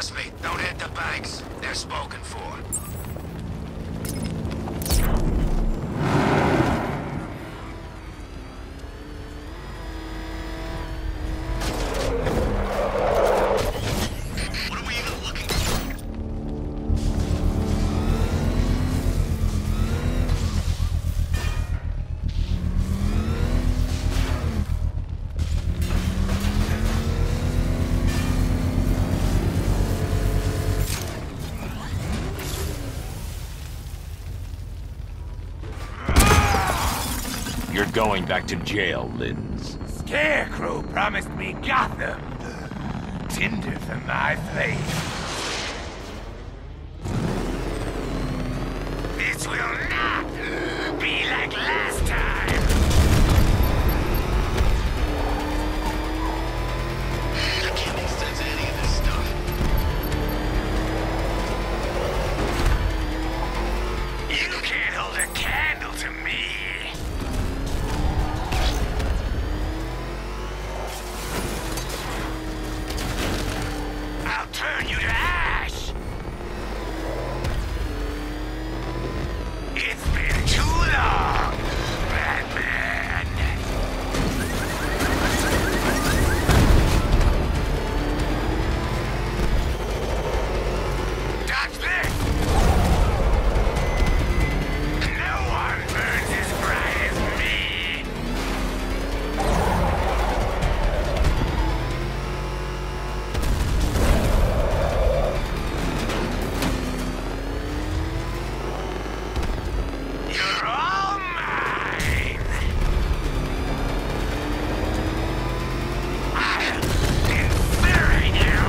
Trust me, don't hit the banks. They're spoken for. You're going back to jail, Linz. Scarecrow promised me Gotham. Tinder for my flame. This will not be like last time. I can't make sense of any of this stuff. You can't hold a candle to me. I'll turn you to ash! It's been too long, Batman! Dodge this! No one burns as bright as me! You're all mine! I'll incinerate you!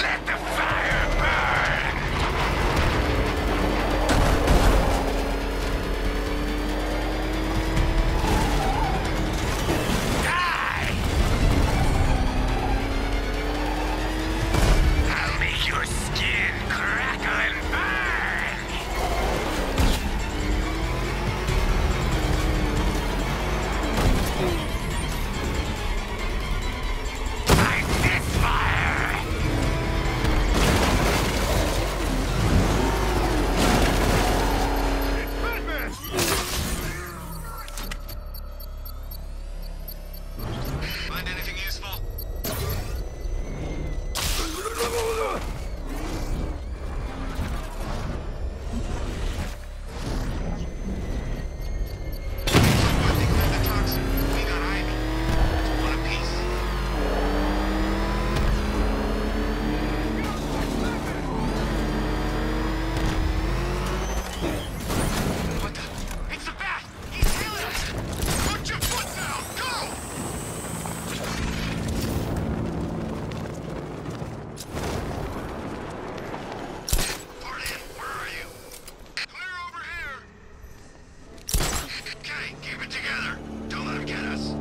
Let the fire burn! Die! I'll make your skin crackle and burn! I misfire! It's Batman! Find anything useful? One thing about the toxin. We got Ivy. One apiece. What the? It's a bat! He's hailing us! Put your foot down! Go! Party, where are you? Clear over here! Okay, keep it together. Don't let him get us.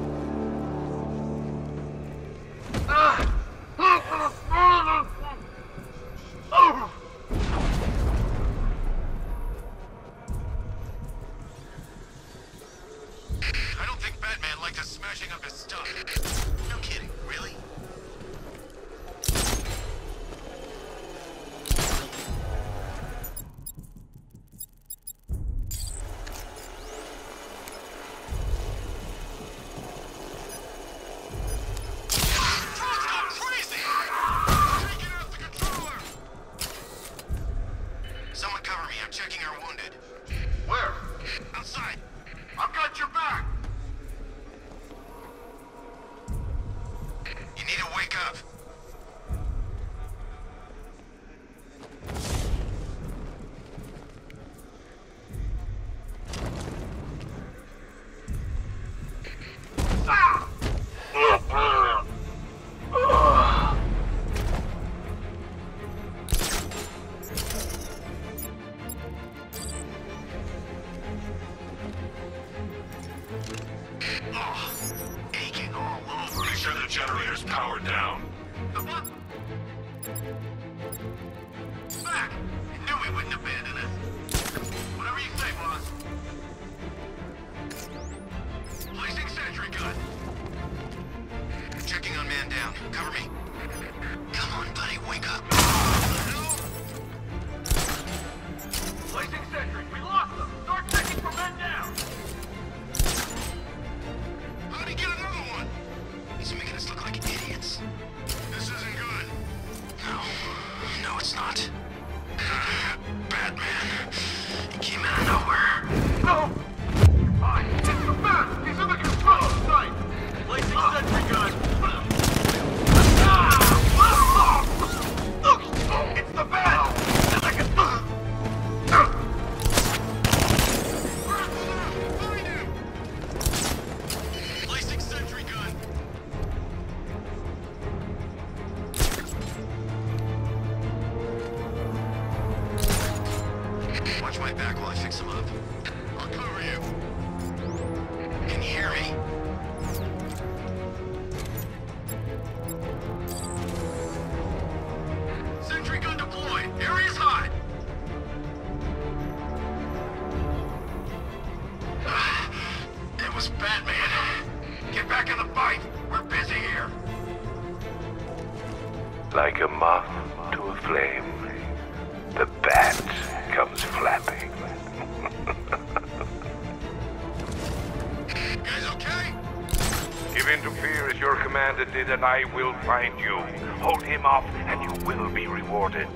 I don't think Batman liked us smashing up his stuff. No kidding, really? Drone's gone crazy! Taking out the controller! Someone cover me, I'm checking our wounded. Where? Outside. I've got your back! You need to wake up. Aching all over. Make sure the generator's powered down. The what? Back! I knew he wouldn't abandon us. Whatever you say, boss. Placing sentry gun. Cover me. Come on, buddy, wake up. Placing sentry. We lost them. Start checking for men down. How'd he get another one? He's making us look like idiots. This isn't good. No, it's not. Batman. He came out of nowhere. No! It's the bat! He's in the control site! Placing sentry gun! It's the bat! Find him! Placing sentry gun. Watch my back while I fix him up. I'll cover you. Can you hear me? Sentry gun deployed. Area's hot. It was Batman. Get back in the fight. We're busy here. Like a moth to a flame, the bat comes flapping. You guys okay? Give in to fear as your commander did, and I will find you. Hold him off, and you will be rewarded.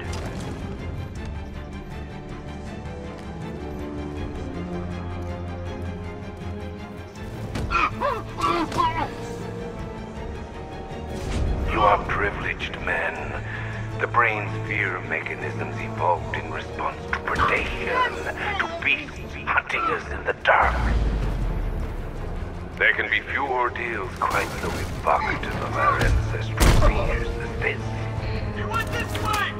You are privileged men. The brain's fear mechanisms evolved in response to predation, to beasts hunting us in the dark. There can be few ordeals quite so evocative of our ancestral fears as this. He went this way!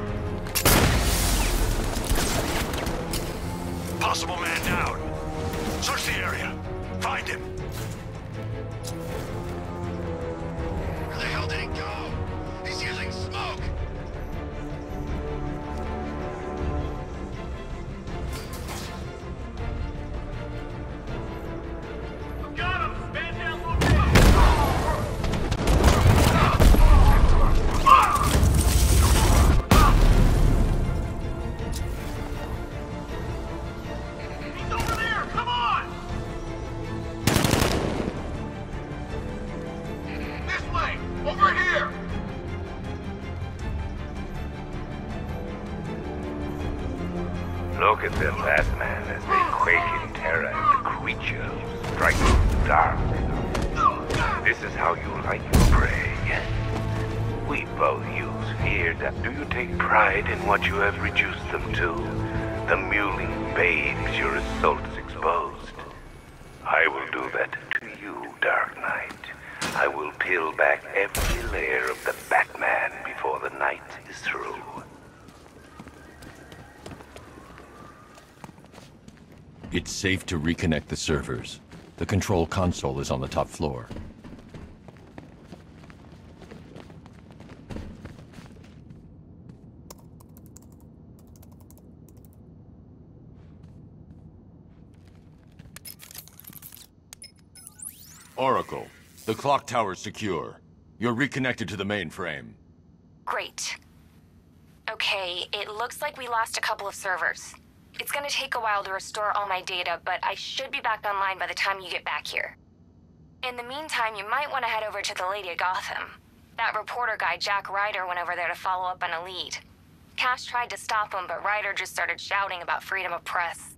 Possible man down. Search the area. Find him. Where the hell did he go? He's using smoke. Got him! Man down He's over there! Come on! This way! Over here! Look at them, Batman, as they quake in terror at the creature who strikes in the dark. This is how you like your prey. We both use fear. Do you take pride in what you have reduced them to? The mewling babes your assaults exposed. I will do that to you, Dark Knight. I will peel back every layer of the Batman before the night is through. It's safe to reconnect the servers. The control console is on the top floor. Oracle, the clock tower's secure. You're reconnected to the mainframe. Great. Okay, it looks like we lost a couple of servers. It's gonna take a while to restore all my data, but I should be back online by the time you get back here. In the meantime, you might want to head over to the Lady of Gotham. That reporter guy, Jack Ryder, went over there to follow up on a lead. Cash tried to stop him, but Ryder just started shouting about freedom of press.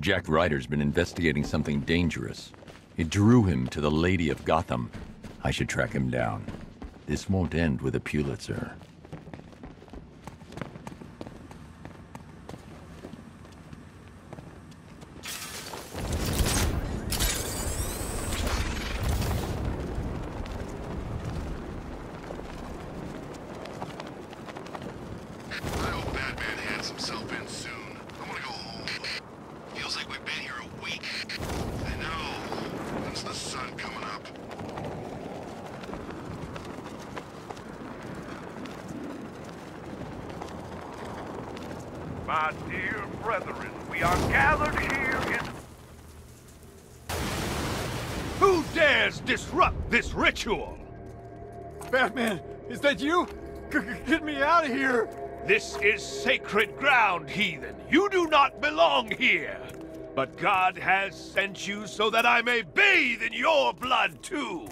Jack Ryder's been investigating something dangerous. It drew him to the Lady of Gotham. I should track him down. This won't end with a Pulitzer. I hope Batman hands himself in soon. I want to go home. Feels like we've been here a week. I know. When's the sun coming up? My dear brethren, we are gathered here in... Who dares disrupt this ritual? Batman, is that you? Get me out of here! This is sacred ground, heathen. You do not belong here. But God has sent you so that I may bathe in your blood too.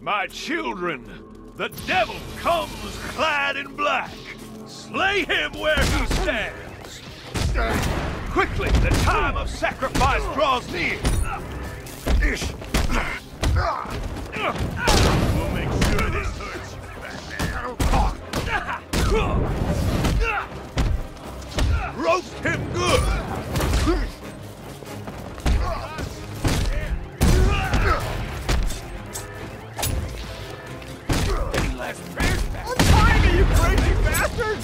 My children, the devil comes clad in black. Slay him where he stands. Quickly, the time of sacrifice draws near. We'll make sure this hurts you, Batman. Roast him good! Any last prayers, Batman? Untie me, you crazy bastard!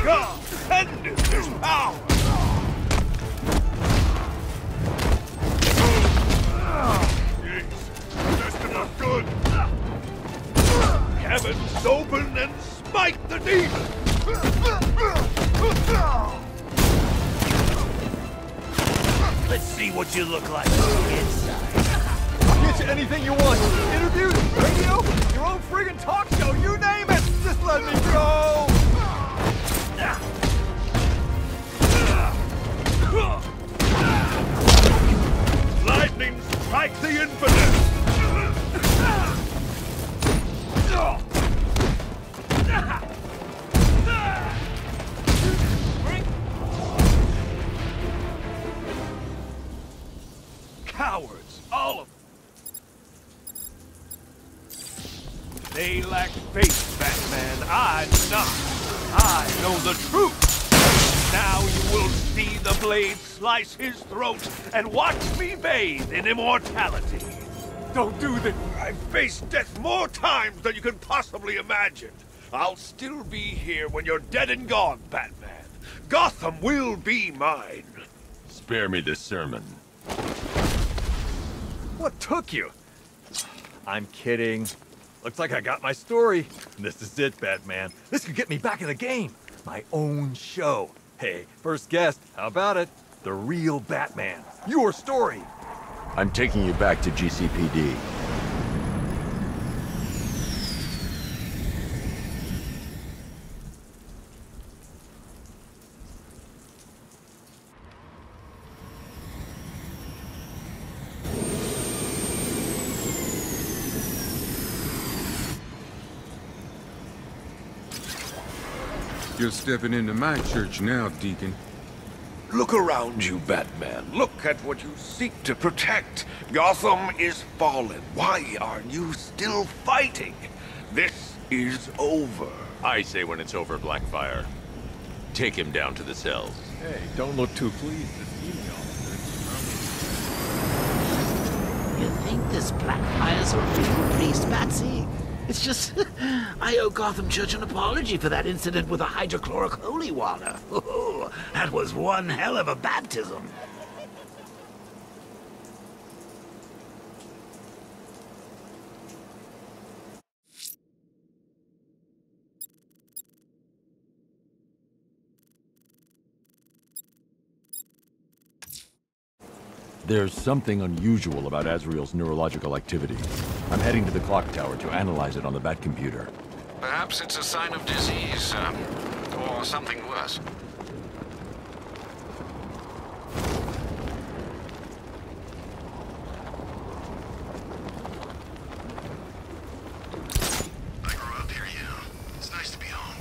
God, send his power! Just enough good. Heavens open and smite the demon! Let's see what you look like inside. I'll get you anything you want. Interviews, radio, your own friggin' talk show, you name it! Just let me go! Lightning strike the infidel! Cowards, all of them. They lack faith, Batman. I do not. I know the truth. Now you will see the blade slice his throat and watch me bathe in immortality. Don't do this! I've faced death more times than you can possibly imagine. I'll still be here when you're dead and gone, Batman. Gotham will be mine. Spare me this sermon. What took you? I'm kidding. Looks like I got my story. This is it, Batman. This could get me back in the game. My own show. Hey, first guest, how about it? The real Batman. Your story. I'm taking you back to GCPD. You're stepping into my church now, Deacon. Look around you, Batman. Look at what you seek to protect. Gotham is fallen. Why are you still fighting? This is over. I say when it's over, Blackfire. Take him down to the cells. Hey, don't look too pleased. This email. You think this Blackfire's a real priest, Batsy? It's just, I owe Gotham Church an apology for that incident with the hydrochloric holy water. Oh, that was one hell of a baptism. There's something unusual about Azrael's neurological activity. I'm heading to the clock tower to analyze it on the Bat computer. Perhaps it's a sign of disease, or something worse. I grew up here, yeah. It's nice to be home.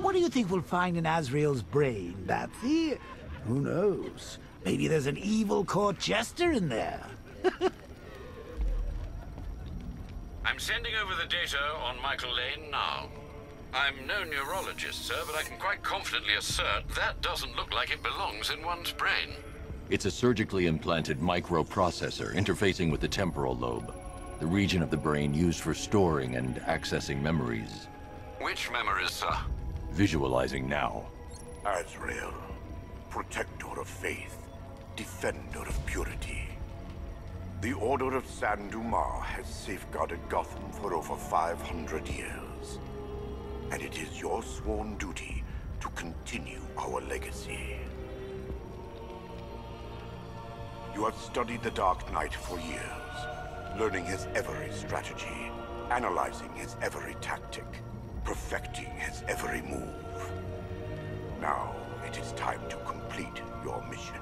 What do you think we'll find in Azrael's brain, Batsy? Who knows? Maybe there's an evil court jester in there. I'm sending over the data on Michael Lane now. I'm no neurologist, sir, but I can quite confidently assert that doesn't look like it belongs in one's brain. It's a surgically implanted microprocessor interfacing with the temporal lobe. the region of the brain used for storing and accessing memories. Which memories, sir? Visualizing now. Azrael, protector of faith, defender of purity. The Order of San Dumas has safeguarded Gotham for over 500 years. And it is your sworn duty to continue our legacy. You have studied the Dark Knight for years, learning his every strategy, analyzing his every tactic, perfecting his every move. Now, it is time to complete your mission.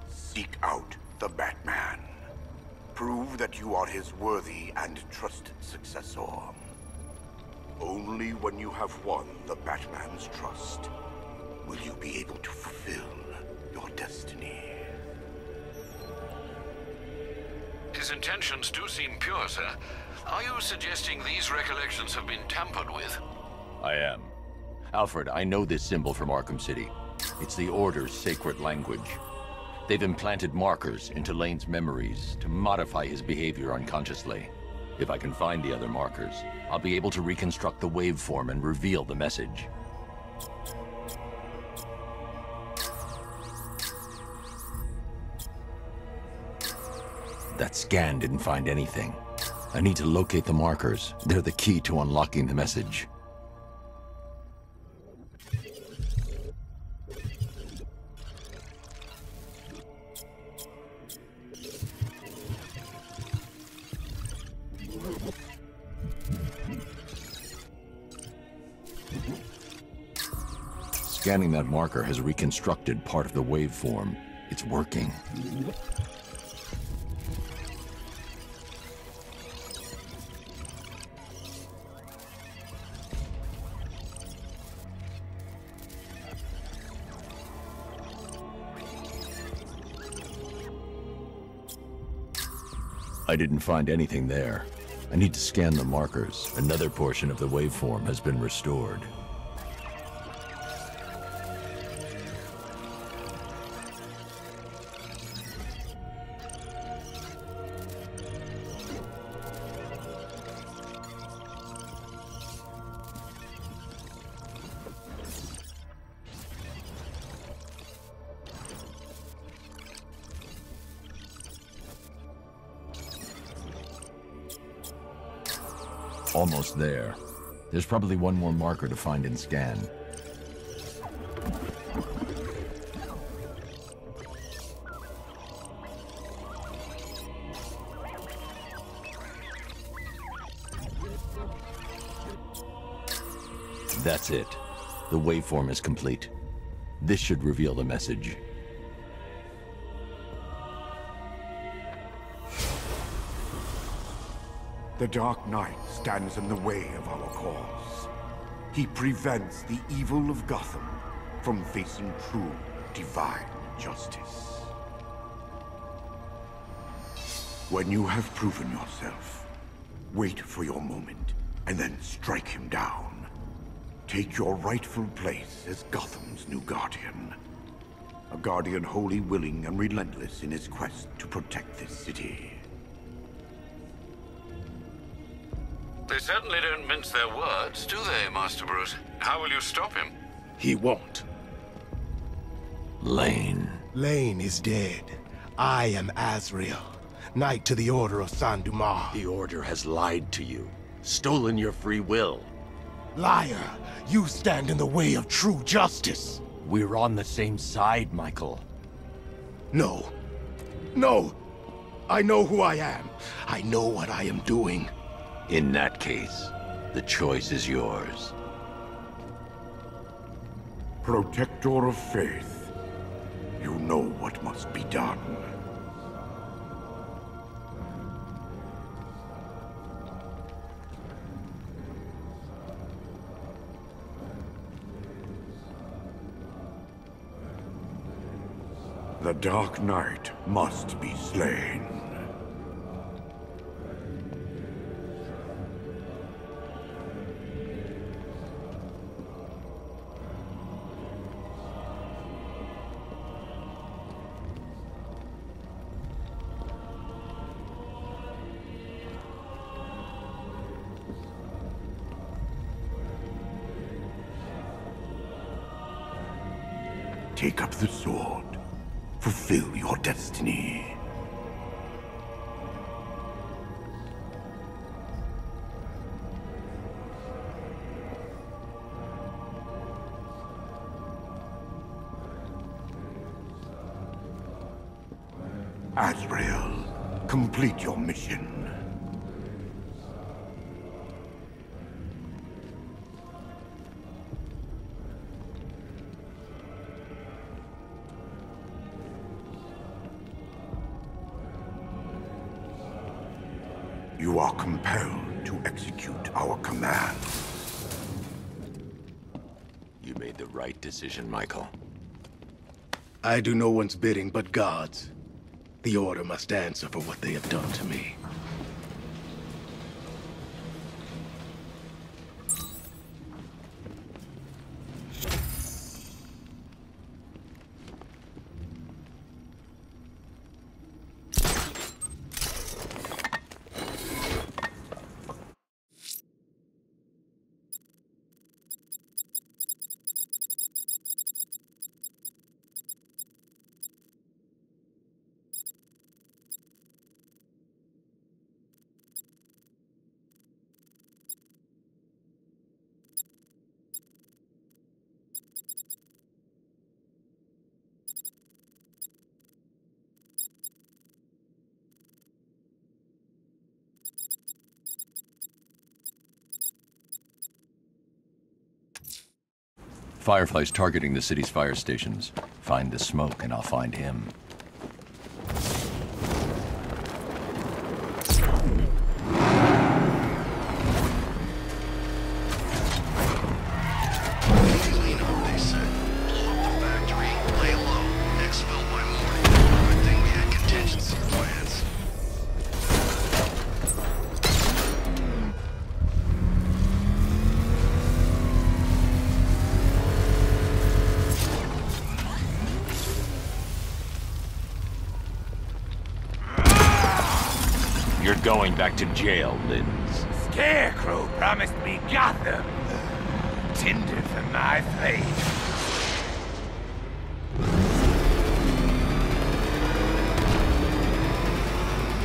Seek out the Batman. Prove that you are his worthy and trusted successor. Only when you have won the Batman's trust will you be able to fulfill your destiny. His intentions do seem pure, sir. Are you suggesting these recollections have been tampered with? I am. Alfred, I know this symbol from Arkham City. It's the Order's sacred language. They've implanted markers into Lane's memories to modify his behavior unconsciously. If I can find the other markers, I'll be able to reconstruct the waveform and reveal the message. That scan didn't find anything. I need to locate the markers. They're the key to unlocking the message. Scanning that marker has reconstructed part of the waveform. It's working. I didn't find anything there. I need to scan the markers. Another portion of the waveform has been restored. Almost there. There's probably one more marker to find and scan. That's it. The waveform is complete. This should reveal the message. The Dark Knight stands in the way of our cause. He prevents the evil of Gotham from facing true, divine justice. When you have proven yourself, wait for your moment, and then strike him down. Take your rightful place as Gotham's new guardian. A guardian wholly willing and relentless in his quest to protect this city. They certainly don't mince their words, do they, Master Bruce? How will you stop him? He won't. Lane. Lane is dead. I am Azrael, Knight to the Order of San Dumas. The Order has lied to you, stolen your free will. Liar! You stand in the way of true justice. We're on the same side, Michael. No. No! I know who I am. I know what I am doing. In that case, the choice is yours. Protector of faith, you know what must be done. The Dark Knight must be slain. Take up the sword. Fulfill your destiny. Azrael, complete your mission. You are compelled to execute our command. You made the right decision, Michael. I do no one's bidding but God's. The Order must answer for what they have done to me. Firefly's targeting the city's fire stations. Find the smoke and I'll find him. Clean up, they said. Blow up the factory, lay low. Exfil by morning. Good thing we had contingency plans. You're going back to jail, Linz. Scarecrow promised me Gotham. Tinder for my flame.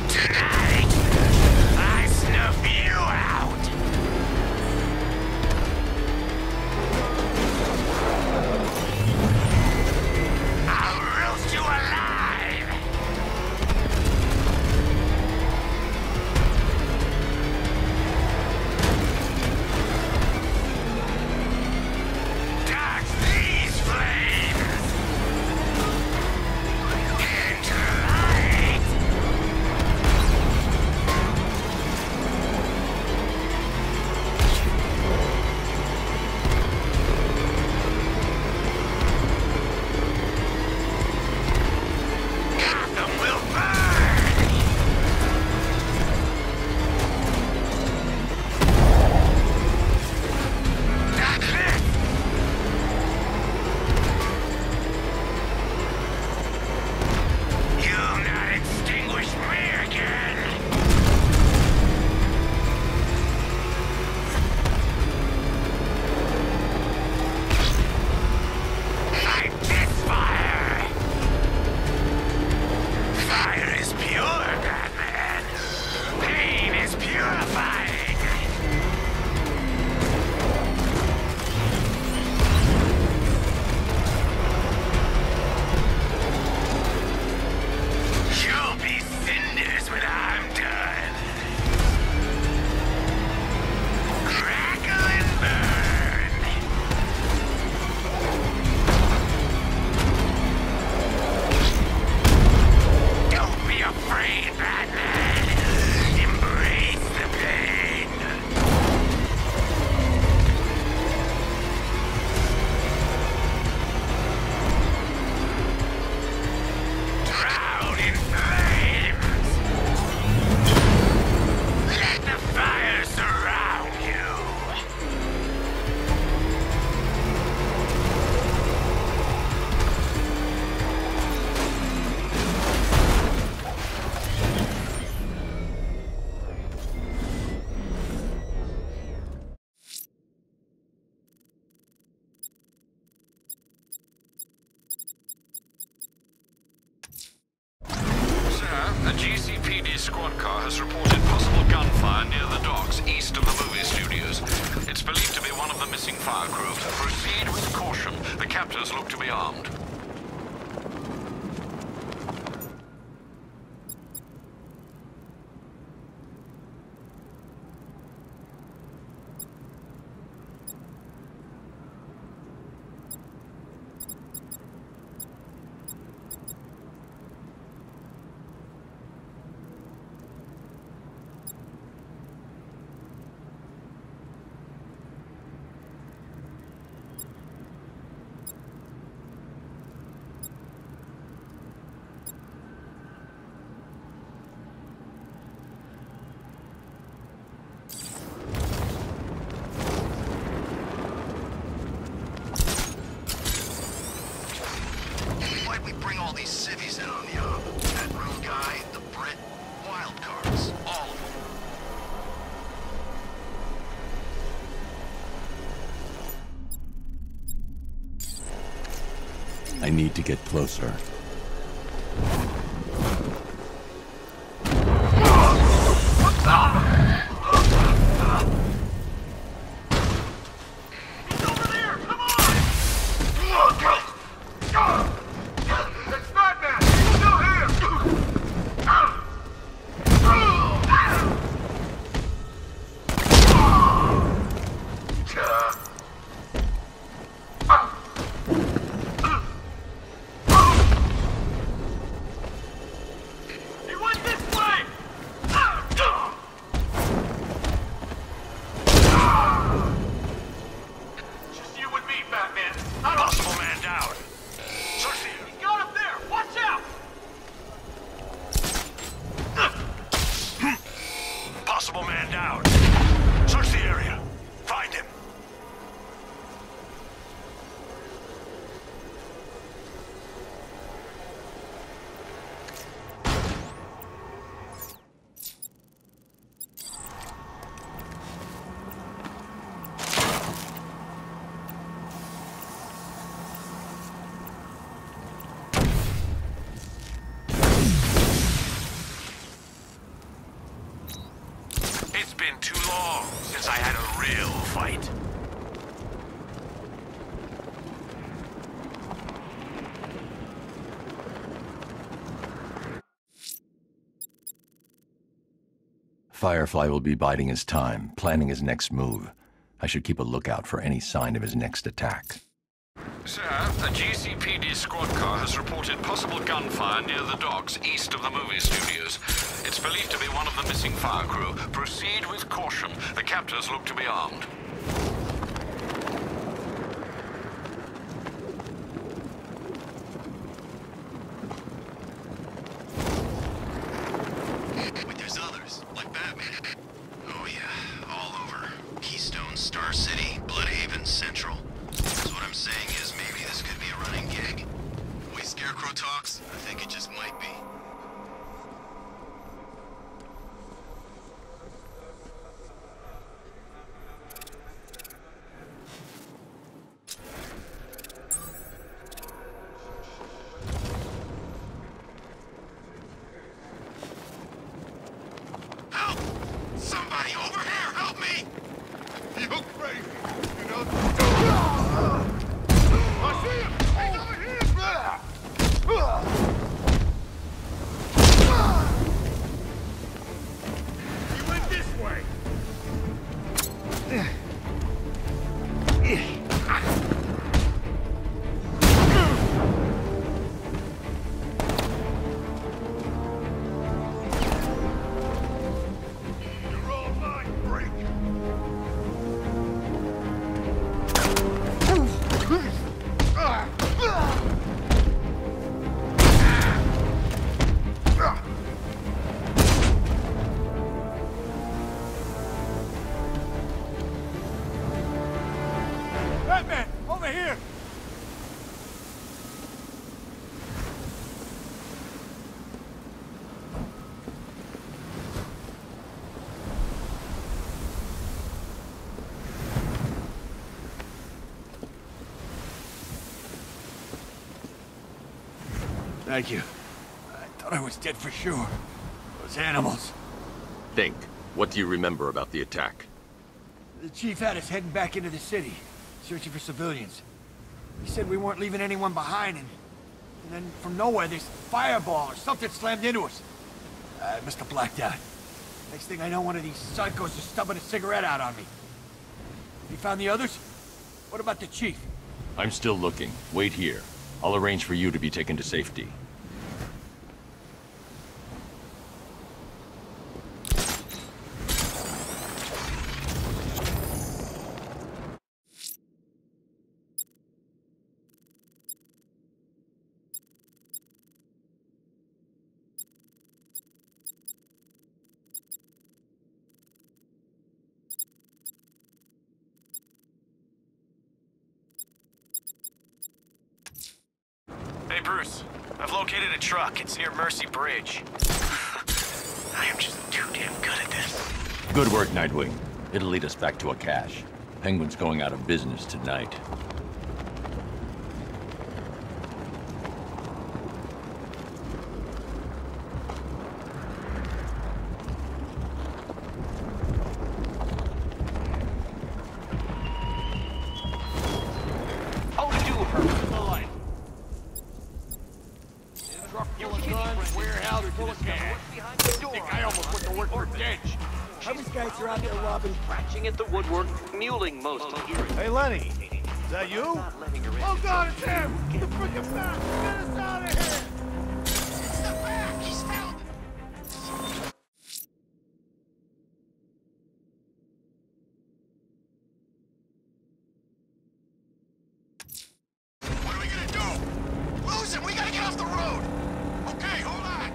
Tonight, I snuff you out. I'll roast you alive. That's the a GCPD squad car has reported possible gunfire near the docks east of the movie studios. It's believed to be one of the missing fire crew. Proceed with caution. The captors look to be armed. Why'd we bring all these civvies in on the op? That room guy, the Brit, wild cards, all of them. I need to get closer. Possible man down. Search the area. Find him. It's been too long since I had a real fight. Firefly will be biding his time, planning his next move. I should keep a lookout for any sign of his next attack. Sir, a GCPD squad car has reported possible gunfire near the docks east of the movie studios. It's believed to be one of the missing fire crew. Proceed with caution. The captors look to be armed. Wait, there's others, like Batman. Oh yeah, all over. Keystone, Star City, Bloodhaven, Central. So what I'm saying is maybe this could be a running gig. The way Scarecrow talks, I think it just might be. Help! Somebody over here, help me! You crazy, you know? I see him! He's over here! He went this way! You're all mine, freak! Batman, over here! Thank you. I thought I was dead for sure. Those animals. Think. What do you remember about the attack? The chief had us heading back into the city, searching for civilians. He said we weren't leaving anyone behind, and then from nowhere, this fireball or something slammed into us. I must have blacked out. Next thing I know, one of these psychos is stubbing a cigarette out on me. You found the others? What about the chief? I'm still looking. Wait here. I'll arrange for you to be taken to safety. Hey, Bruce. I've located a truck. It's near Mercy Bridge. I am just too damn good at this. Good work, Nightwing. It'll lead us back to a cache. Penguin's going out of business tonight. At the woodwork, muling most. Hey, Lenny. Is that you? Oh, God, it's him! The freaking back! Get us out of here! It's the back! He's found it! What are we gonna do? Lose him! We gotta get off the road! Okay, hold on!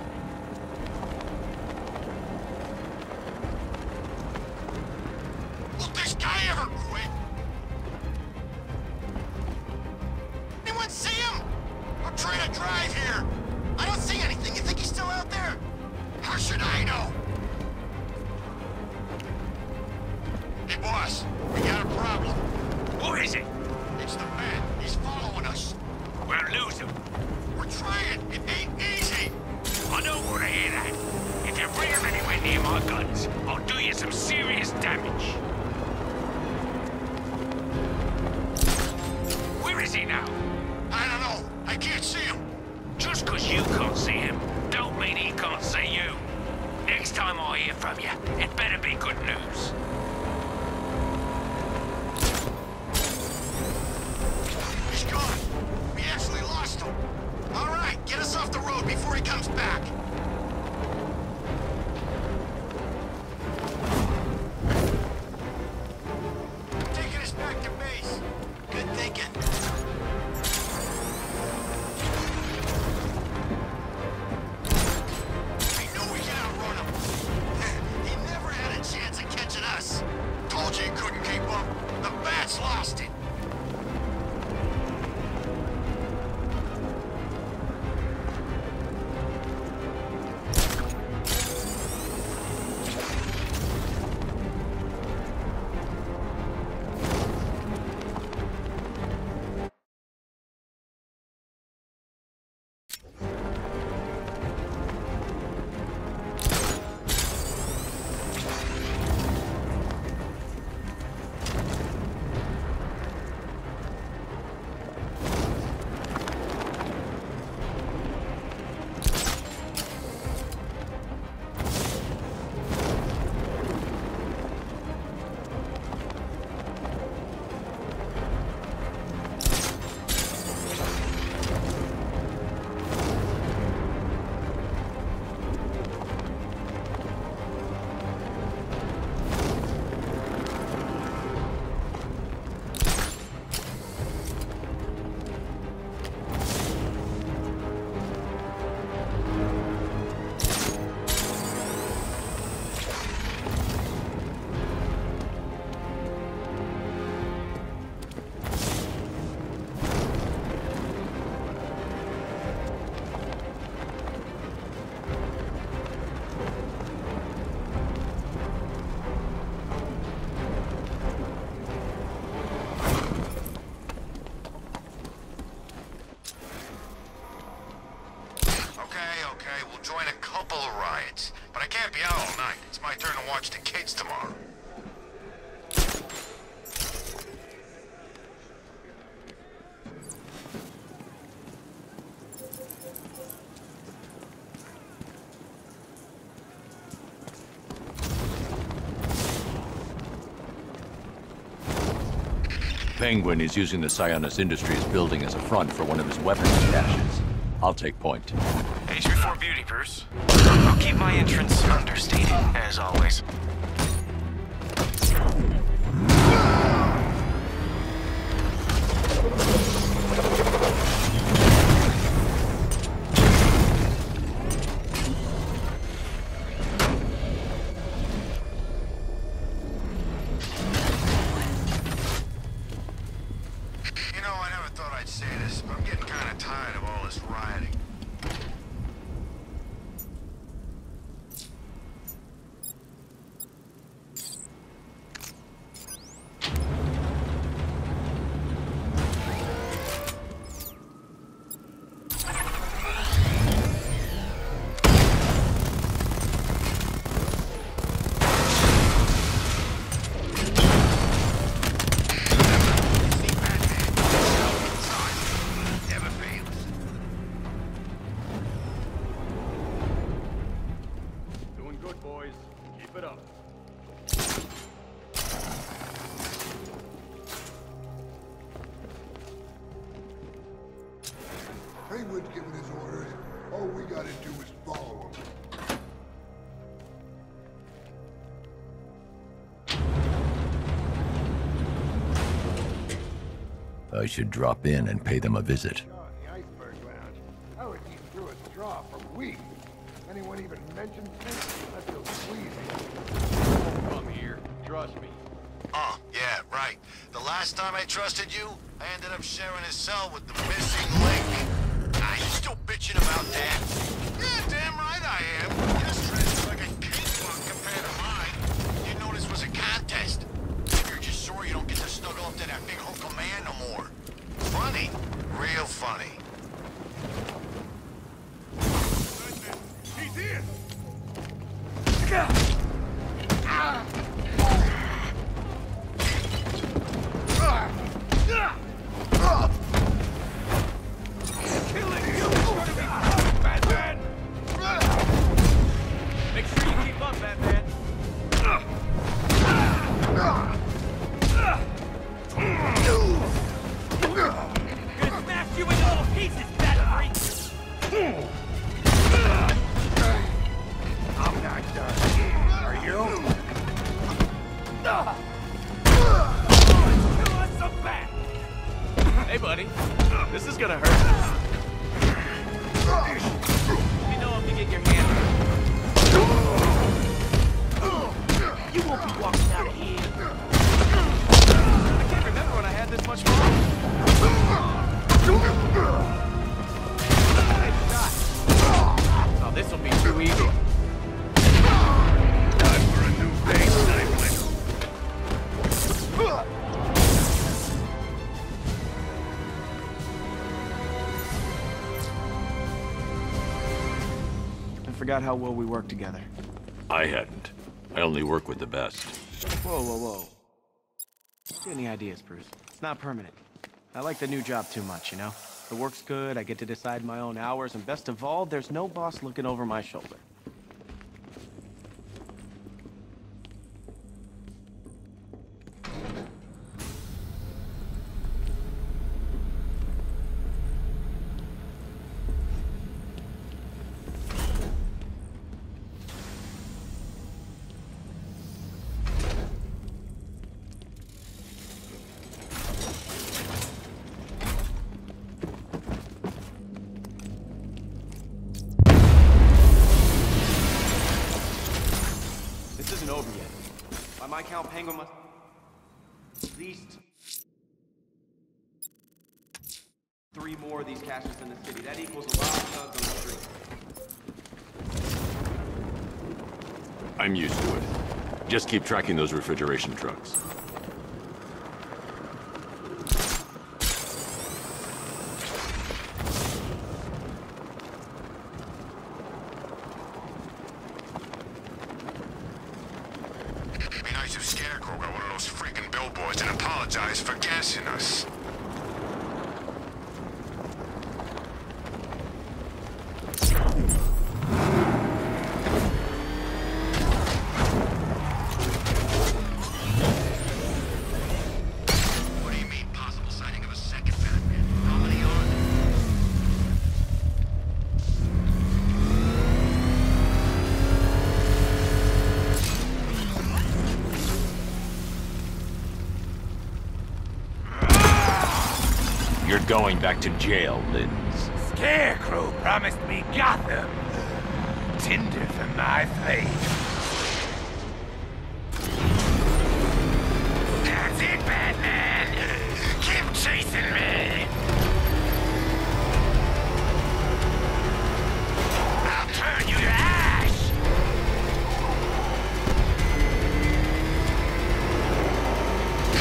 Will this guy ever quit? Anyone see him? I'm trying to drive here. I don't see anything. You think he's still out there? How should I know? Hey, boss. We got a problem. Who is it? It's the man. He's following us. We'll lose him. We're trying. It ain't easy. I don't want to hear that. If you bring him anywhere near my guns, I'll do you some serious damage. Where is he now? I don't know. I can't see him. Just 'cause you can't see him, don't mean he can't see you. Next time I hear from you, it better be good news. He's gone. We actually lost him. All right, get us off the road before he comes back. Taking us back to base. Good thinking. I know we can outrun him. He never had a chance of catching us. Told you he couldn't keep up. The bats lost it. my turn to watch the kids tomorrow. Penguin is using the Sionis Industries building as a front for one of his weapons caches. I'll take point. Age before beauty, Bruce. I'll keep my entrance understated, as always. Penguin's giving his orders. All we gotta do is follow him. I should drop in and pay them a visit. The iceberg lounge. I was eating through a straw for weeks. Anyone even mentioned things? I feel squeezy. Come here. Trust me. Oh, yeah, right. The last time I trusted you, I ended up sharing a cell with the missing link. Ah, you still bitching about that? Yeah, damn right I am. Your stress is like a cakewalk compared to mine. Didn't know this was a contest. You're just sore you don't get to snuggle up to that big hunk of man no more. Funny. Real funny. He's here! Make sure you keep up, Batman. Gonna smash you into little pieces, Batman. I'm not done. Are you? Hey, buddy. This is gonna hurt. Let me know if you get your hand hurt. You won't be walking out of here. I can't remember when I had this much fun. Nice shot. Oh, this'll be too easy. Time for a new base sniper. I forgot how well we work together. I hadn't. I only work with the best. Whoa, whoa, whoa. Any ideas, Bruce? It's not permanent. I like the new job too much, you know? The work's good, I get to decide my own hours, and best of all, there's no boss looking over my shoulder. Over yet. By my count, Penguin must at least 3 more of these caches in the city. That equals a lot of thugs on the street. I'm used to it. Just keep tracking those refrigeration trucks. if Scarecrow got one of those freaking billboards and apologized for gassing us. What do you mean, possible sighting of a second Batman? How many are there? You're going back to jail, Linz. Scarecrow promised me Gotham. Tinder for my flame. That's it, Batman. Keep chasing me. I'll turn you to ash.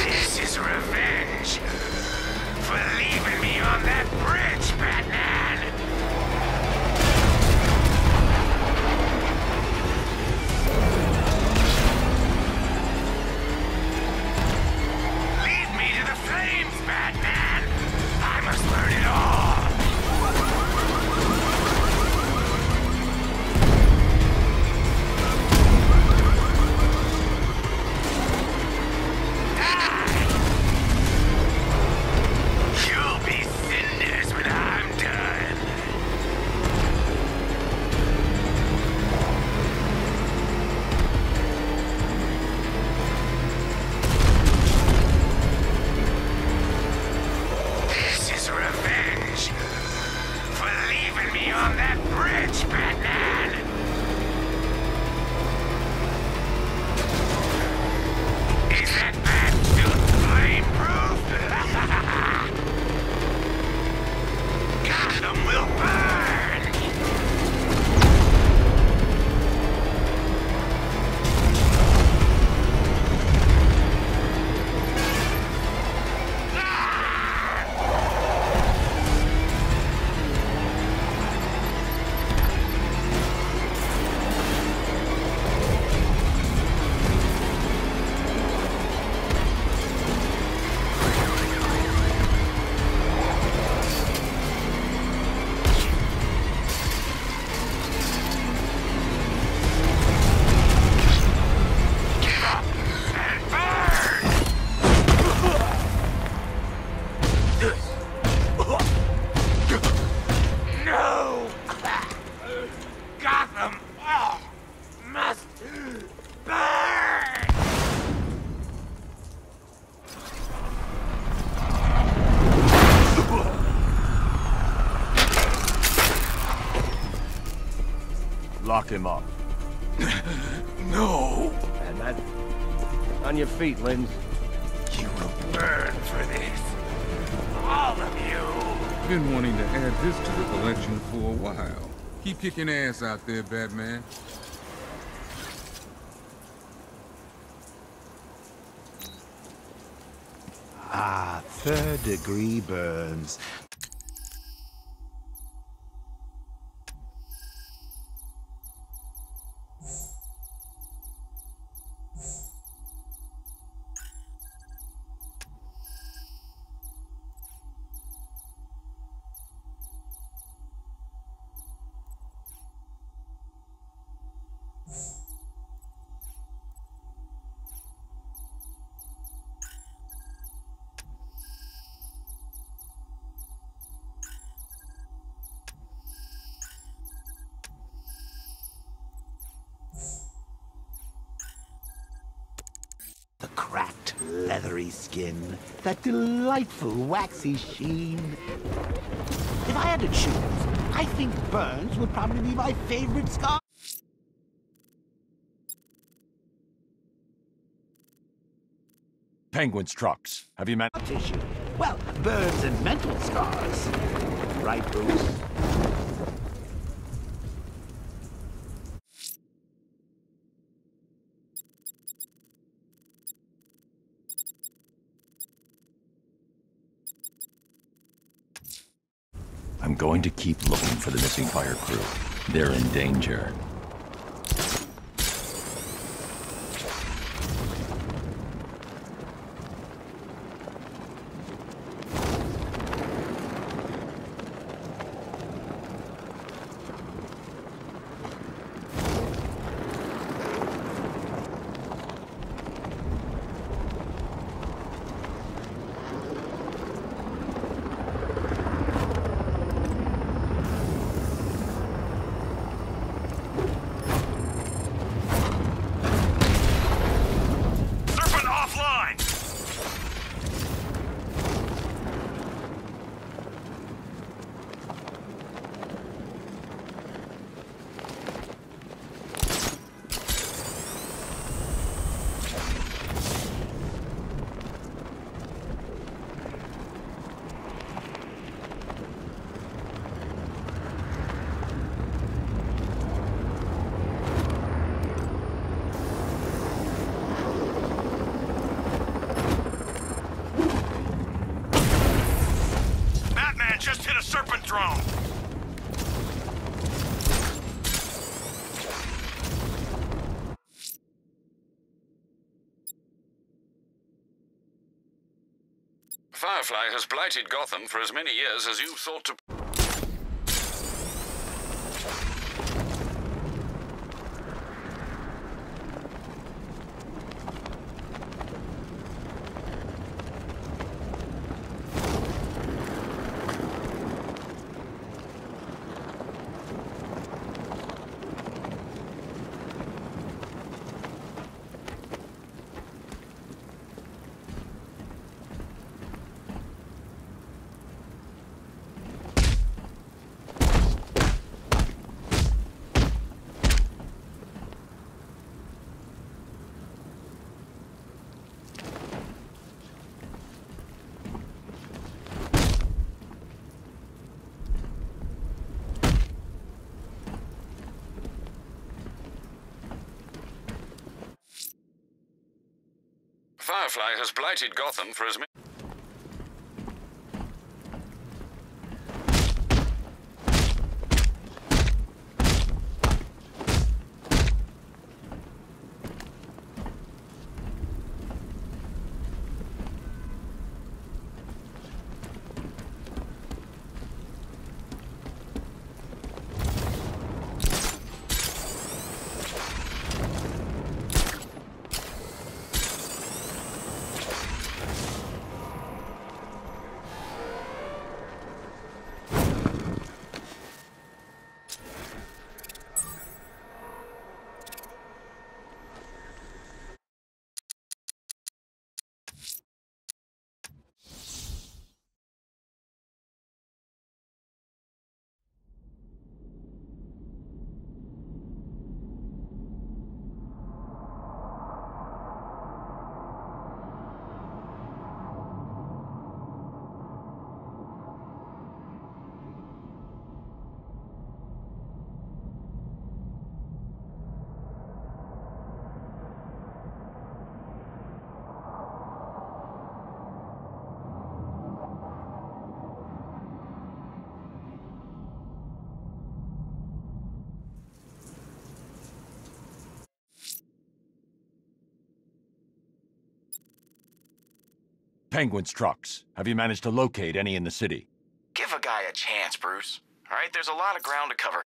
This is revenge for leaving me on that bridge, Batman. Lead me to the flames, Batman! I must learn it all! You'll be cinders when I'm done. This is revenge for leaving me on that bridge, Batman! Is that bat suit flame-proof? Gotham will burn! Give up and burn! No! Gotham must burn! Lock him up. No! Batman. On your feet, Linz. You will burn for this. All of you! Been wanting to add this to the collection for a while. Keep kicking ass out there, Batman. Ah, third-degree burns. The cracked, leathery skin, that delightful waxy sheen. If I had to choose, I think burns would probably be my favorite scar. Penguin's trucks. Have you met? Tissue. Well, burns and mental scars. Right, Bruce? I'm going to keep looking for the missing fire crew. They're in danger. Firefly has blighted Gotham for as many years as you thought to... Firefly has blighted Gotham for as many... Penguin's trucks. Have you managed to locate any in the city? Give a guy a chance, Bruce. All right, there's a lot of ground to cover.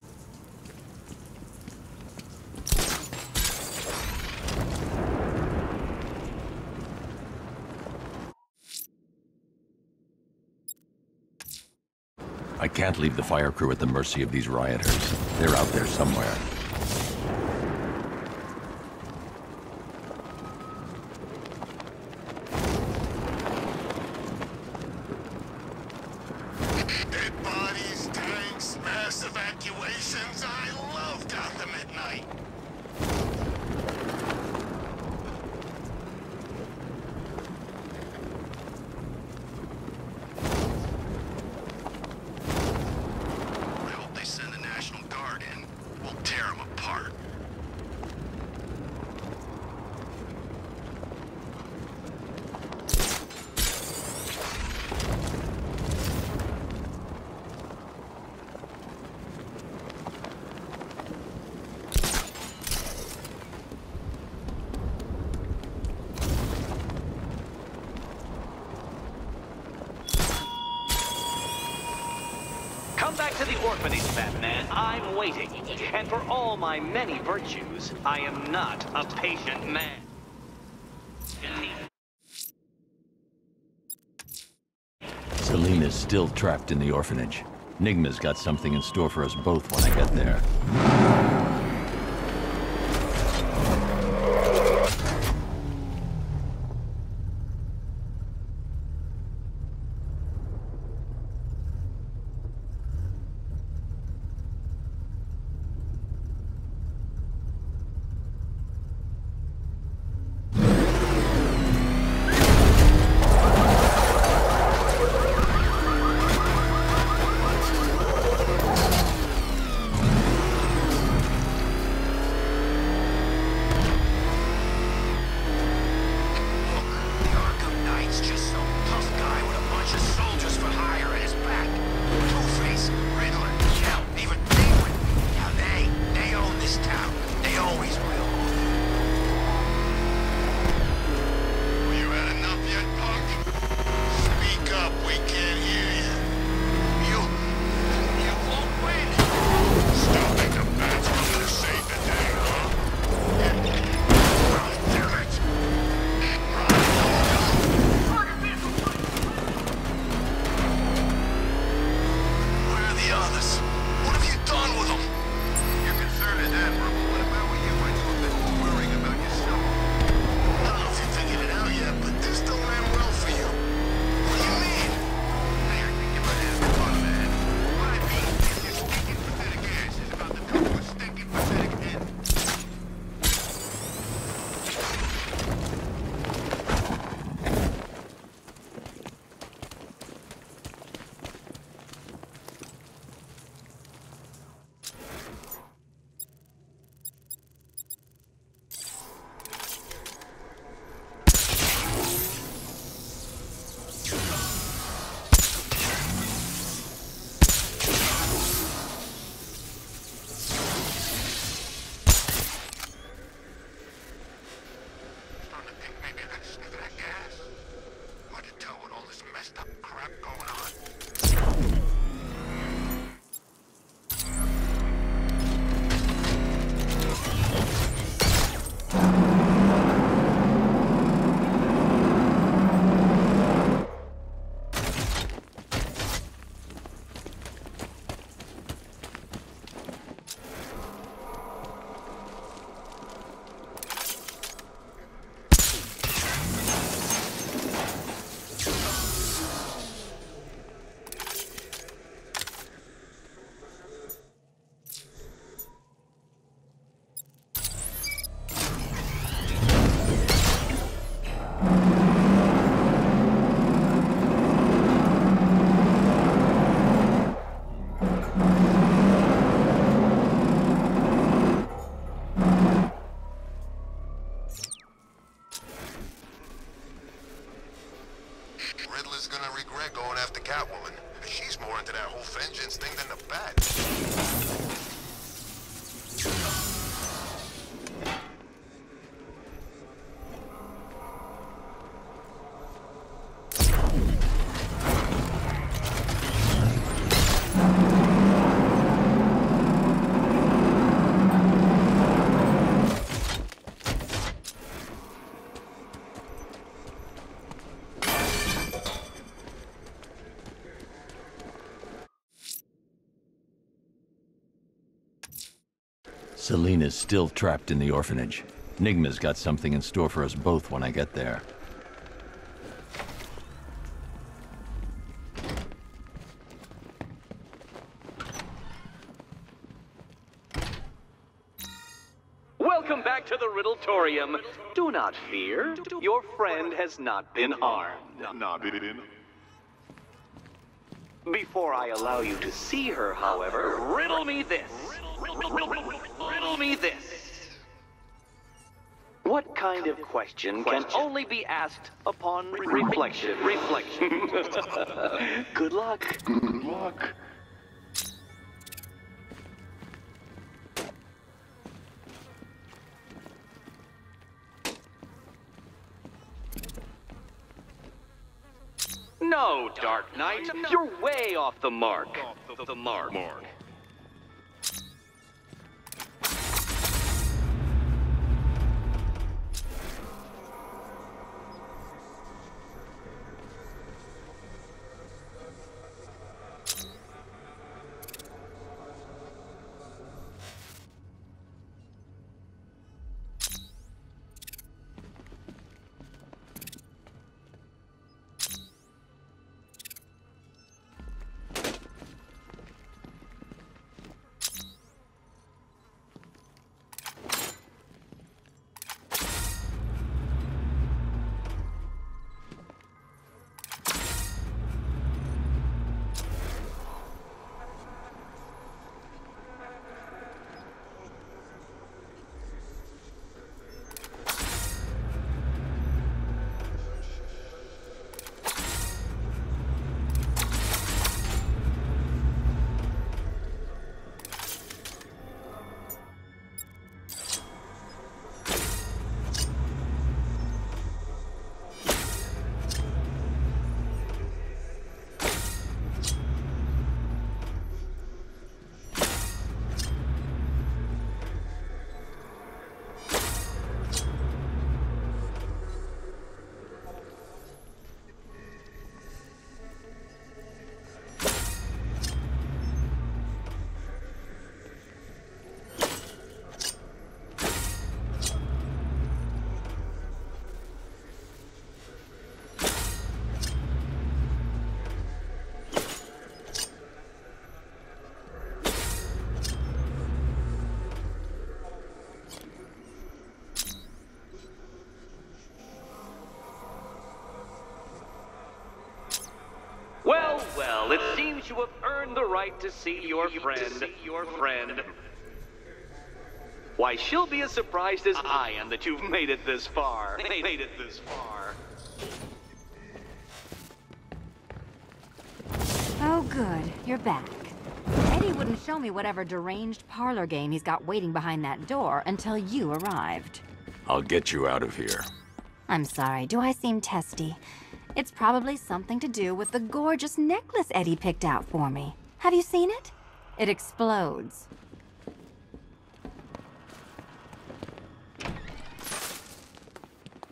I can't leave the fire crew at the mercy of these rioters. They're out there somewhere. Dead bodies, tanks, mass evacuations. I love Gotham at night. I hope they send the National Guard in. We'll tear them apart. Come back to the orphanage, Batman. I'm waiting. And for all my many virtues, I am not a patient man. Selena's still trapped in the orphanage. Nigma's got something in store for us both when I get there. Selena's still trapped in the orphanage. Nigma's got something in store for us both when I get there. Welcome back to the Riddletorium. Do not fear. Your friend has not been harmed. Before I allow you to see her, however, riddle me this. Riddle me this. What kind of question can only be asked upon reflection? Good luck. Good luck. No, Dark Knight, you're way off the mark. The mark. Well, it seems you have earned the right to see your friend. Why, she'll be as surprised as I am that you've made it this far. Oh, good. You're back. Eddie wouldn't show me whatever deranged parlor game he's got waiting behind that door until you arrived. I'll get you out of here. I'm sorry, do I seem testy? It's probably something to do with the gorgeous necklace Eddie picked out for me. Have you seen it? It explodes.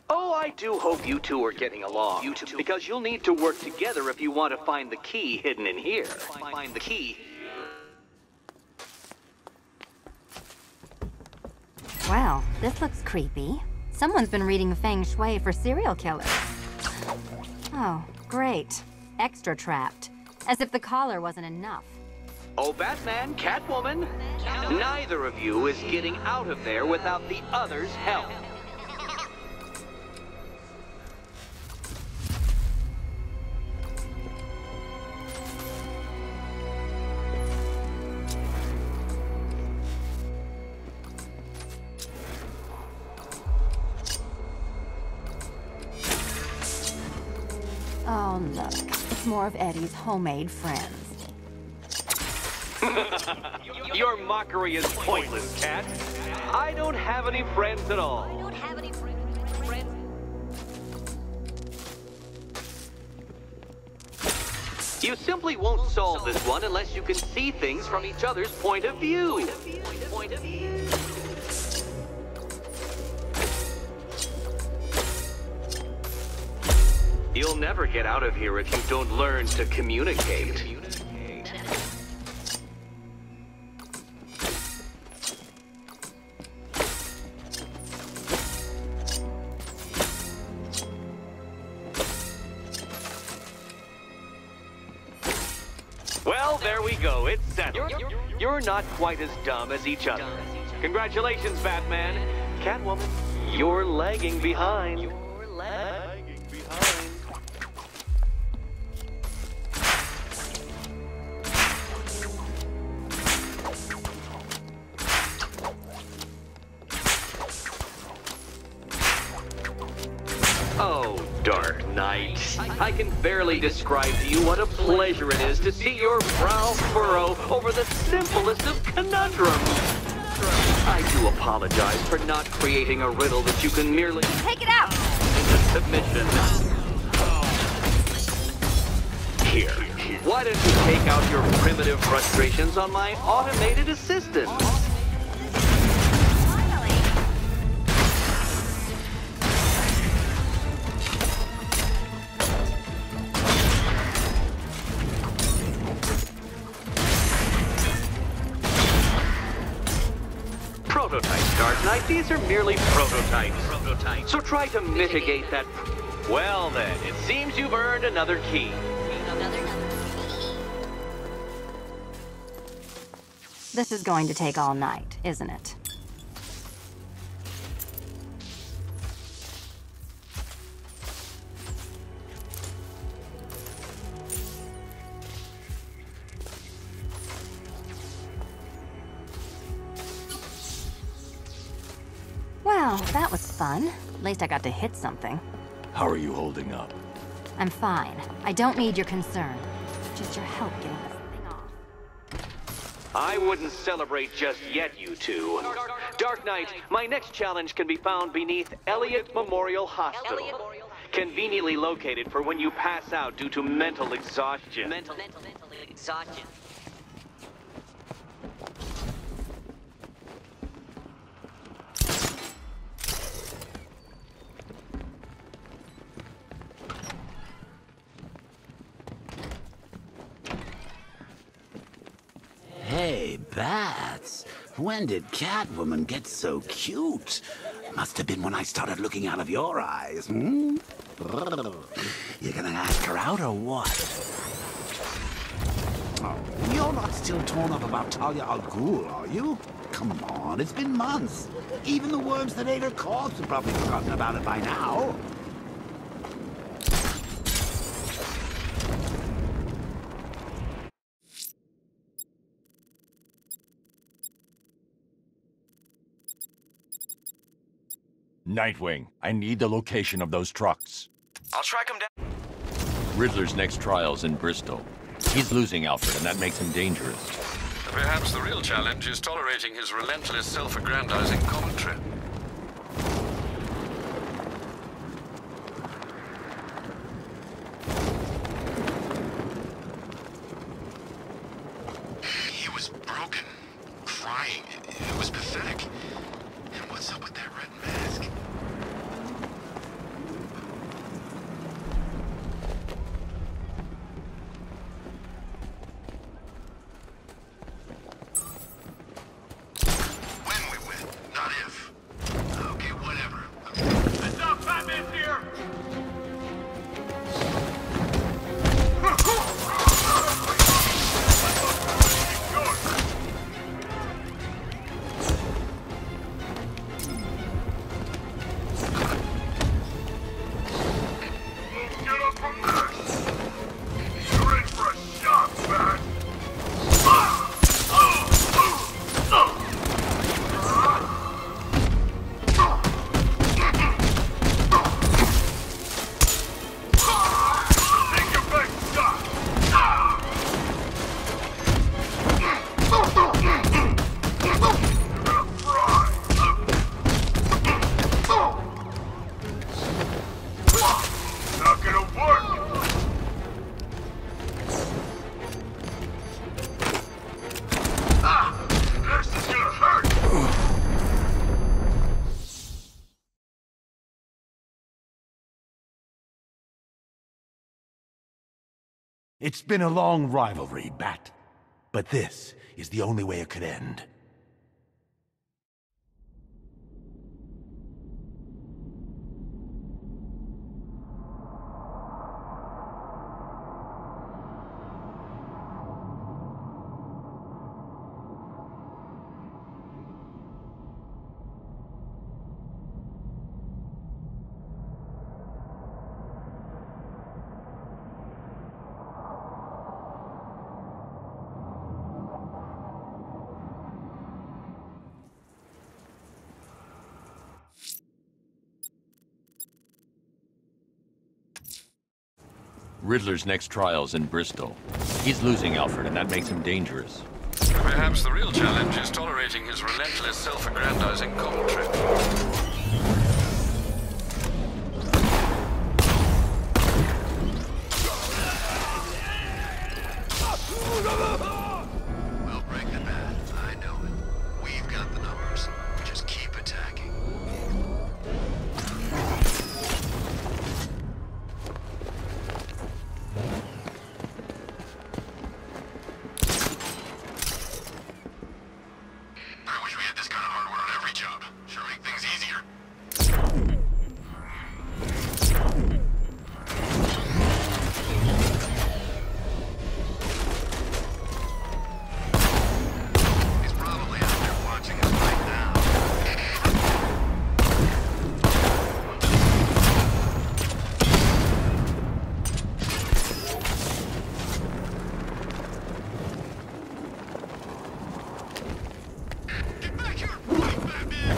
Oh, I do hope you two are getting along. Because you'll need to work together if you want to find the key hidden in here. Find the key. Well, this looks creepy. Someone's been reading Feng Shui for serial killers. Oh, great. Extra trapped. As if the collar wasn't enough. Oh, Batman, Catwoman, neither of you is getting out of there without the other's help. Oh, look. It's more of Eddie's homemade friends. Your mockery is pointless, Cat. I don't have any friends at all. You simply won't solve this one unless you can see things from each other's point of view. You'll never get out of here if you don't learn to communicate. there we go. It's settled. You're not quite as dumb as each other. Congratulations, Batman. Catwoman, you're lagging behind. Oh, Dark Knight. I can barely describe to you what a pleasure it is to see your brow furrow over the simplest of conundrums. I do apologize for not creating a riddle that you can merely Take it out! into submission. Here, why don't you take out your primitive frustrations on my automated assistant? Prototypes, Dark Knight. These are merely prototypes. So try to mitigate that. Well then, it seems you've earned another key. This is going to take all night, isn't it? Well, that was fun. At least I got to hit something. How are you holding up? I'm fine. I don't need your concern. Just your help getting this thing off. I wouldn't celebrate just yet, you two. Dark Knight, my next challenge can be found beneath Elliott Memorial Hospital. Conveniently located for when you pass out due to mental exhaustion. Mental exhaustion. Hey, Bats. When did Catwoman get so cute? Must have been when I started looking out of your eyes, hmm? You gonna ask her out or what? Oh, you're not still torn up about Talia al Ghul, are you? Come on, it's been months. Even the worms that ate her corpse have probably forgotten about it by now. Nightwing, I need the location of those trucks. I'll track him down. Riddler's next trial's in Bristol. He's losing Alfred, and that makes him dangerous. Perhaps the real challenge is tolerating his relentless self-aggrandizing commentary. He was broken, crying. It was pathetic. And what's up with that red mask? When we win, not if. Okay, whatever. Heads up, Batman's here! Get up from this! You're in for a shock, Bat! Take your best shot! You're gonna fry! Not gonna work! This is gonna hurt! It's been a long rivalry, Bat. But this is the only way it could end. Riddler's next trial's in Bristol. He's losing Alfred, and that makes him dangerous. Perhaps the real challenge is tolerating his relentless, self-aggrandizing commentary. We'll break the bat. I know it. We've got the numbers. Just keep attacking. I wish we had this kind of hardware on every job. Sure make things easier. He's probably out there watching us right now. Get back here! Right, Batman!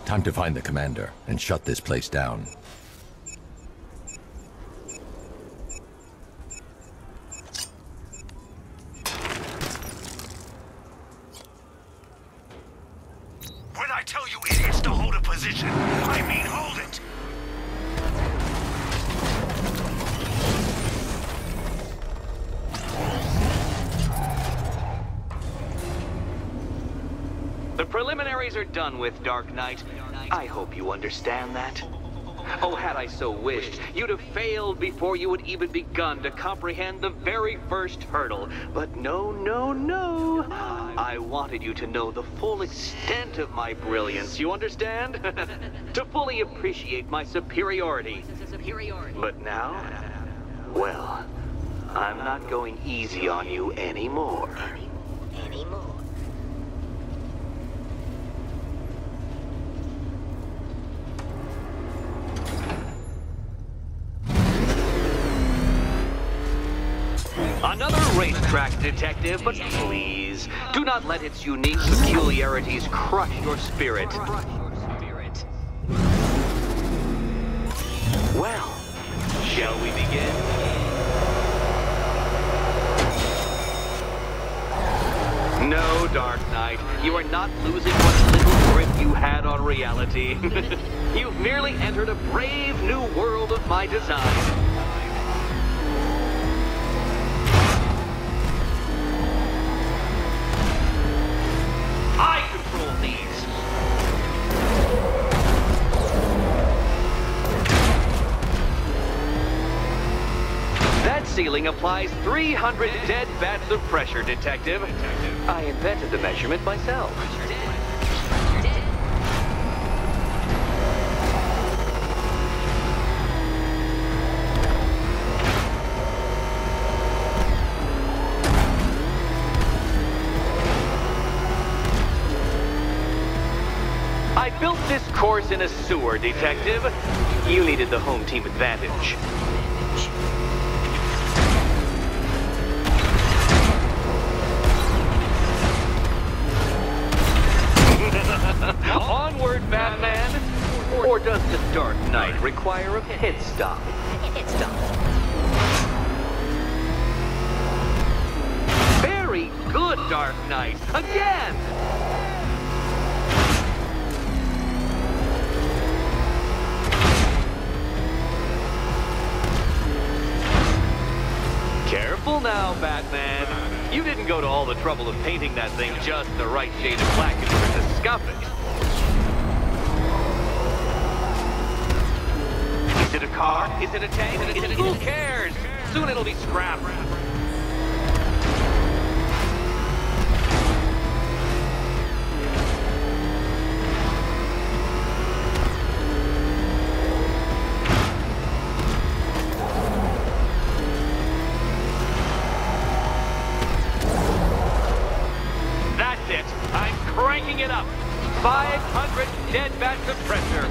Time to find the commander and shut this place down. When I tell you idiots to hold a position, I mean hold it! The preliminaries are done with, Dark Knight. I hope you understand that. Oh, had I so wished, you'd have failed before you had even begun to comprehend the very first hurdle. But no, no, no. I wanted you to know the full extent of my brilliance, you understand? To fully appreciate my superiority. But now, well, I'm not going easy on you anymore. Another racetrack detective, but please, do not let its unique peculiarities crush your spirit. Well, shall we begin? No, Dark Knight, you are not losing what little grip you had on reality. You've merely entered a brave new world of my design. I control these. That ceiling applies 300 dead bats of pressure, Detective. I invented the measurement myself. I built this course in a sewer, Detective. You needed the home team advantage. Onward, Batman! Or does the Dark Knight require a pit stop? Very good, Dark Knight! Again! Careful now, Batman. You didn't go to all the trouble of painting that thing just the right shade of black in order to scuff it. Is it a car? Is it a tank? Who cares? Soon it'll be scrapped. picking it up. 500 dead bat suppressor.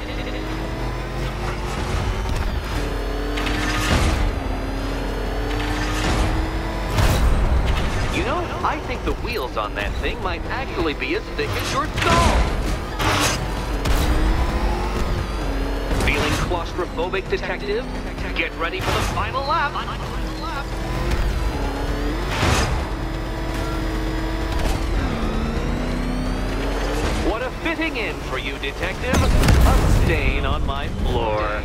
You know, I think the wheels on that thing might actually be as thick as your skull. Feeling claustrophobic, detective? Get ready for the final lap. What a fitting end for you, detective. A stain on my floor.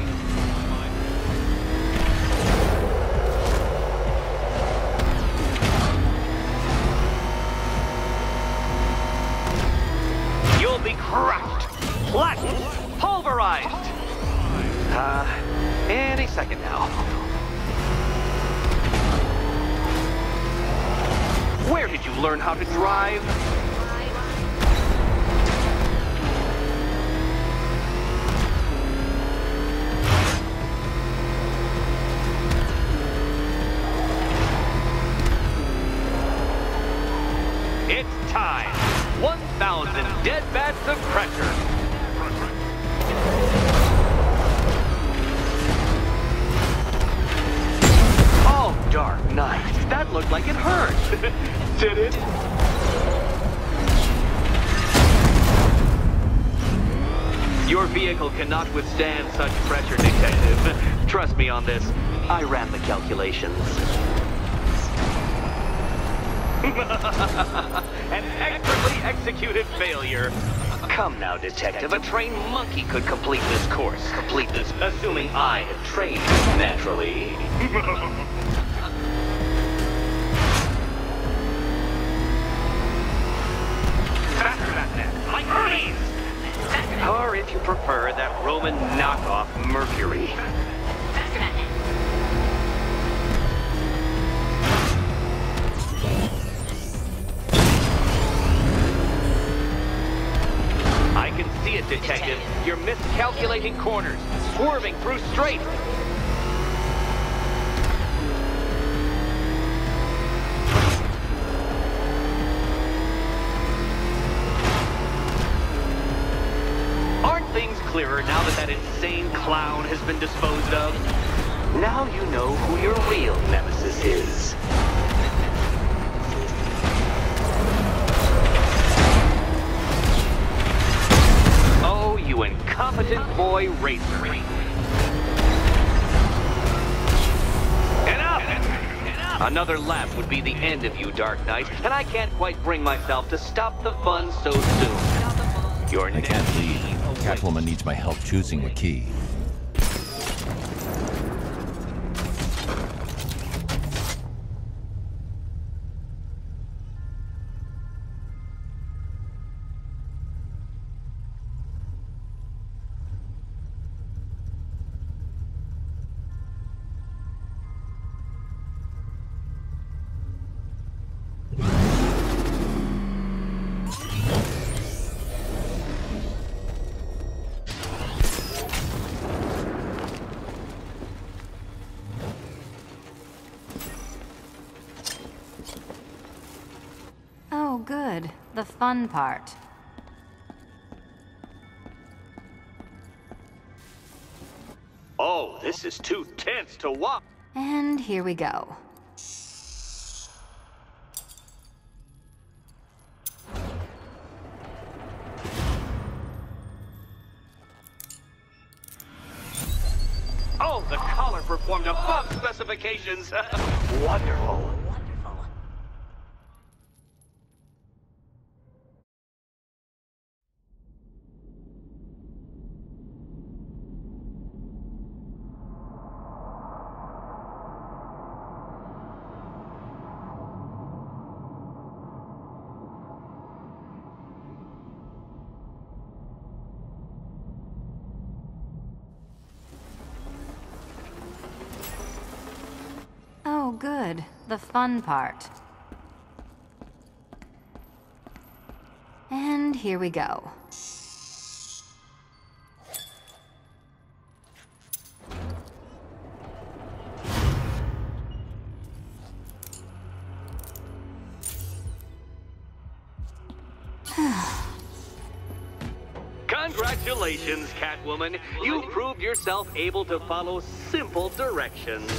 You'll be crushed, flattened, pulverized. Any second now. Where did you learn how to drive? It's time. 1,000 dead bat suppressor. Oh, Dark Knight. That looked like it hurt. Did it? Your vehicle cannot withstand such pressure, detective. Trust me on this. I ran the calculations. An expertly executed failure. Come now, detective. A trained monkey could complete this course. Complete this, assuming I had trained naturally. Faster, Batman! Like Hermes! Or if you prefer, that Roman knockoff Mercury. Faster, Batman! I can see it, detective. You're miscalculating corners, swerving through straight. Aren't things clearer now that that insane clown has been disposed of? Now you know who your real nemesis is. Oh, you incompetent boy racer. Enough! Another lap would be the end of you, Dark Knight, and I can't quite bring myself to stop the fun so soon. I can't leave. Catwoman needs my help choosing a key. Oh, good. The fun part. Oh, this is too tense to watch. And here we go. Oh, the collar performed above specifications. Wonderful. Oh, good. The fun part. And here we go. Congratulations, Catwoman. You proved yourself able to follow simple directions.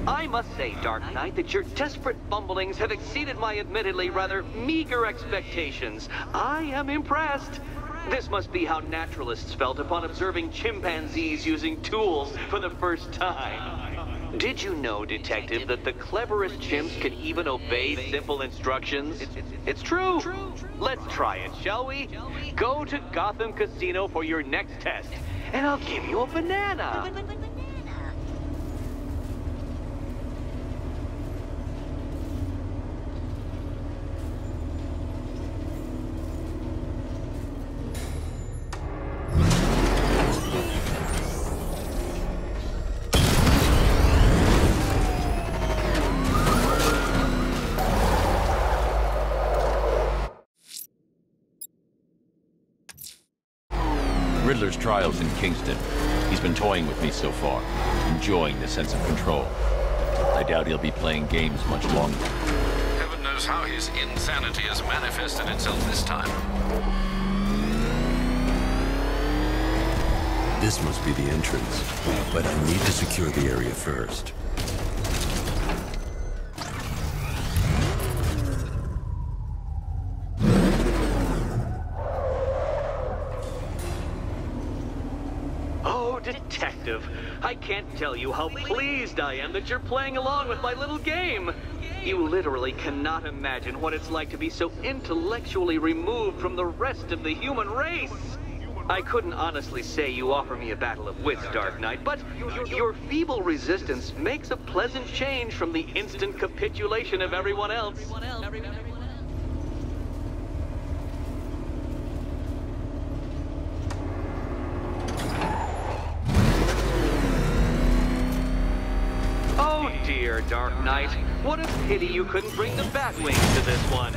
I must say, Dark Knight, that your desperate fumblings have exceeded my admittedly rather meager expectations. I am impressed. This must be how naturalists felt upon observing chimpanzees using tools for the first time. Did you know, Detective, that the cleverest chimps can even obey simple instructions? It's true. Let's try it, shall we? Go to Gotham Casino for your next test, and I'll give you a banana. Riddler's trial's in Kingston. He's been toying with me so far, enjoying the sense of control. I doubt he'll be playing games much longer. Heaven knows how his insanity has manifested itself this time. This must be the entrance, but I need to secure the area first. Detective, I can't tell you how pleased I am that you're playing along with my little game. You literally cannot imagine what it's like to be so intellectually removed from the rest of the human race. I couldn't honestly say you offer me a battle of wits, Dark Knight, but your feeble resistance makes a pleasant change from the instant capitulation of everyone else. Oh dear, Dark Knight. What a pity you couldn't bring the Batwing to this one.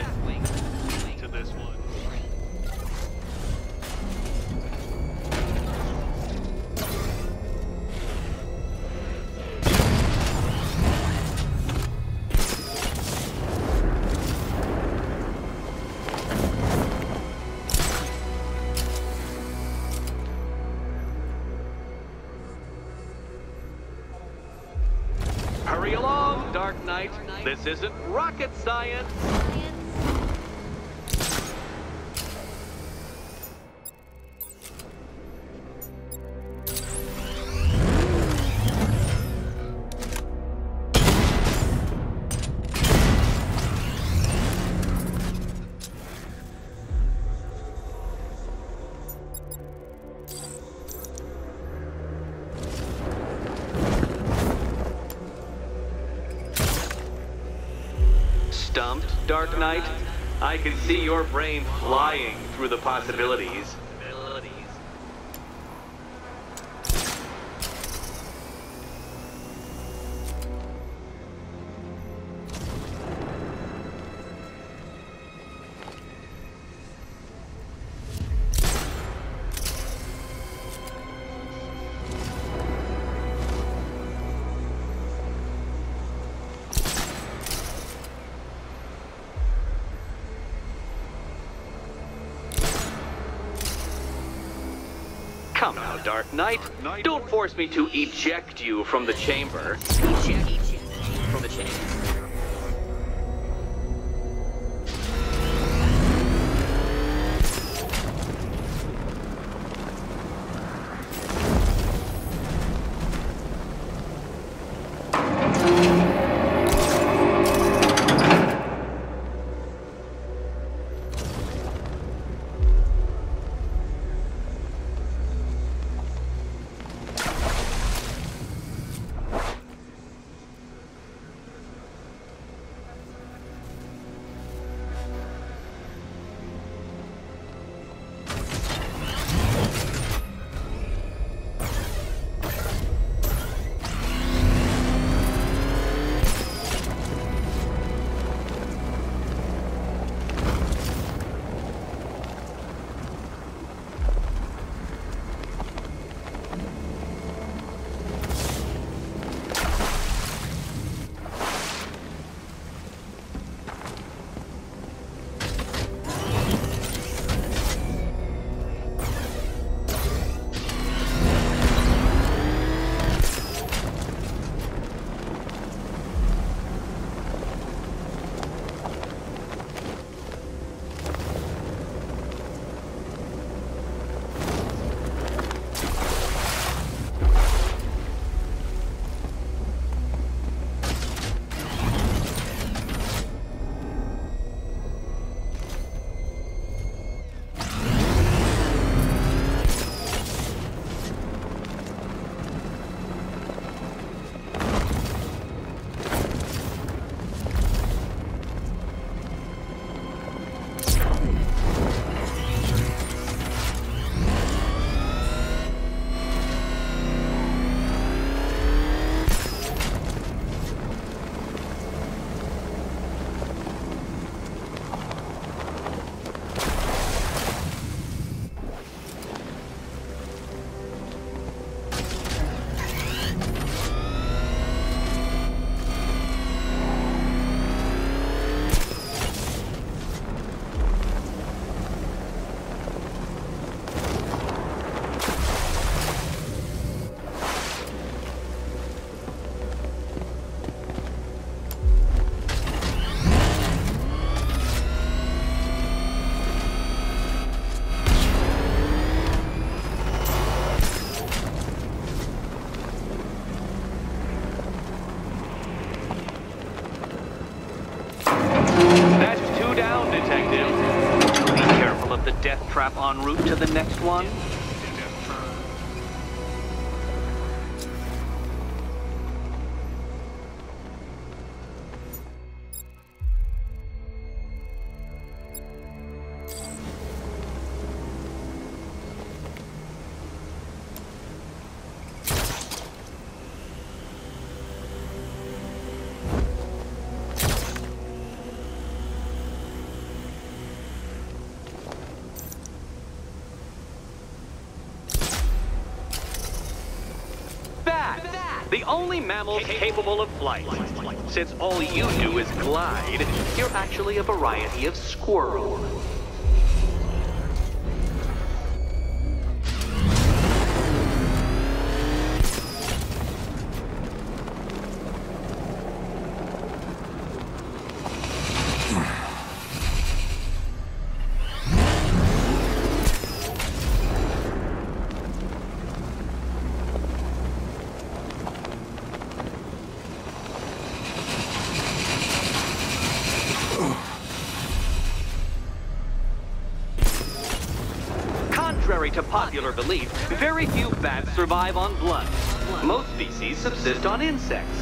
Hurry along, Dark Knight. This isn't rocket science. Stumped, Dark Knight? I can see your brain flying through the possibilities. Come now, Dark Knight. Don't force me to eject you from the chamber. Eject from the chamber. Detective. Be careful of the death trap en route to the next one. The only mammal capable of flight. Since all you do is glide, you're actually a variety of squirrel. Contrary to popular belief, very few bats survive on blood. Most species subsist on insects,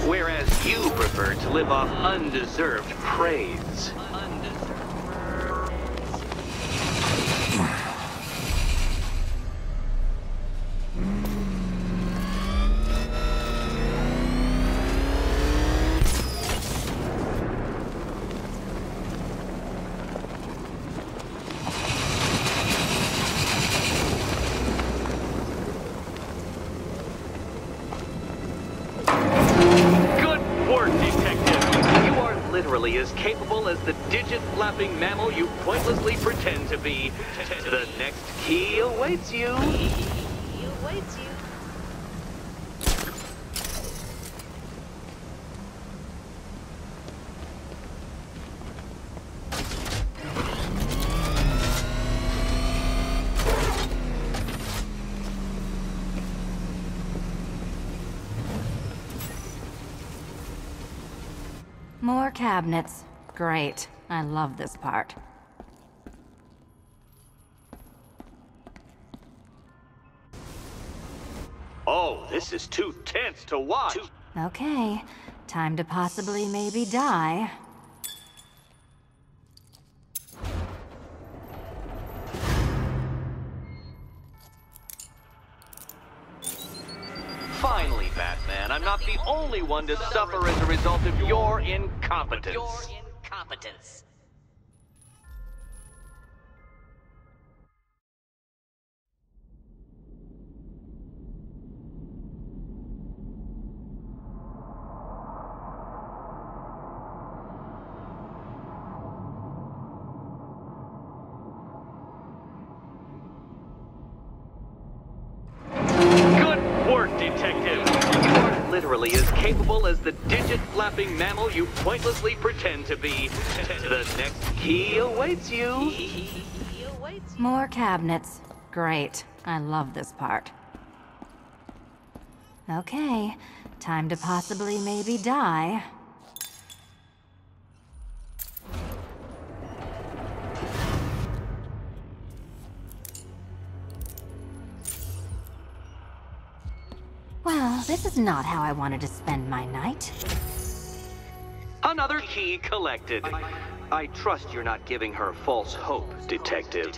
whereas you prefer to live off undeserved praise. Literally as capable as the digit-flapping mammal you pointlessly pretend to be. The next key awaits you. More cabinets. Great. I love this part. Oh, this is too tense to watch. Okay. Time to possibly maybe die. Finally, Batman, I'm not the only one to suffer as a result of your incompetence. Detective, you are literally as capable as the digit-flapping mammal you pointlessly pretend to be. The next key awaits you. More cabinets. Great. I love this part. Okay. Time to possibly maybe die. Well, this is not how I wanted to spend my night. Another key collected. I trust you're not giving her false hope, Detective.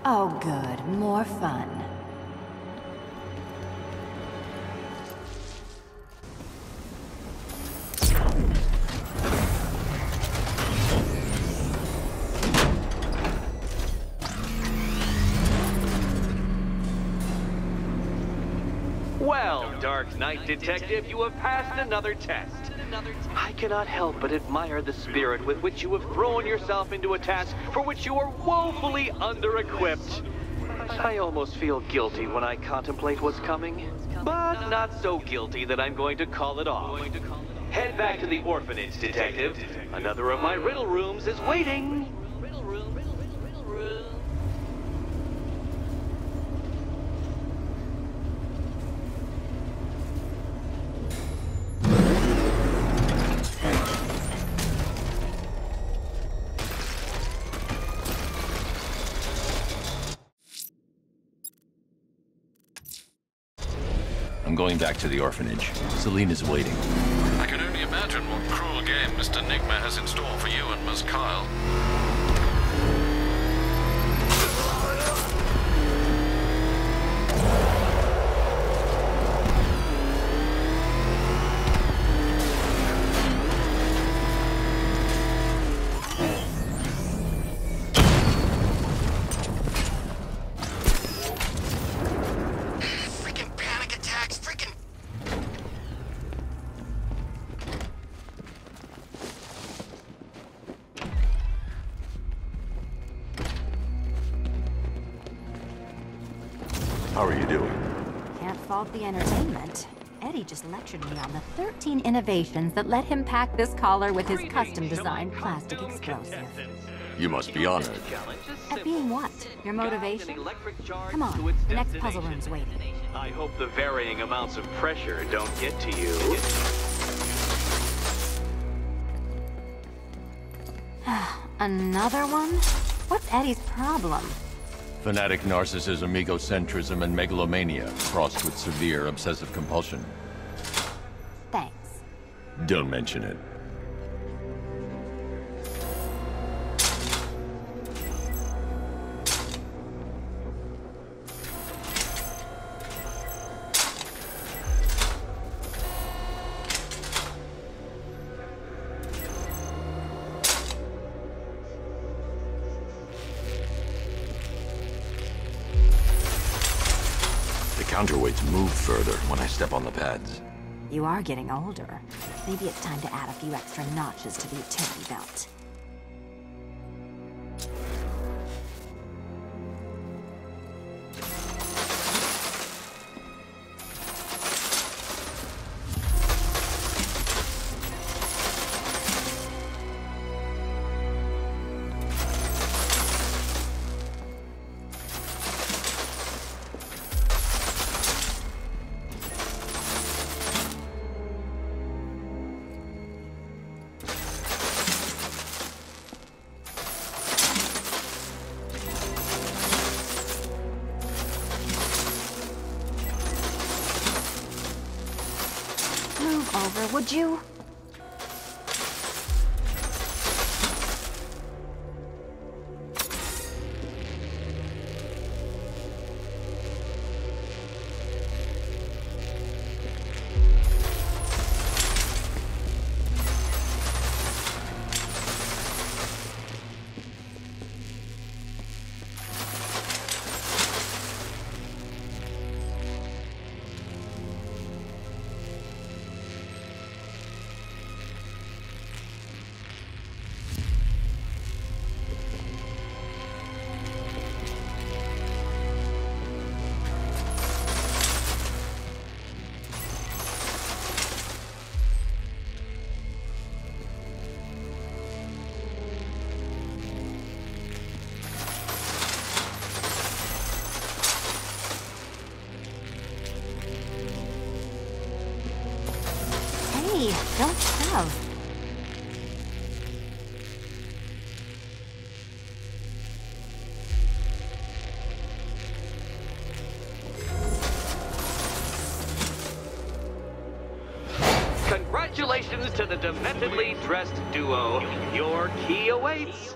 Oh, good. More fun. Well, Dark Knight Detective, you have passed another test. I cannot help but admire the spirit with which you have thrown yourself into a task for which you are woefully under-equipped. I almost feel guilty when I contemplate what's coming, but not so guilty that I'm going to call it off. Head back to the orphanage, Detective. Another of my riddle rooms is waiting. I'm going back to the orphanage. Celine is waiting. I can only imagine what cruel game Mr. Nigma has in store for you and Miss Kyle. How are you doing? Can't fault the entertainment. Eddie just lectured me on the 13 innovations that let him pack this collar with his custom-designed plastic explosive. You must be honored. At being what? Your motivation? Come on, the next puzzle room's waiting. I hope the varying amounts of pressure don't get to you. Another one? What's Eddie's problem? Fanatic narcissism, egocentrism, and megalomania, crossed with severe obsessive compulsion. Thanks. Don't mention it. Counterweights move further when I step on the pads. You are getting older. Maybe it's time to add a few extra notches to the utility belt. Over, would you? Don't shove. Congratulations to the dementedly dressed duo. Your key awaits.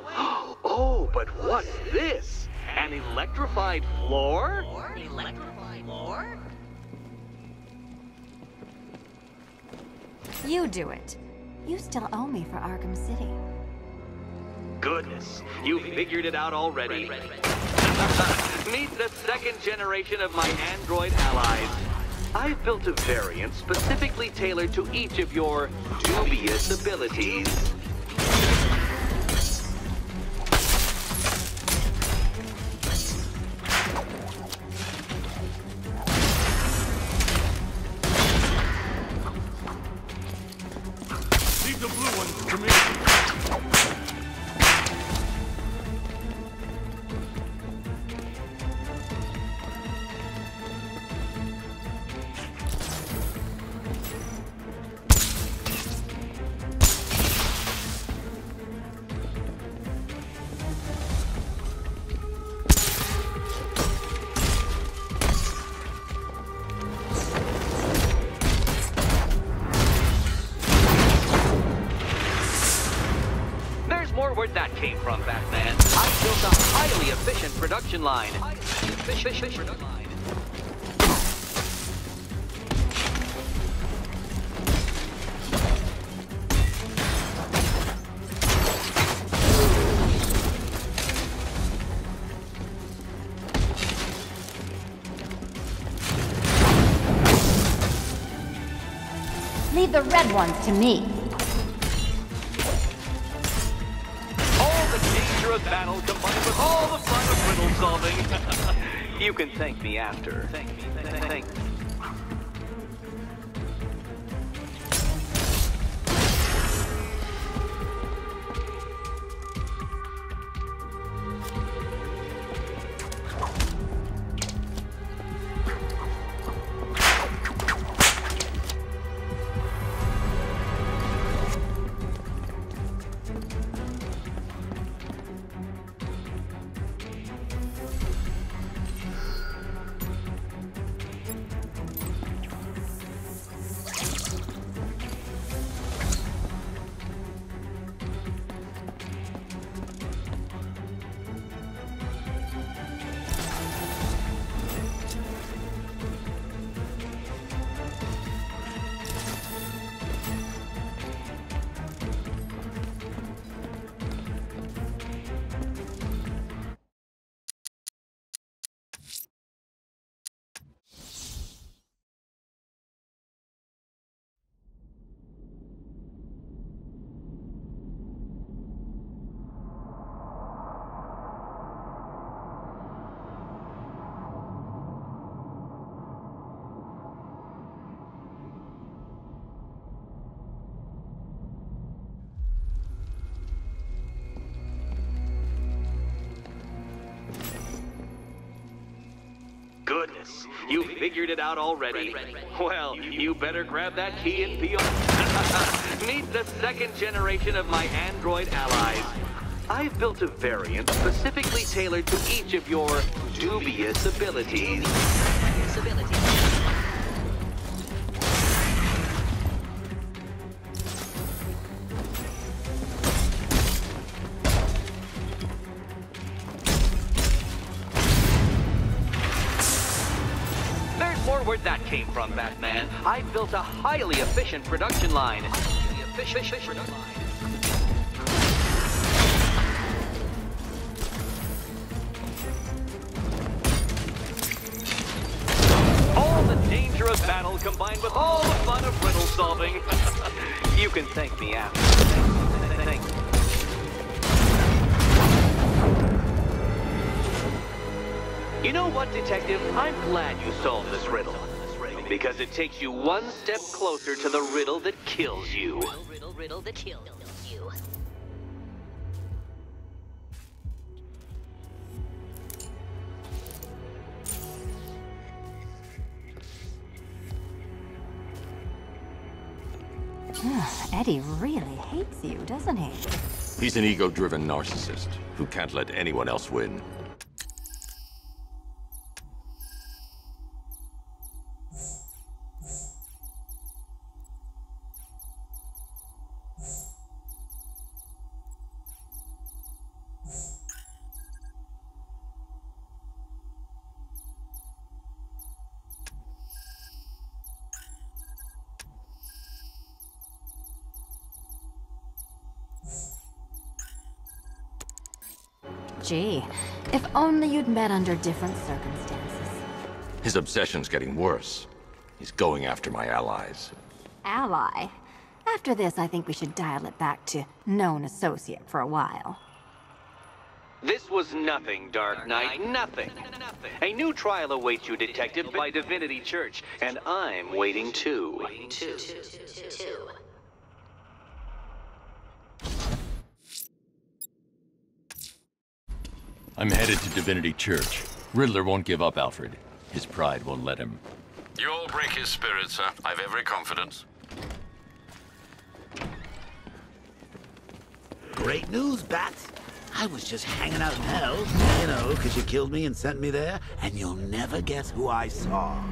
Oh, but what's this? An electrified floor? Electrified floor? You do it. You still owe me for Arkham City. Goodness, you figured it out already. Meet the second generation of my android allies. I've built a variant specifically tailored to each of your dubious abilities. Leave the blue ones to me. came from, Batman. I built a highly efficient production line. Leave the red ones to me. All the danger of battle combined with all the fun of riddle solving. You can thank me after. Thank me. Goodness, you figured it out already. Well, you better grab that key and be on. Meet the second generation of my android allies. I've built a variant specifically tailored to each of your dubious abilities. Where that came from, Batman. I built a highly efficient production line. All the danger of battle combined with all the fun of riddle solving. You can thank me after. Thank you. You know what, Detective? I'm glad you solved this riddle. Because it takes you one step closer to the riddle that kills you. Riddle that kills you. Eddie really hates you, doesn't he? He's an ego-driven narcissist who can't let anyone else win. Gee, if only you'd met under different circumstances. His obsession's getting worse. He's going after my allies. Ally? After this, I think we should dial it back to known associate for a while. This was nothing, Dark Knight, nothing. A new trial awaits you, Detective, by Divinity Church, and I'm waiting too. I'm headed to Divinity Church. Riddler won't give up, Alfred. His pride won't let him. You'll break his spirit, sir. I've every confidence. Great news, Bats. I was just hanging out in hell, you know, because you killed me and sent me there, and you'll never guess who I saw.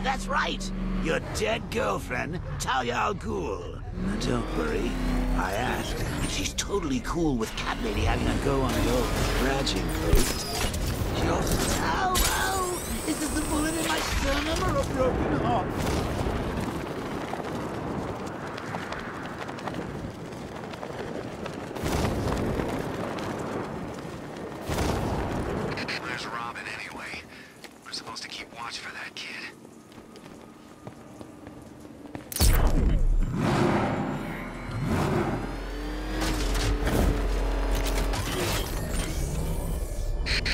That's right, your dead girlfriend, Talia al Ghul. Don't worry. I asked, and she's totally cool with Cat Lady having a go on the old scratching coast. She also says, ow, ow! Is this a bullet in my sternum or a broken heart? Where's Robin anyway? We're supposed to keep watch for that kid.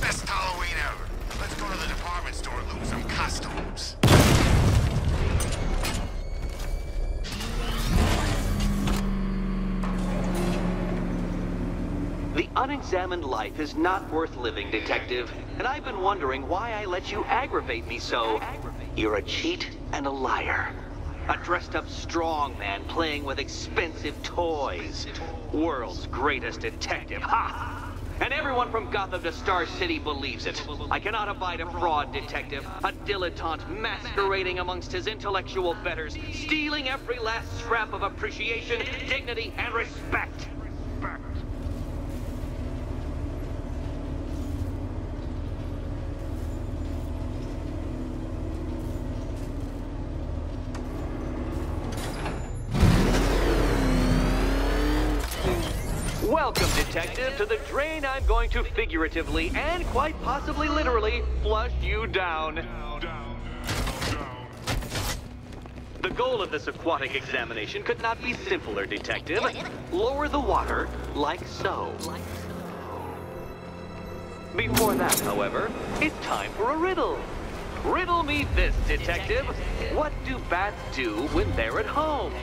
Best Halloween ever. Let's go to the department store and loot some costumes. The unexamined life is not worth living, Detective. And I've been wondering why I let you aggravate me so. You're a cheat and a liar. A dressed-up strongman playing with expensive toys. World's greatest detective. Ha! And everyone from Gotham to Star City believes it. I cannot abide a fraud detective, a dilettante masquerading amongst his intellectual betters, stealing every last scrap of appreciation, dignity, and respect. Welcome, Detective, to the drain I'm going to figuratively and quite possibly literally flush you down. The goal of this aquatic examination could not be simpler, Detective. Lower the water like so. Before that, however, it's time for a riddle. Riddle me this, Detective. What do bats do when they're at home?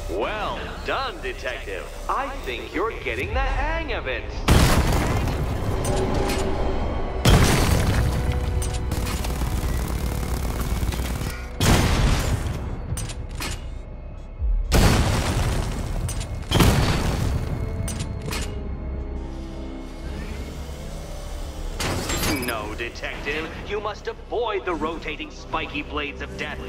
Well done, Detective. I think you're getting the hang of it. No, Detective. You must avoid the rotating spiky blades of death.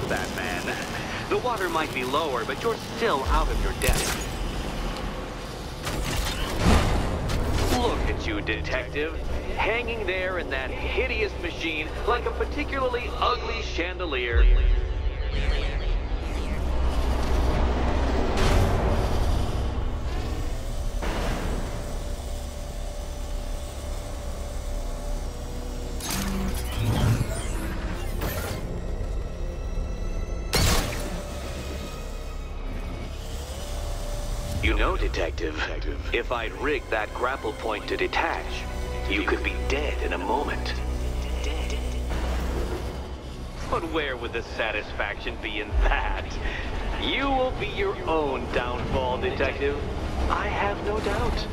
Batman. The water might be lower, but you're still out of your depth. Look at you, Detective. Hanging there in that hideous machine like a particularly ugly chandelier. You know, Detective, if I'd rigged that grapple point to detach, you could be dead in a moment. But where would the satisfaction be in that? You will be your own downfall, Detective. I have no doubt.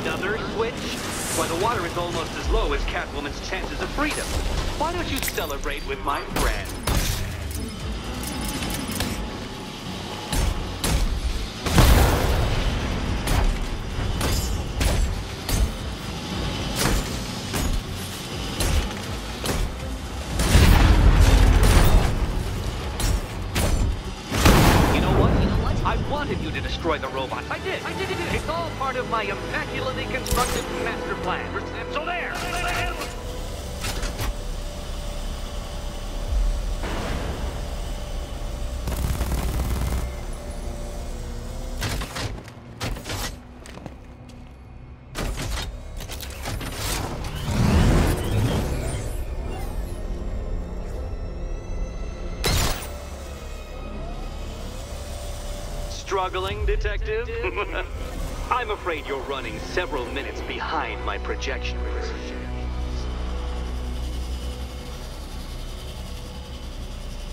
Another switch? Why, the water is almost as low as Catwoman's chances of freedom. Why don't you celebrate with my friend? You to destroy the robot. I did. It's all part of my immaculately constructed master plan. So there. Struggling, Detective? I'm afraid you're running several minutes behind my projections.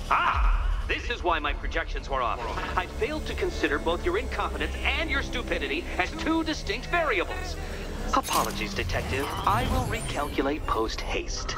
Ah! This is why my projections were off. I failed to consider both your incompetence and your stupidity as two distinct variables. Apologies, Detective. I will recalculate post-haste.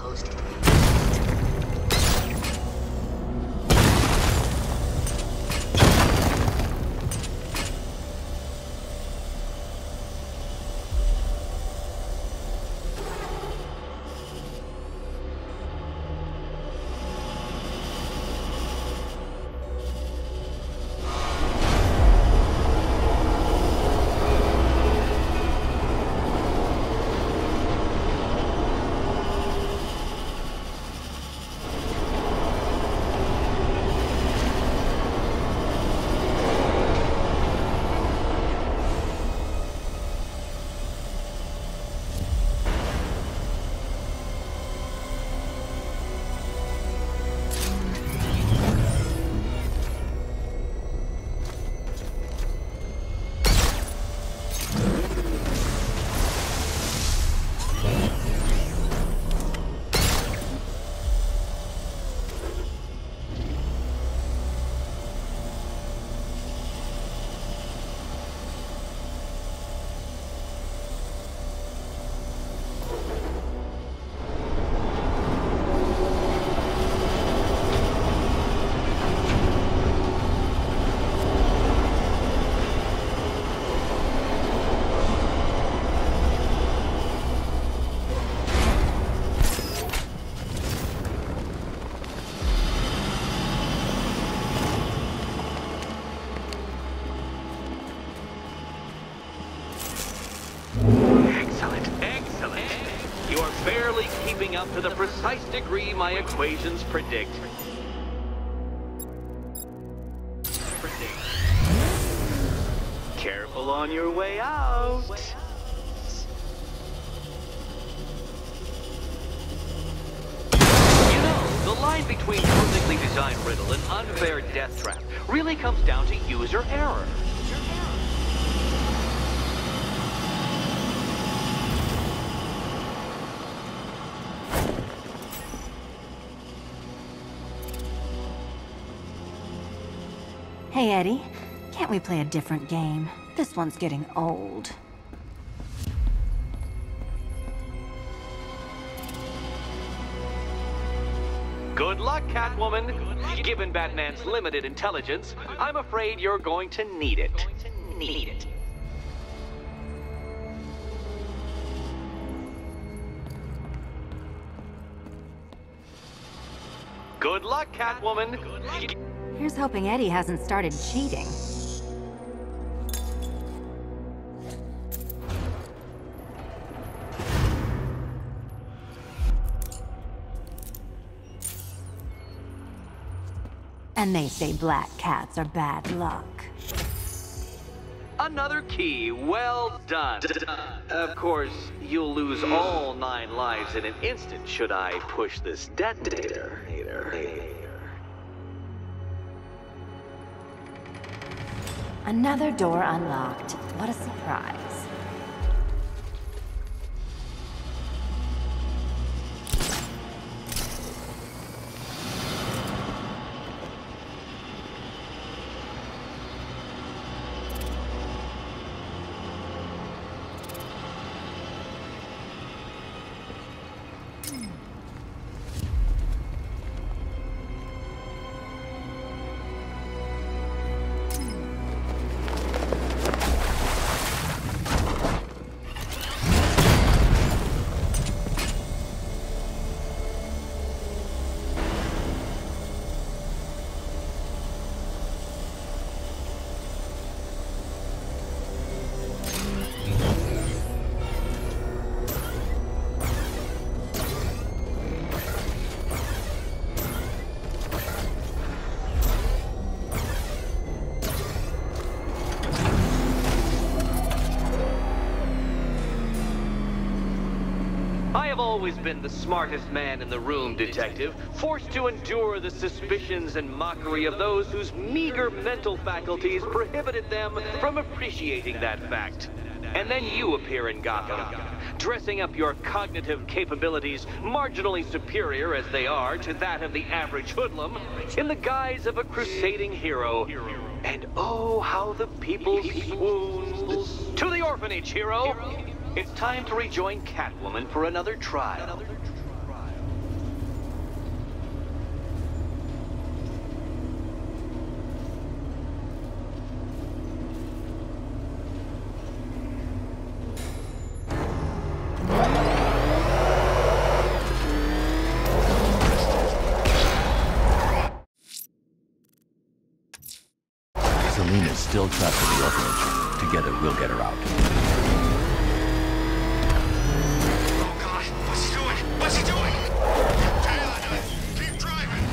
Up to the precise degree my equations predict. Careful on your way out. You know, the line between perfectly designed riddle and unfair death trap really comes down to user error. Hey, Eddie. Can't we play a different game? This one's getting old. Good luck, Catwoman. Given Batman's limited intelligence, I'm afraid you're going to need it. Good luck, Catwoman. Here's hoping Eddie hasn't started cheating. And they say black cats are bad luck. Another key. Well done. Of course, you'll lose all 9 lives in an instant should I push this detonator. Another door unlocked. What a surprise. Always been the smartest man in the room, Detective, forced to endure the suspicions and mockery of those whose meager mental faculties prohibited them from appreciating that fact. And then you appear in Gotham, dressing up your cognitive capabilities marginally superior as they are to that of the average hoodlum, in the guise of a crusading hero. And oh, how the people swoon. To the orphanage, hero! It's time to rejoin Catwoman for another trial. Selena's still trapped in the orphanage. Together, we'll get her out. What's he doing? Keep driving!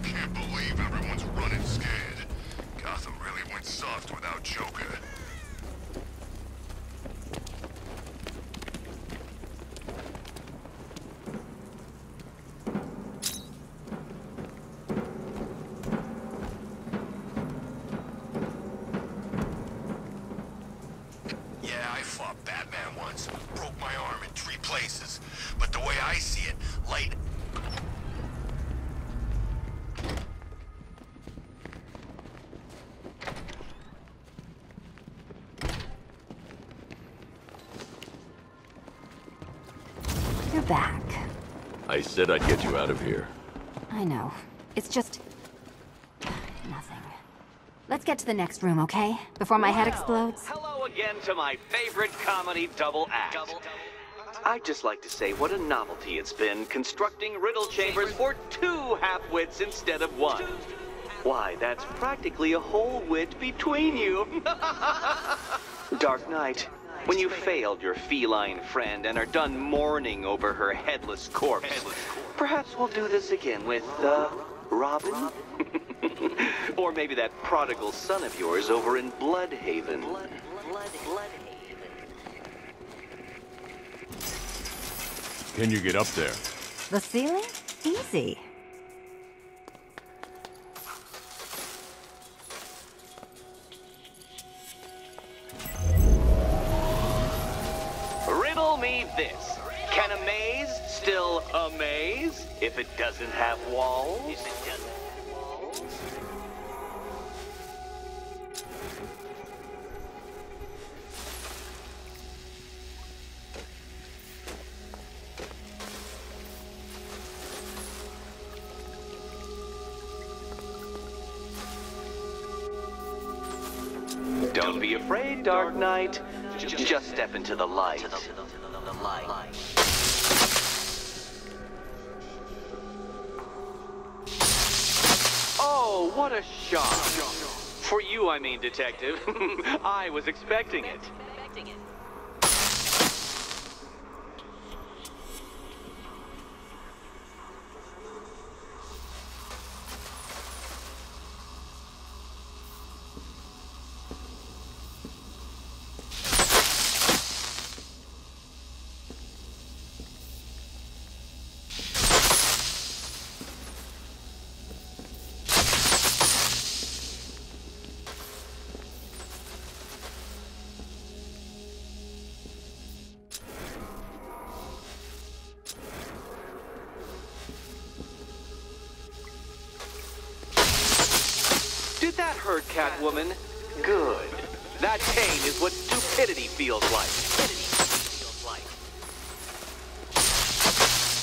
Can't believe everyone's running scared. Gotham really went soft without Joker. Broke my arm in 3 places. But the way I see it, light... You're back. I said I'd get you out of here. I know. It's just... nothing. Let's get to the next room, okay? Before my head explodes. Hello again to my favorite comedy double act. I'd just like to say what a novelty it's been constructing riddle chambers for 2 half-wits instead of 1. Why, that's practically a whole wit between you. Dark Knight, when you failed your feline friend and are done mourning over her headless corpse, perhaps we'll do this again with, Robin? Or maybe that prodigal son of yours over in Bloodhaven. Can you get up there? The ceiling? Easy. Riddle me this. Can a maze still amaze if it doesn't have walls? Don't be afraid, Dark Knight. Just step into the light. Oh, what a shock. For you, I mean, Detective. I was expecting it. Did that hurt, Catwoman? Good. That pain is what stupidity feels like.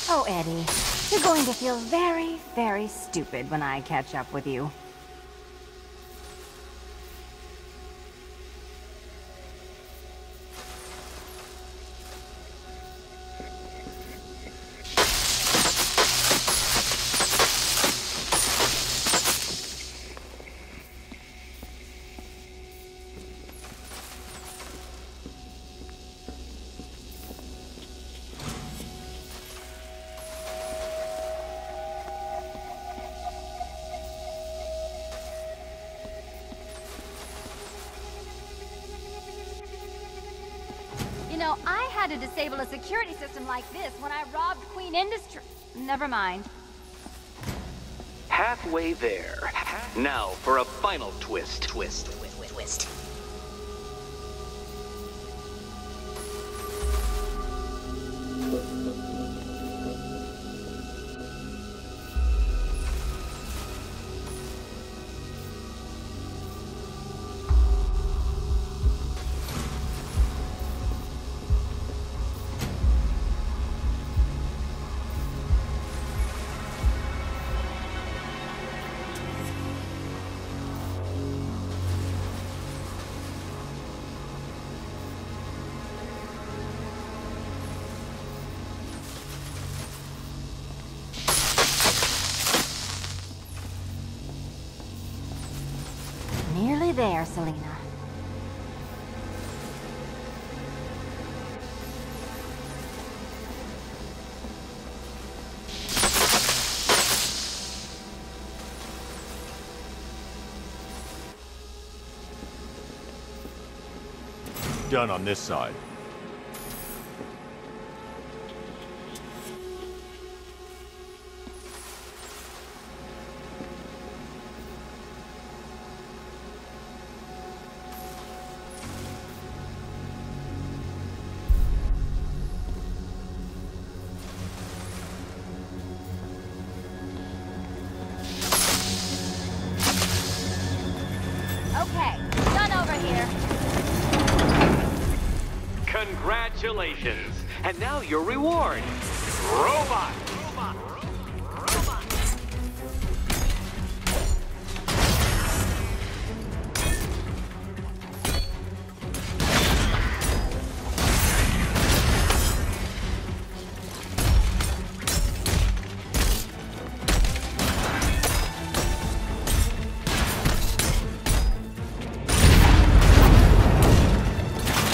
Oh, Eddie, you're going to feel very, very stupid when I catch up with you. You know, I had to disable a security system like this when I robbed Queen Industry. Never mind. Halfway there. Now for a final twist. Twist. Nearly there, Selena. Done on this side. Okay, done over here. Congratulations. And now your reward. Robot.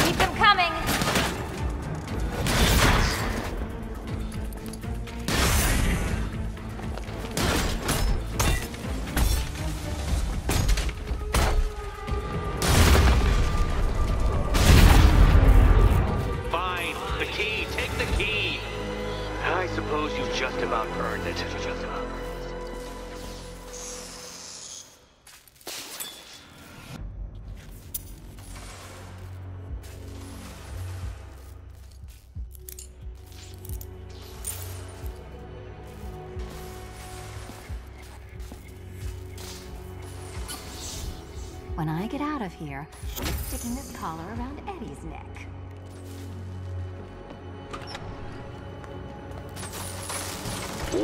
Keep them coming. Fine. The key. Take the key. I suppose you just about earned it. When I get out of here, I'm sticking this collar around Eddie's neck.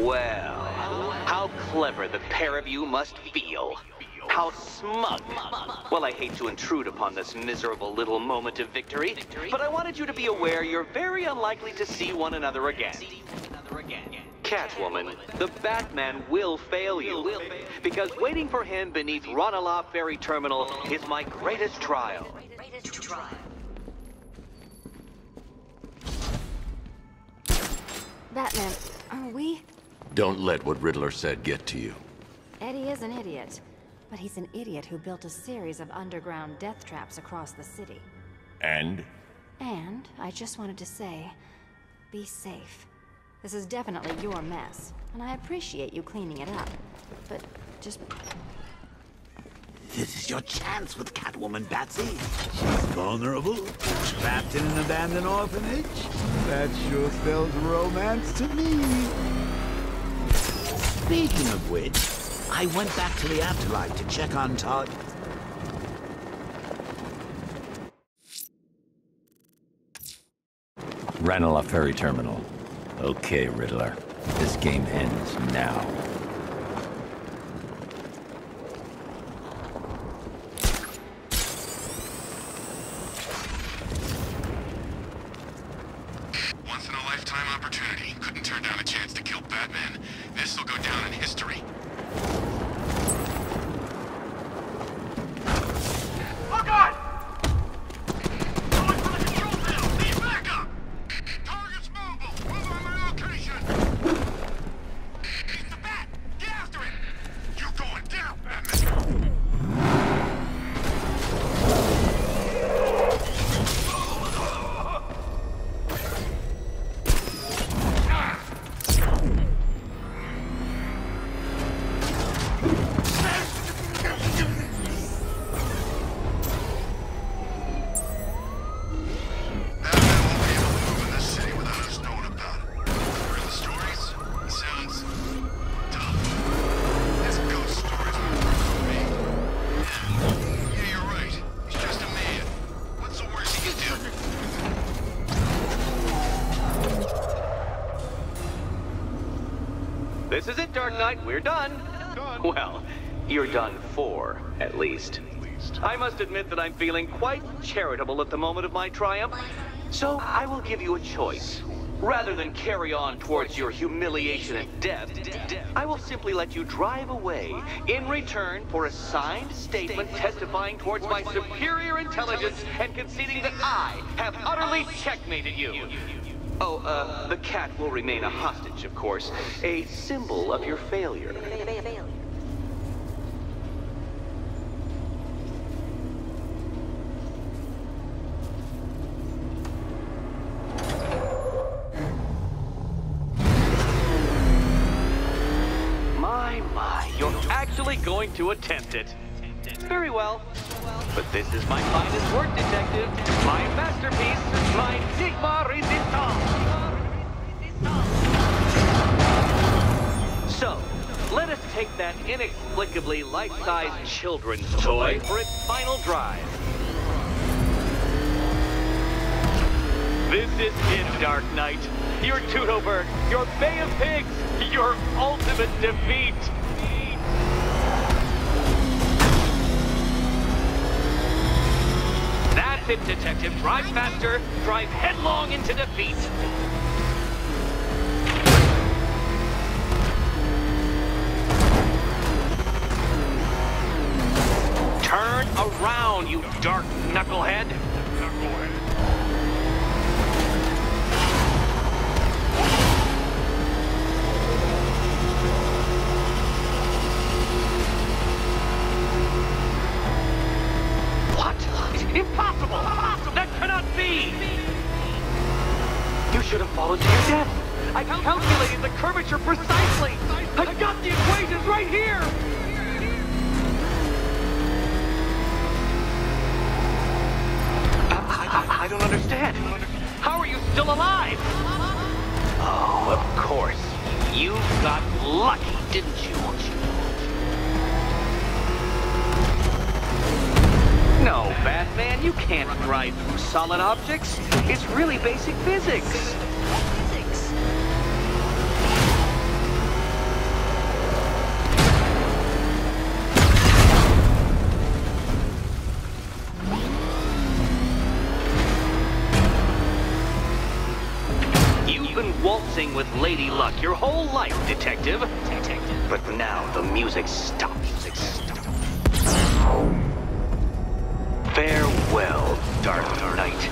Well, how clever the pair of you must feel. How smug. Well, I hate to intrude upon this miserable little moment of victory, but I wanted you to be aware you're very unlikely to see one another again. Catwoman, the Batman will fail you. Because waiting for him beneath Ranelagh Ferry Terminal is my greatest trial. Batman, are we? Don't let what Riddler said get to you. Eddie is an idiot. But he's an idiot who built a series of underground death traps across the city. And? And I just wanted to say, be safe. This is definitely your mess, and I appreciate you cleaning it up. But just... This is your chance with Catwoman, Batsy. She's vulnerable, trapped in an abandoned orphanage. That sure spells romance to me. Speaking of which, I went back to the afterlife to check on Todd. Ranelagh Ferry Terminal. Okay, Riddler. This game ends now. Once-in-a-lifetime opportunity. Couldn't turn down a chance to kill Batman. This'll go down in history. Oh, God! Going for the control panel! Need backup! Target's mobile! Move on my location! He's the Bat! Get after him! You going down, Batman! This is it, Dark Knight. We're done. Well, you're done for, at least. I must admit that I'm feeling quite charitable at the moment of my triumph. So I will give you a choice. Rather than carry on towards your humiliation and death, I will simply let you drive away in return for a signed statement testifying towards my superior intelligence and conceding that I have utterly checkmated you. Oh, the cat will remain a hostage, of course. A symbol of your failure. My, you're actually going to attempt it. Very well. But this is my finest work, detective. My masterpiece, my Sigma Resistance. So, let us take that inexplicably life-sized children's toy for its final drive. This is it, Dark Knight. Your Toodleberg, your Bay of Pigs, your ultimate defeat. That's it, Detective. Drive faster. Drive headlong into defeat. Turn around, you dark knucklehead. Impossible! That cannot be! You should have fallen to your death. I calculated the curvature precisely. I got the equations right here. I don't understand. How are you still alive? Oh, of course. You got lucky, didn't you? No, Batman, you can't drive through solid objects. It's really basic physics. You've been Walt dancing with Lady Luck your whole life, Detective. But now the music stops. Farewell, Dark Knight.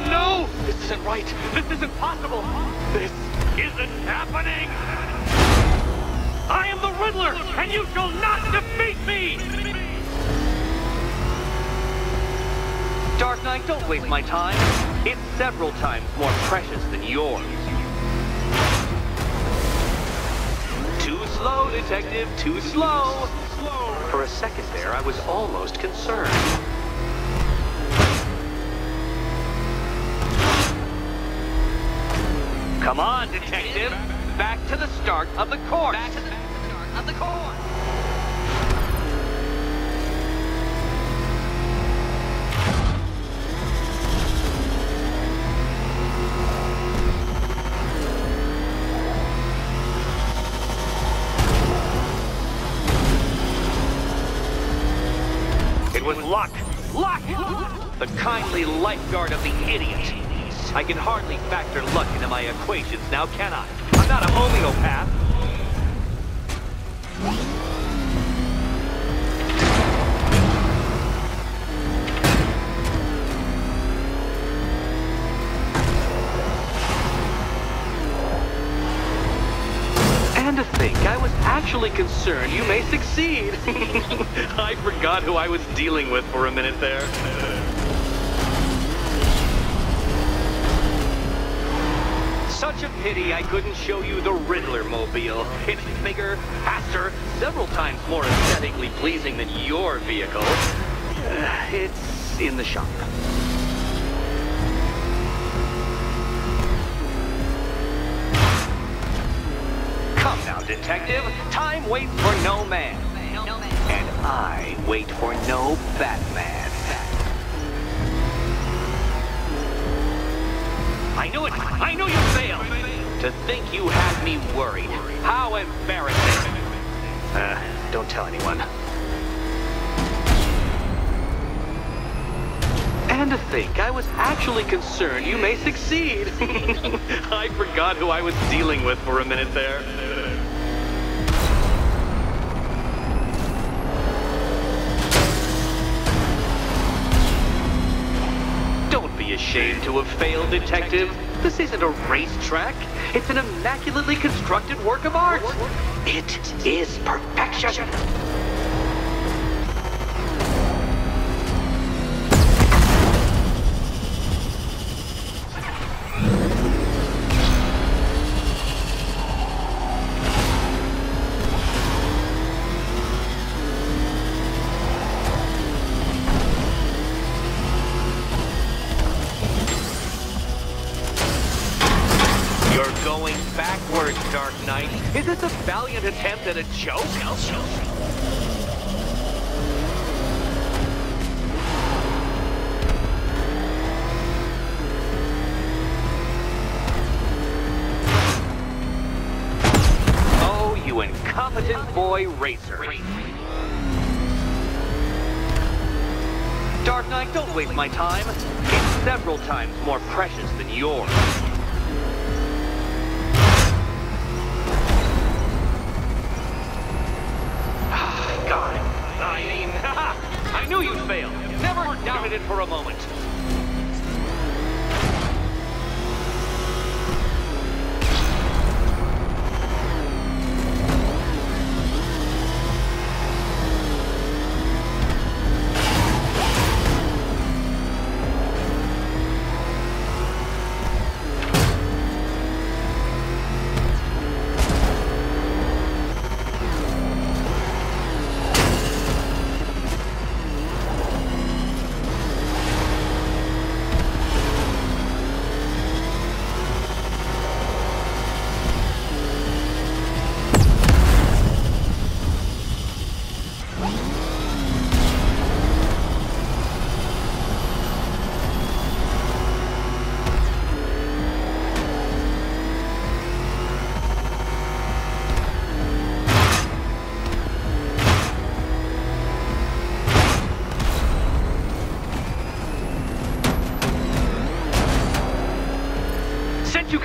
No! This isn't right. This isn't possible. This isn't happening. I am the Riddler, and you shall not defeat me! Dark Knight, don't waste my time. It's several times more precious than yours. Too slow, Detective, too slow. For a second there, I was almost concerned. Come on, Detective. Back to the start of the course. Back to the start of the course. It was Luck. Luck! The kindly lifeguard of the idiot. I can hardly factor luck into my equations now, can I? I'm not a homeopath. And to think, I was actually concerned you may succeed. I forgot who I was dealing with for a minute there. Such a pity I couldn't show you the Riddler mobile. It's bigger, faster, several times more aesthetically pleasing than your vehicle. It's in the shop. Come now, Detective. Time waits for no man. And I wait for no Batman. I knew it! I knew you failed! To think you had me worried. How embarrassing! Don't tell anyone. And to think I was actually concerned you may succeed. I forgot who I was dealing with for a minute there. Don't be ashamed to have failed, Detective. This isn't a racetrack. It's an immaculately constructed work of art. It is perfection. Going backwards, Dark Knight. Is this a valiant attempt at a joke? Oh, you incompetent boy racer. Dark Knight, don't waste my time. It's several times more precious than yours. I knew you'd fail. Never doubted it for a moment.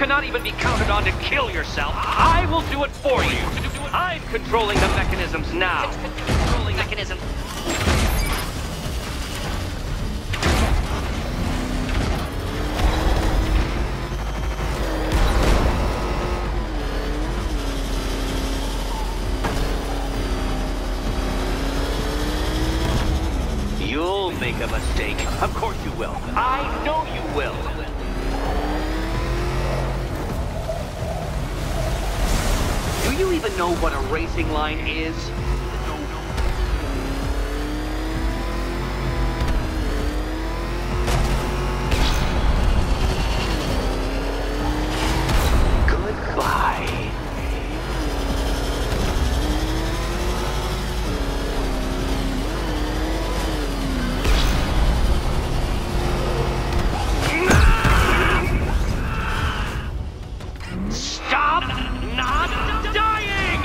cannot even be counted on to kill yourself. I will do it for you. I'm controlling the mechanisms now. Controlling mechanism. You'll make a mistake. Of course you will. I know you will. Do you even know what a racing line is? Goodbye. Stop not dying!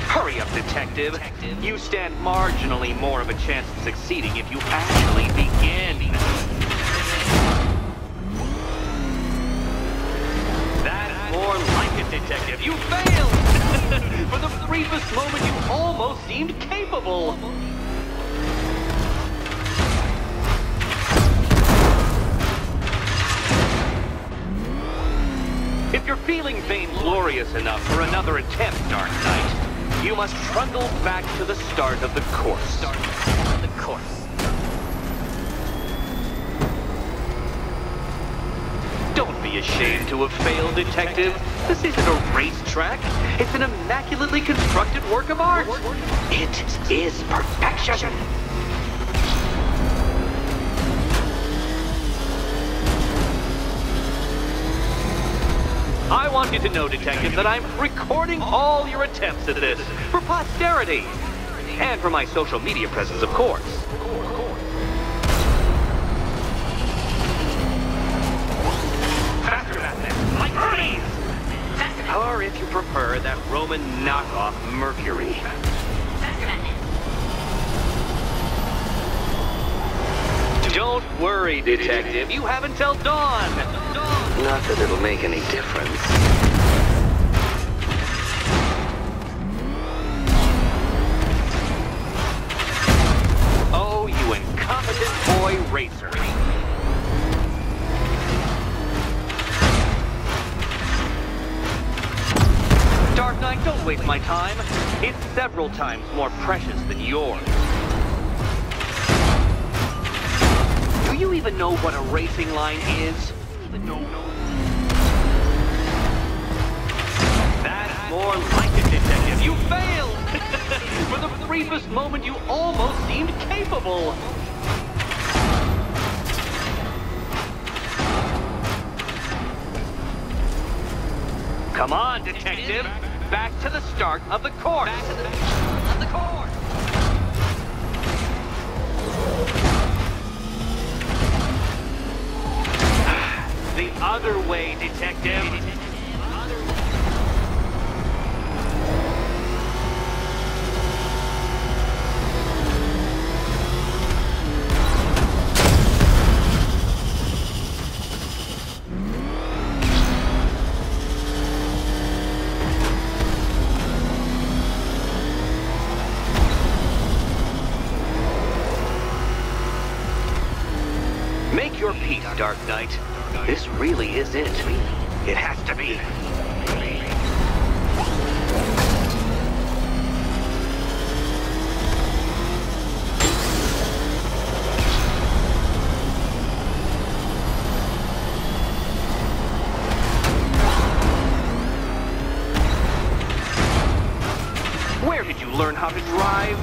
Hurry up, detective. You stand marginally more of a chance of succeeding if you actually begin. That's more like it, detective. You failed! For the briefest moment, you almost seemed capable. If you're feeling vainglorious enough for another attempt, Dark Knight, you must trundle back to the start of the course. Don't be ashamed to have failed, detective. This isn't a racetrack. It's an immaculately constructed work of art. It is perfection. I want you to know, detective, that I'm recording all your attempts at this for posterity. And for my social media presence, of course. Faster than this, like Hermes! Or if you prefer, that Roman knockoff Mercury. Don't worry, detective. You have until dawn. Not that it'll make any difference. Oh, you incompetent boy racer. Dark Knight, don't waste my time. It's several times more precious than yours. Do you even know what a racing line is? That's more like it, detective. You failed! For the briefest moment, you almost seemed capable. Come on, detective. Back to the start of the course. The other way, detective. Make your peace, Dark Knight. This really is it. It has to be. Where did you learn how to drive?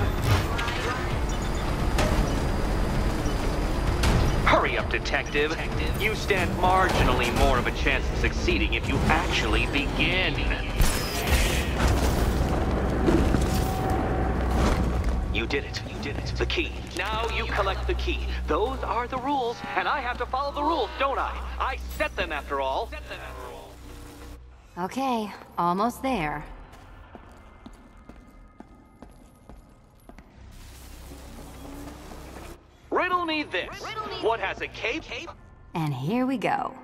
Hurry up, detective. You stand marginally more of a chance of succeeding if you actually begin. You did it. You did it. The key. Now you collect the key. Those are the rules, and I have to follow the rules, don't I? I set them after all. Okay, almost there. Riddle me this. What has a cape? And here we go.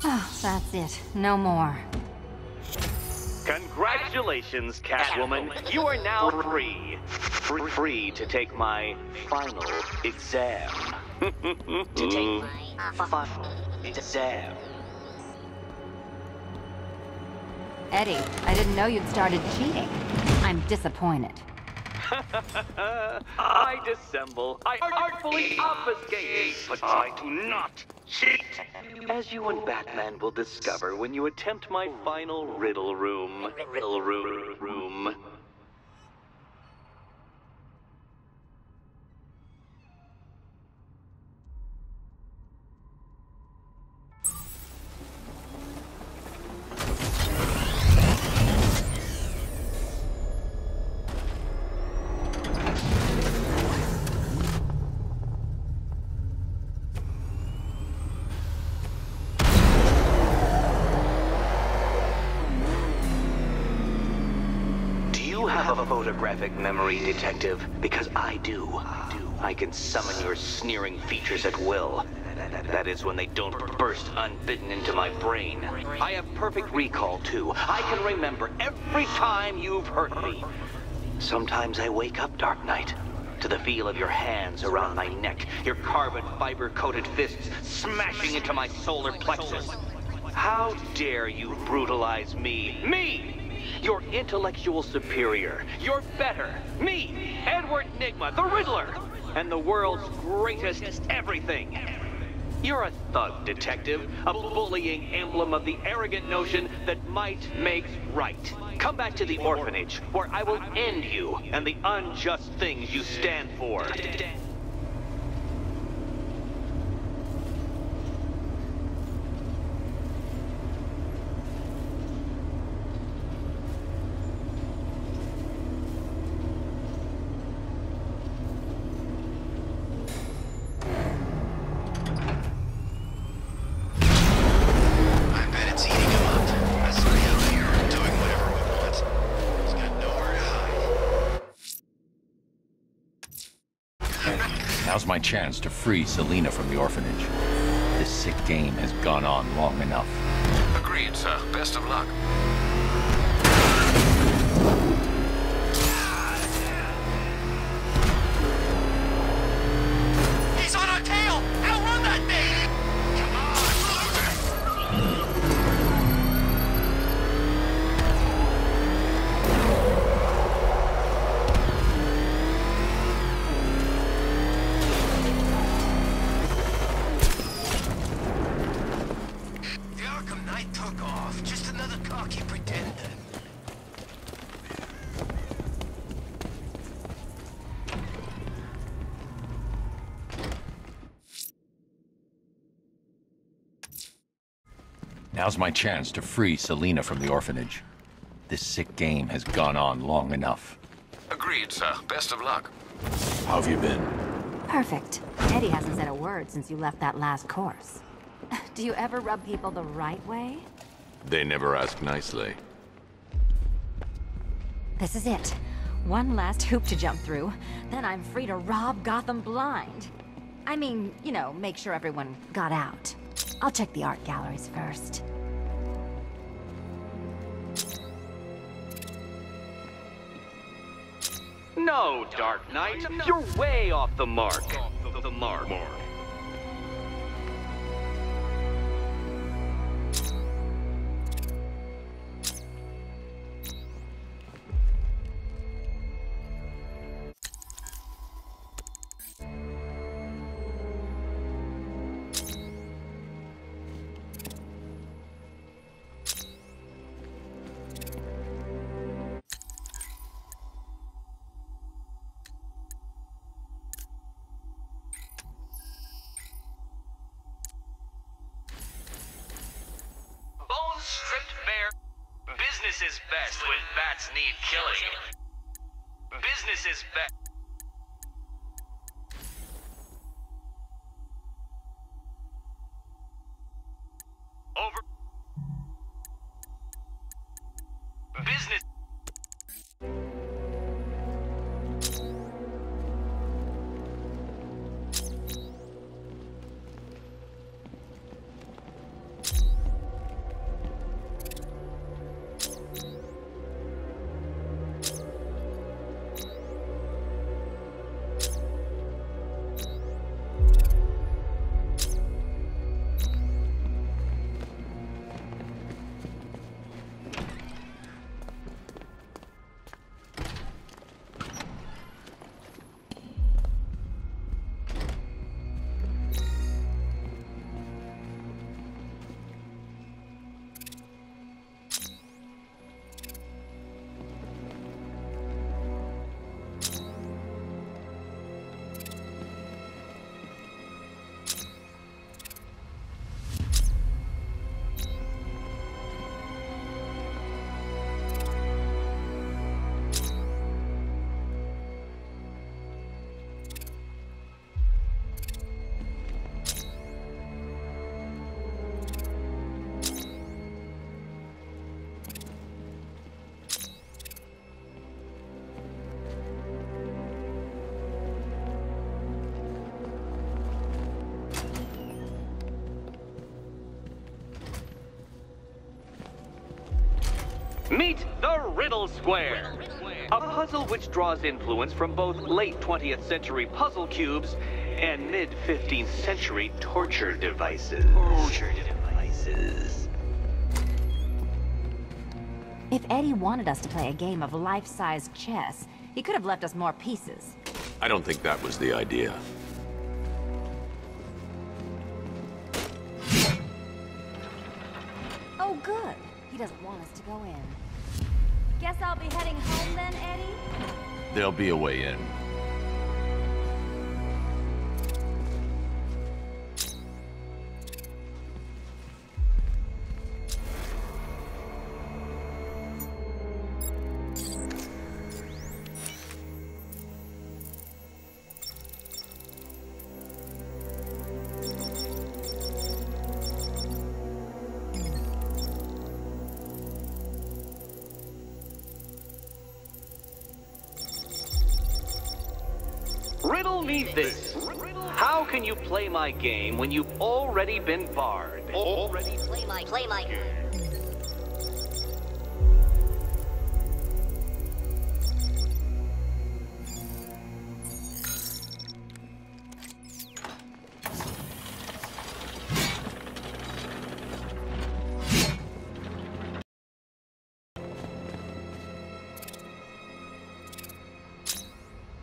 Oh, that's it. No more. Congratulations, Catwoman. You are now free. Free to take my final exam. To take my final exam. Eddie, I didn't know you'd started cheating. I'm disappointed. I dissemble. I artfully obfuscate. But I do not cheat. As you and Batman will discover when you attempt my final riddle room. Riddle room. Have a photographic memory, Detective? Because I do. I can summon your sneering features at will. That is when they don't burst unbidden into my brain. I have perfect recall, too. I can remember every time you've hurt me. Sometimes I wake up, Dark Knight, to the feel of your hands around my neck, your carbon fiber-coated fists smashing into my solar plexus. How dare you brutalize me? Me! Your intellectual superior. You're better. Me, Edward Nygma, the Riddler, and the world's greatest everything. You're a thug, Detective, a bullying emblem of the arrogant notion that might makes right. Come back to the orphanage, where I will end you and the unjust things you stand for. Now's my chance to free Selina from the orphanage. This sick game has gone on long enough. Agreed, sir. Best of luck. He's on our tail! Outrun that thing! Come The Arkham Knight took off. Just another cocky pretender. Now's my chance to free Selina from the orphanage. This sick game has gone on long enough. Agreed, sir. Best of luck. How have you been? Perfect. Eddie hasn't said a word since you left that last course. Do you ever rub people the right way? They never ask nicely. This is it. One last hoop to jump through, then I'm free to rob Gotham blind. I mean, you know, make sure everyone got out. I'll check the art galleries first. No, Dark Knight, you're way off the mark. The mark. Bones stripped bare. Business is best when bats need killing. Business is best. Meet the Riddle Square, a puzzle which draws influence from both late 20th century puzzle cubes and mid 15th century torture devices. If Eddie wanted us to play a game of life-size chess, he could have left us more pieces. I don't think that was the idea. Oh, good. He doesn't want us to go in. Guess I'll be heading home then, Eddie? There'll be a way in. Riddle me this. How can you play my game when you've already been barred? Already play my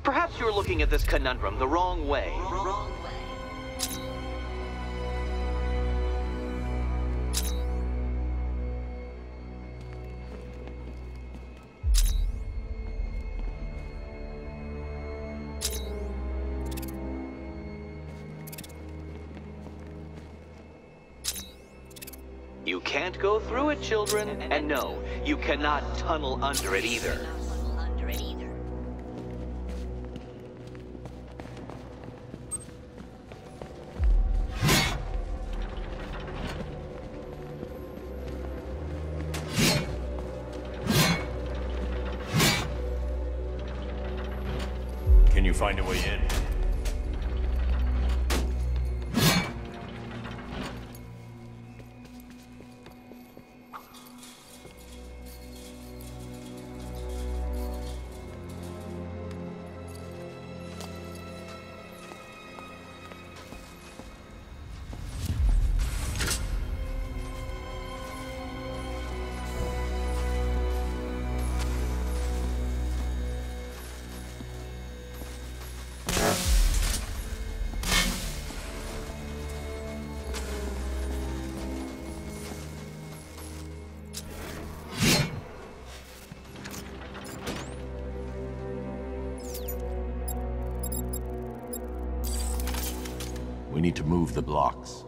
Perhaps you're looking at this conundrum the wrong way. You can't go through it, children. And no, you cannot tunnel under it either. Can you find a way in? We need to move the blocks.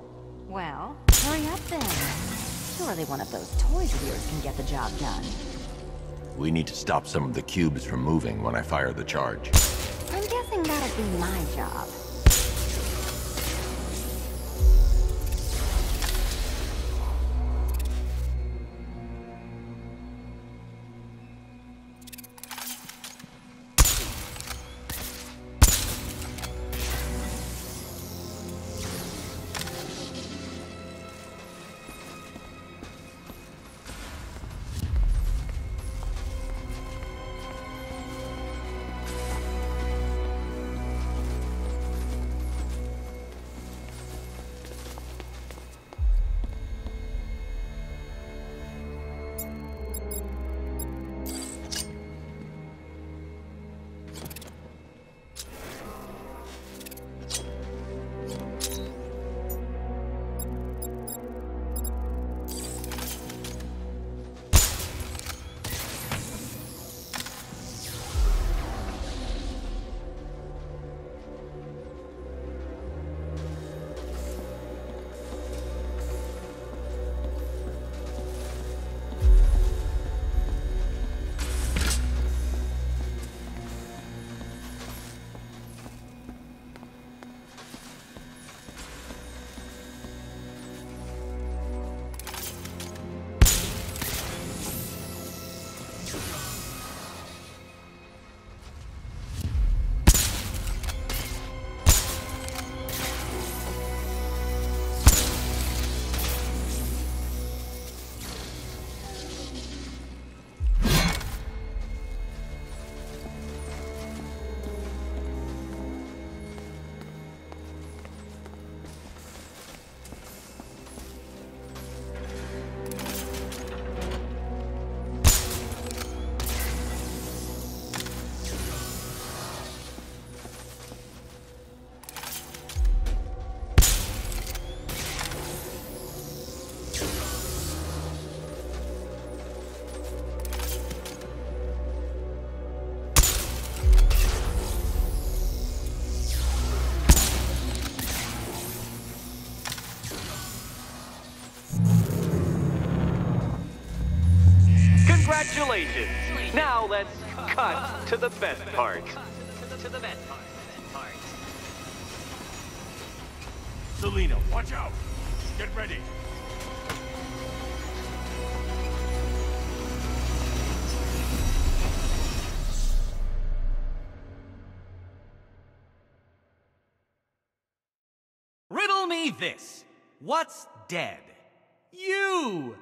Well, hurry up then. Surely one of those toys of yours can get the job done. We need to stop some of the cubes from moving when I fire the charge. I'm guessing that'll be my job. Congratulations! Now let's cut to the best part. Selena, watch out! Get ready! Riddle me this. What's dead? You!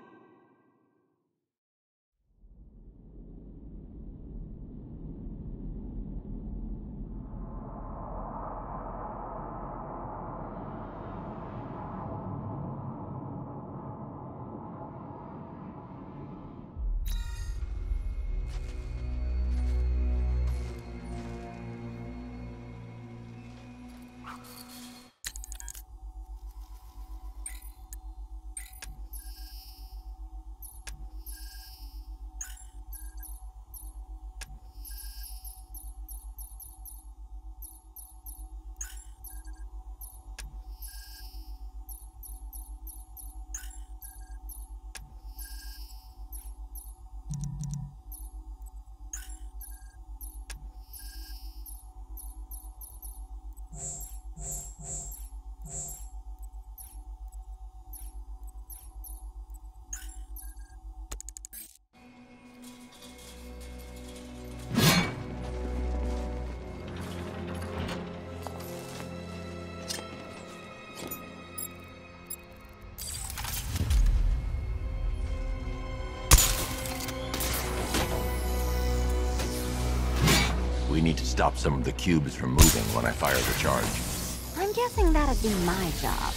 We need to stop some of the cubes from moving when I fire the charge. I'm guessing that'd be my job.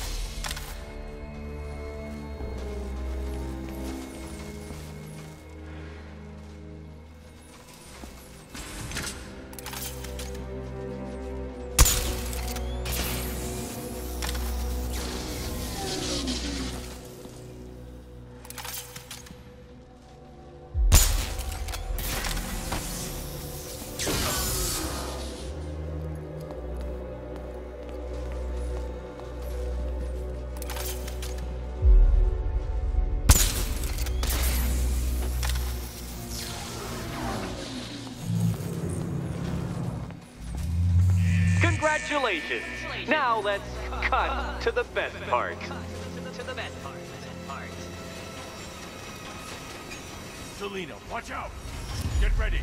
Congratulations! Now let's cut to the best part. Selena, watch out! Get ready!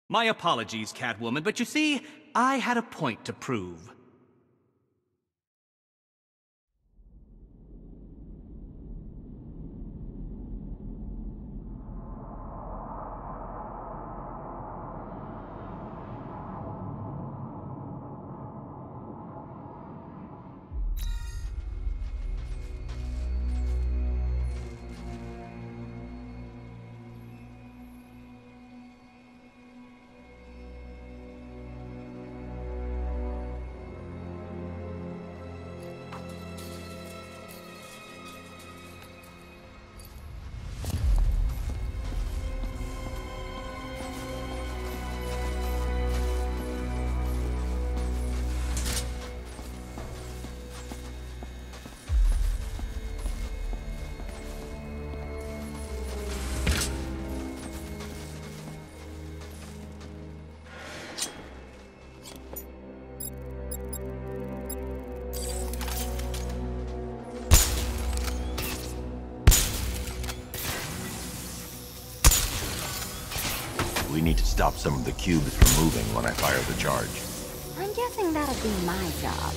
My apologies, Catwoman, but you see, I had a point to prove. We need to stop some of the cubes from moving when I fire the charge. I'm guessing that'd be my job.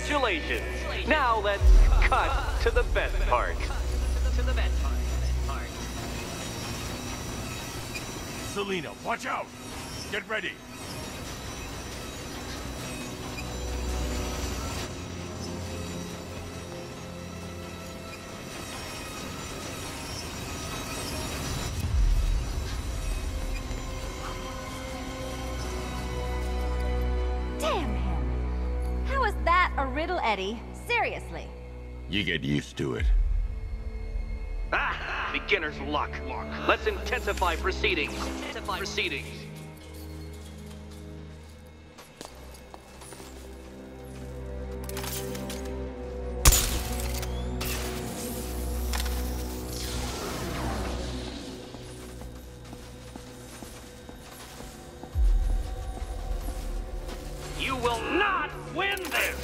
Congratulations! Now let's cut to the best part. Selina, watch out! Get ready! Damn him! How is that a riddle, Eddie? Seriously. You get used to it. Ah! Beginner's luck. Let's intensify proceedings. You will not win this!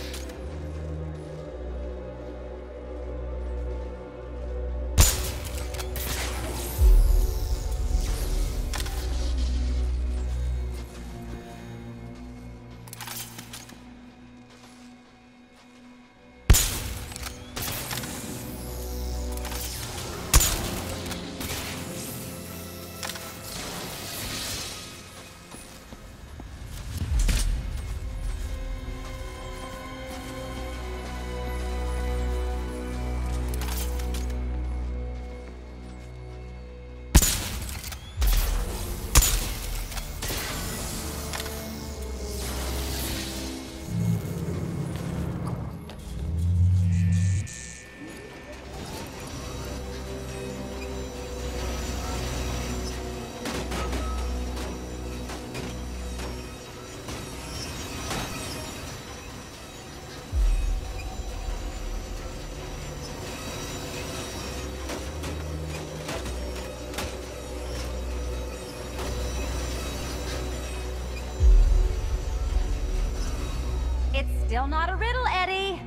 It's still not a riddle, Eddie.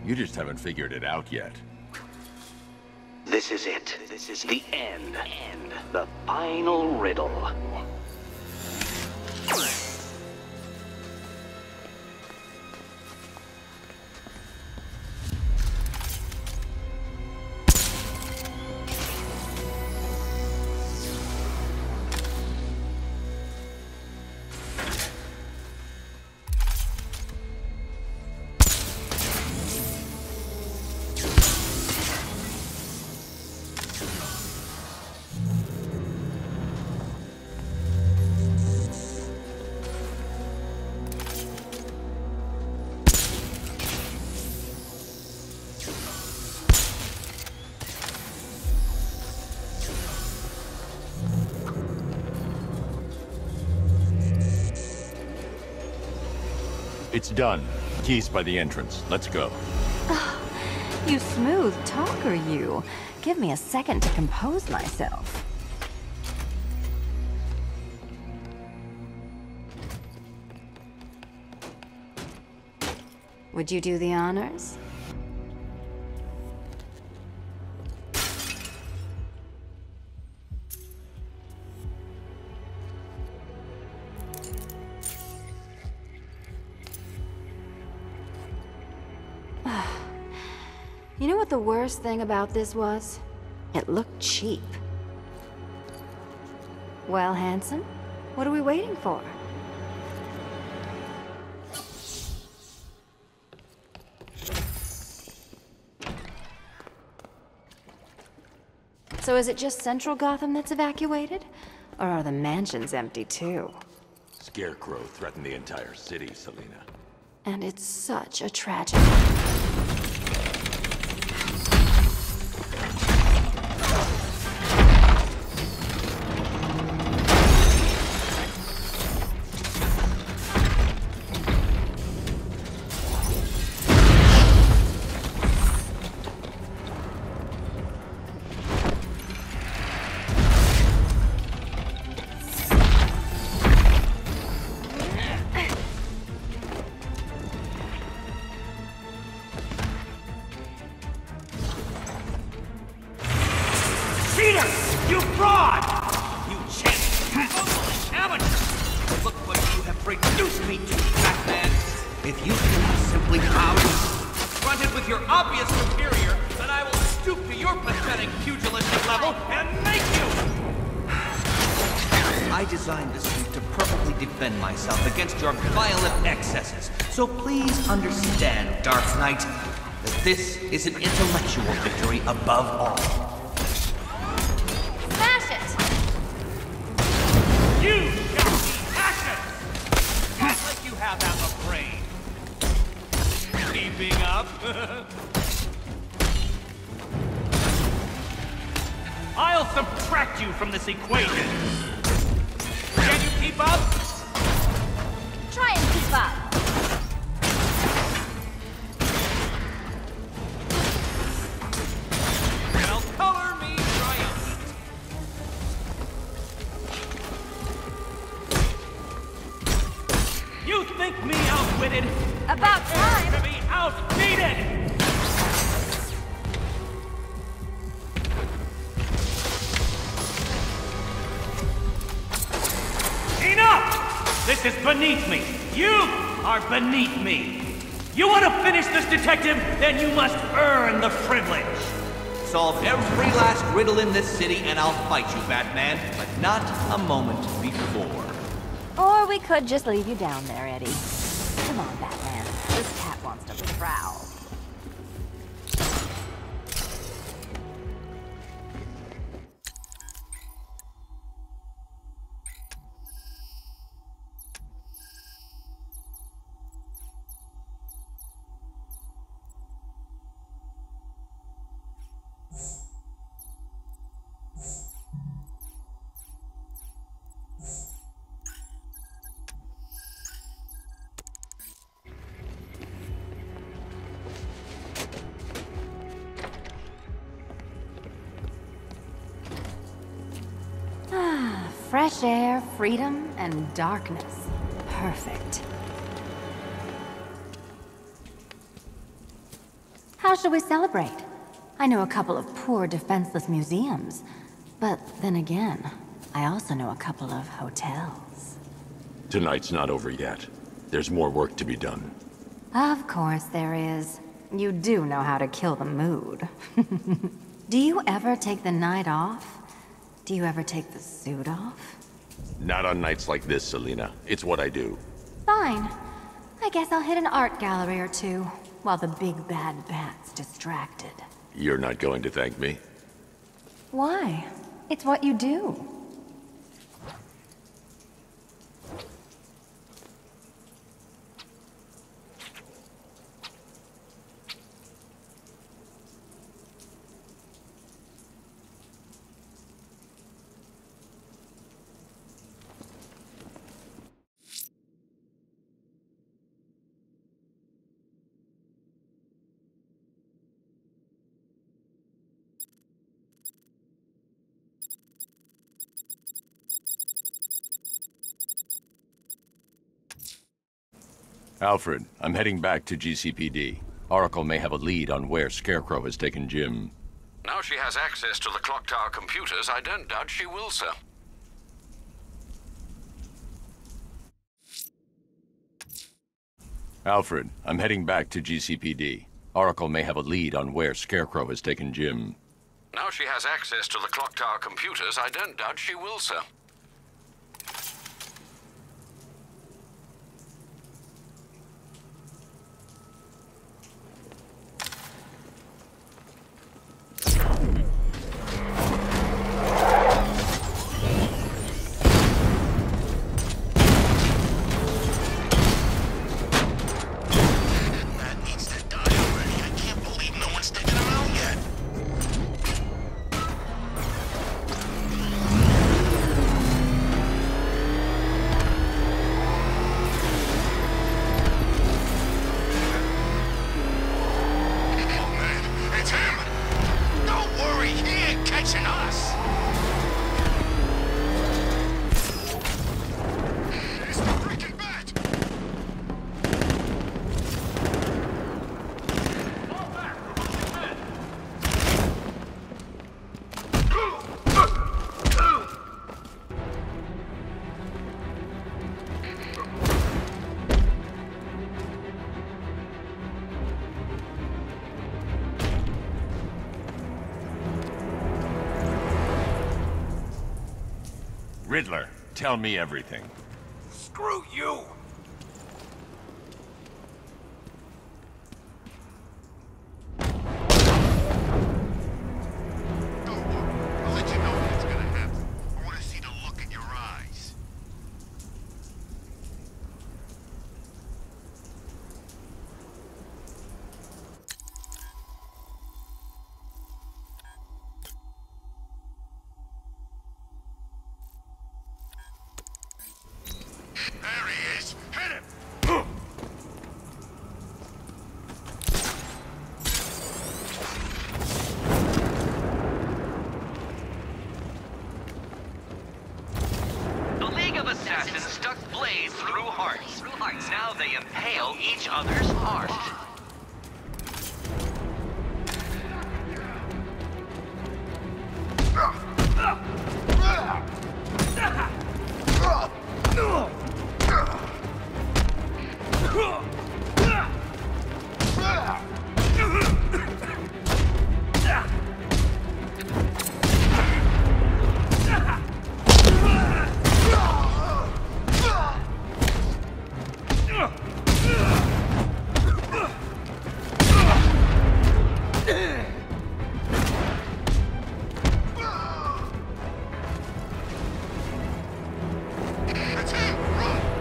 You just haven't figured it out yet. This is it. This is the end. The final riddle. It's done. Keys by the entrance. Let's go. You smooth talker, you. Give me a second to compose myself. Would you do the honors? You know what the worst thing about this was? It looked cheap. Well, Hanson, what are we waiting for? So is it just Central Gotham that's evacuated? Or are the mansions empty too? Scarecrow threatened the entire city, Selina. And it's such a tragedy. You fraud! You amateur! Look what you have reduced me to, Batman! If you cannot simply bow confronted with your obvious superior, then I will stoop to your pathetic pugilistic level and make you! I designed this suit to perfectly defend myself against your violent excesses. So please understand, Dark Knight, that this is an intellectual victory above all. Smash it! You shall be ashes! Not like you have half a brain. Keeping up? I'll subtract you from this equation. Can you keep up? Try and keep up. Well, color me triumphant. You think me outwitted? About time. To be outneeded! Enough! This is beneath me. You are beneath me. You want to finish this, detective? Then you must earn the privilege. Solve every last riddle in this city and I'll fight you, Batman, but not a moment before. Or we could just leave you down there, Eddie. Come on, Batman. This cat wants to prowl. Fresh air, freedom, and darkness. Perfect. How should we celebrate? I know a couple of poor, defenseless museums. But then again, I also know a couple of hotels. Tonight's not over yet. There's more work to be done. Of course there is. You do know how to kill the mood. Do you ever take the night off? Do you ever take the suit off? Not on nights like this, Selina. It's what I do. Fine. I guess I'll hit an art gallery or two, while the big bad bat's distracted. You're not going to thank me? Why? It's what you do. Alfred, I'm heading back to GCPD. Oracle may have a lead on where Scarecrow has taken Jim. Now she has access to the clock tower computers, I don't doubt she will, sir. Alfred, I'm heading back to GCPD. Oracle may have a lead on where Scarecrow has taken Jim. Now she has access to the clock tower computers, I don't doubt she will, sir. Riddler, tell me everything. Screw you! I'll let you know when it's gonna happen. I want to see the look in your eyes. There he is! Hit him! The League of Assassins stuck blades through hearts. Now they impale each other's heart.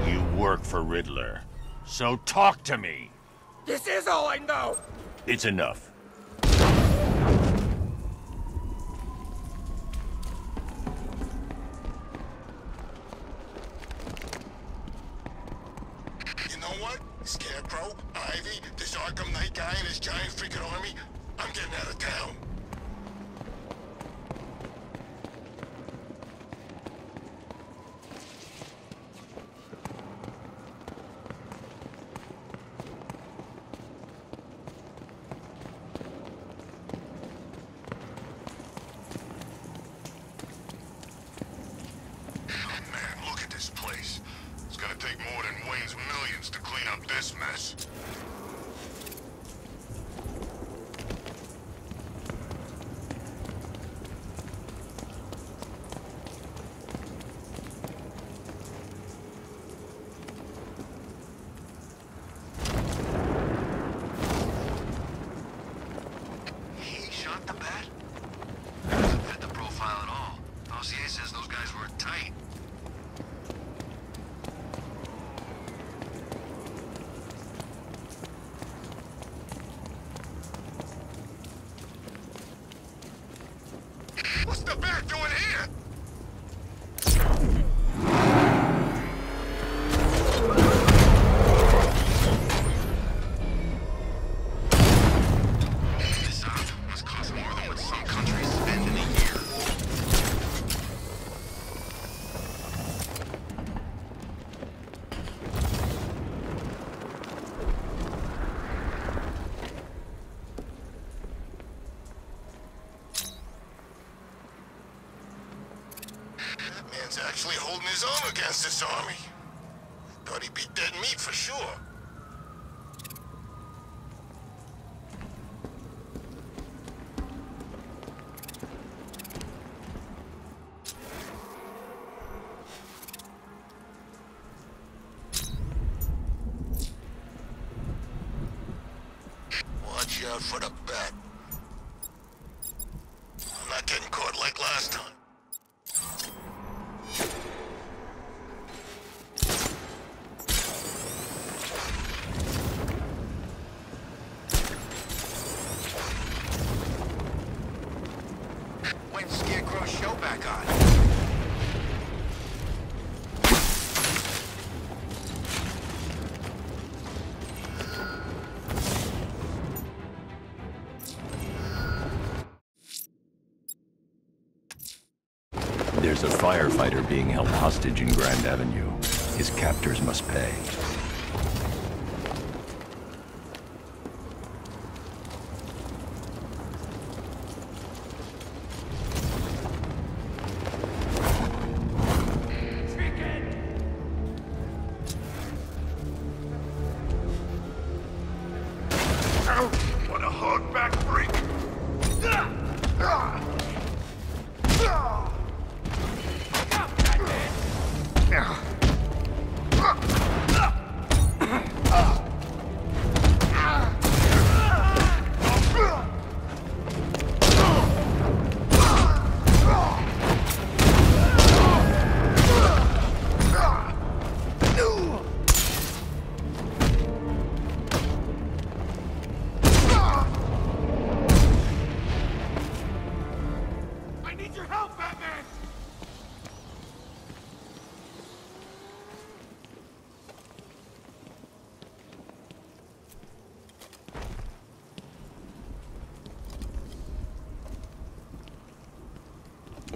You work for Riddler, so talk to me. This is all I know! It's enough. You know what? Scarecrow, Ivy, this Arkham Knight guy and his giant freaking army, I'm getting out of town. Oh man, look at this place. It's gonna take more than Wayne's millions to clean up this mess. He shot the bat? That doesn't fit the profile at all. Dossier says those guys were tight. What's the bat doing here? This op must cost more than what some countries spend in a year. That man's actually holding his own against this army. Thought he'd be dead meat for sure. Watch out for the bat. I'm not getting caught like last time. When's Scarecrow's show back on? There's a firefighter being held hostage in Grand Avenue. His captors must pay. What a hogback freak!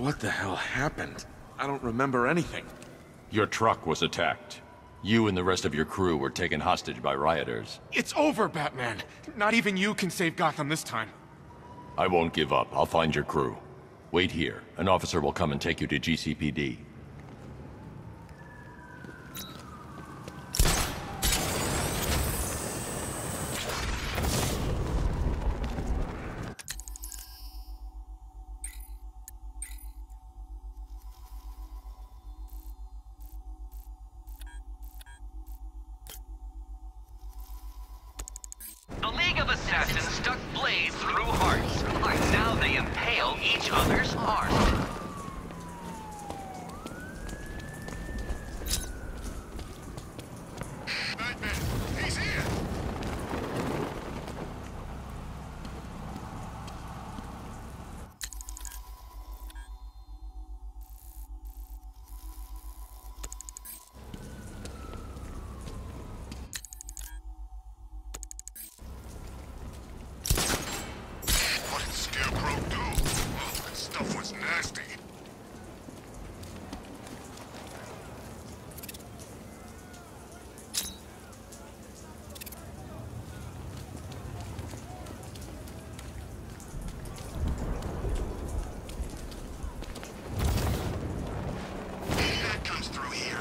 What the hell happened? I don't remember anything. Your truck was attacked. You and the rest of your crew were taken hostage by rioters. It's over, Batman. Not even you can save Gotham this time. I won't give up. I'll find your crew. Wait here. An officer will come and take you to GCPD. The League of Assassins stuck blades through hearts. Now they impale each other's arms. Batman, he's here! What did Scarecrow do? Oh, that stuff was nasty. That comes through here.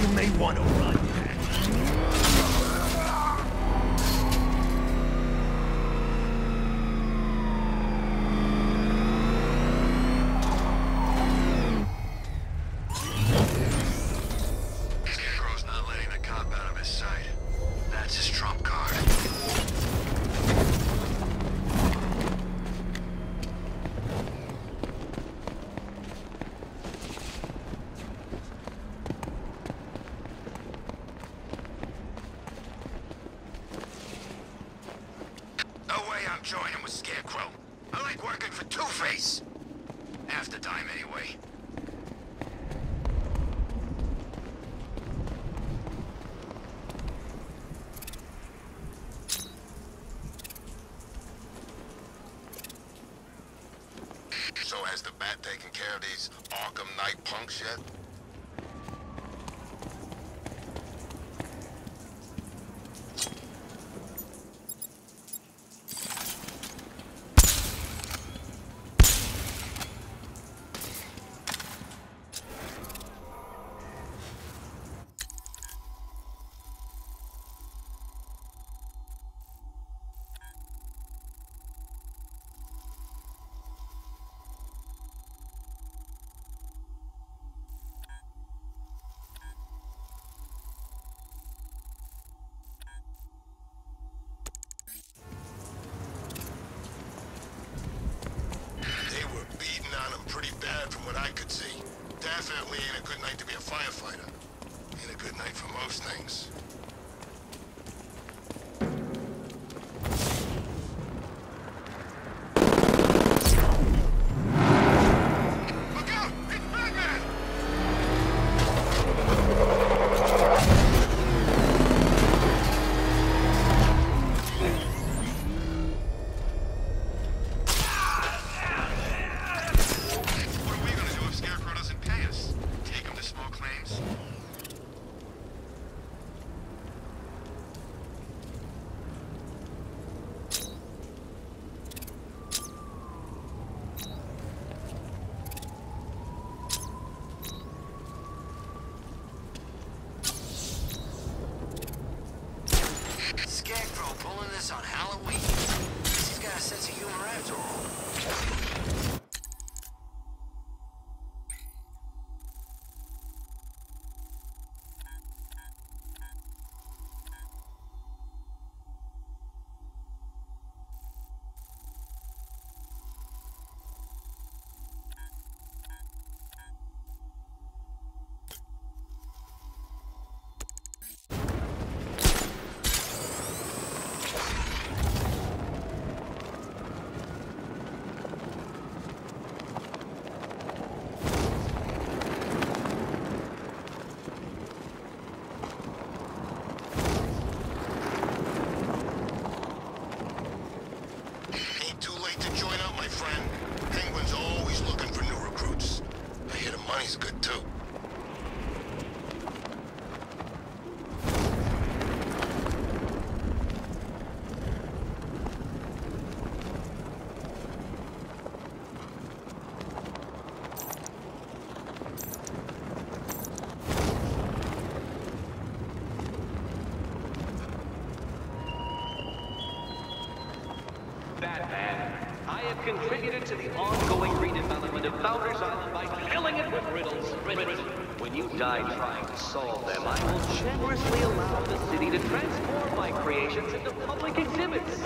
You may want to run. Scarecrow's not letting the cop out of his sight. That's his trump card. No way I'm joining with Scarecrow. I like working for Two-Face. Half the time, anyway. So has the Bat taken care of these Arkham Knight punks yet? They were beating on him pretty bad from what I could see. Definitely ain't a good night to be a firefighter. Ain't a good night for most things. Look out! It's Batman! What are we gonna do if Scarecrow doesn't pay us? Take him to have contributed to the ongoing redevelopment of Founders Island by filling it with riddles. When you die trying to solve them, I will generously allow the city to transform my creations into public exhibits.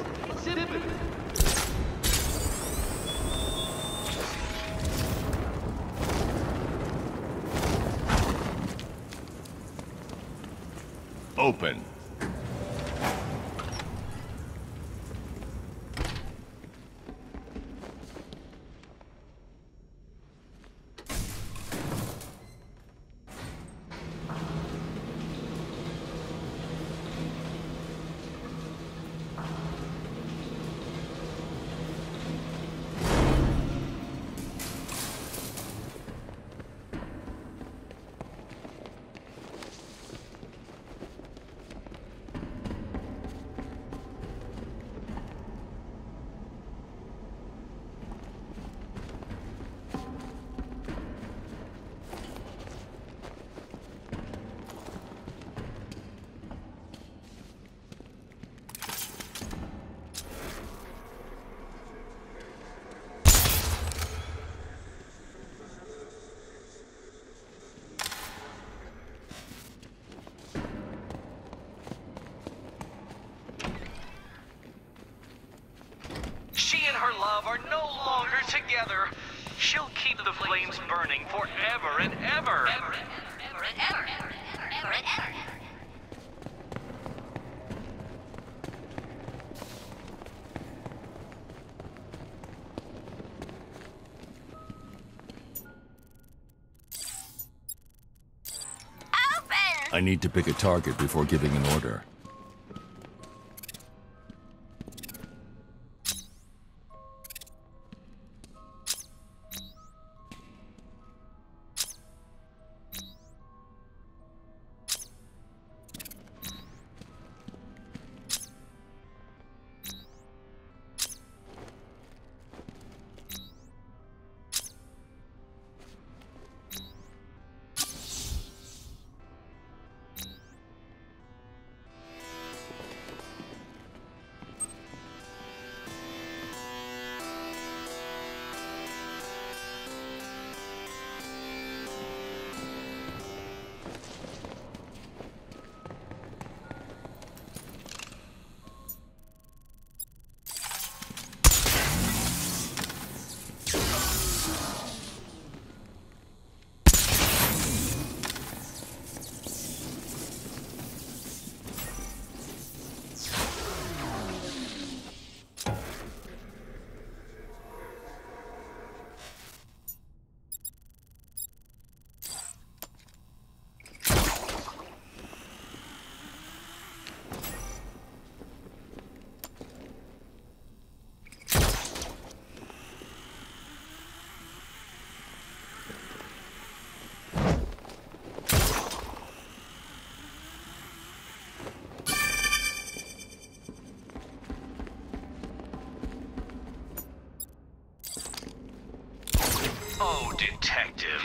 Open. She and her love are no longer together. She'll keep the flames burning forever and ever. I need to pick a target before giving an order. Oh, Detective.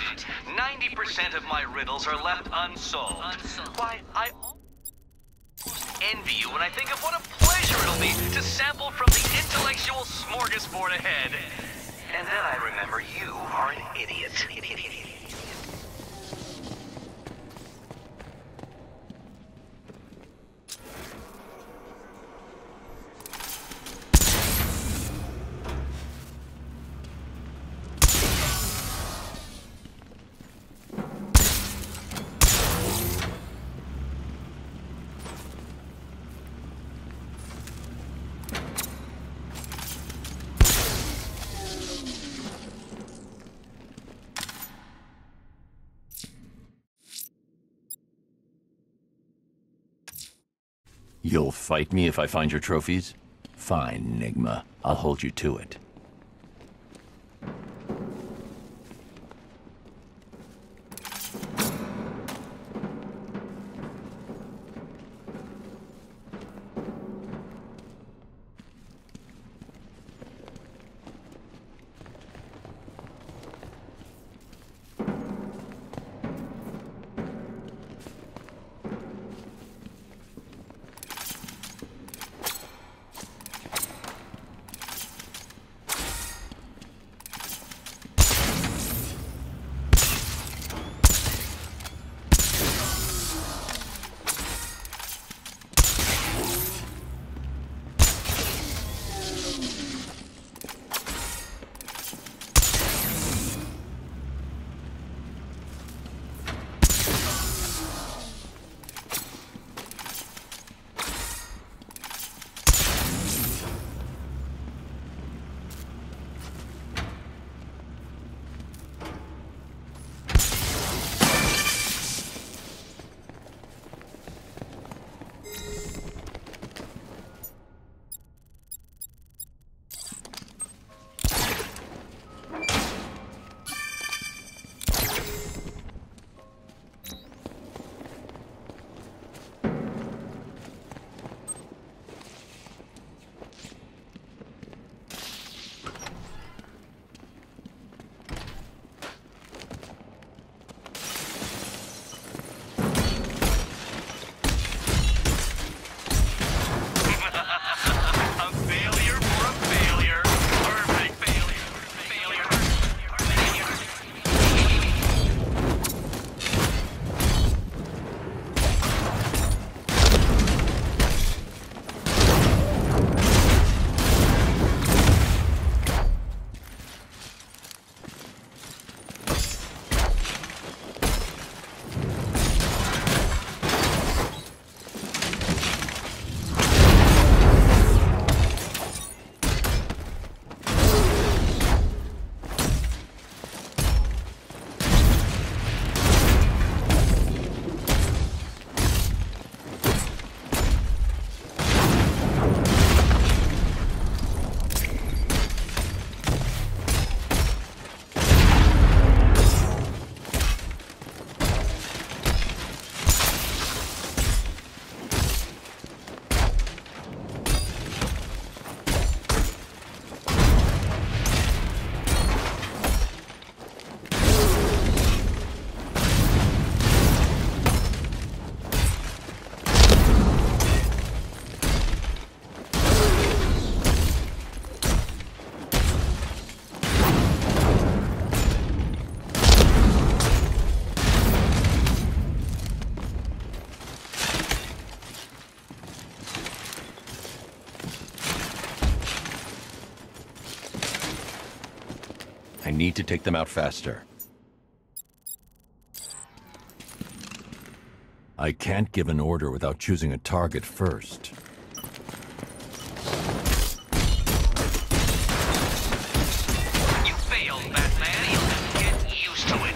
90% of my riddles are left unsolved. Why, I almost envy you when I think of what a pleasure it'll be to sample from the intellectual smorgasbord ahead. And then I remember you are an idiot. You'll fight me if I find your trophies? Fine, Enigma. I'll hold you to it. need to take them out faster. I can't give an order without choosing a target first. You failed, Batman. Get used to it.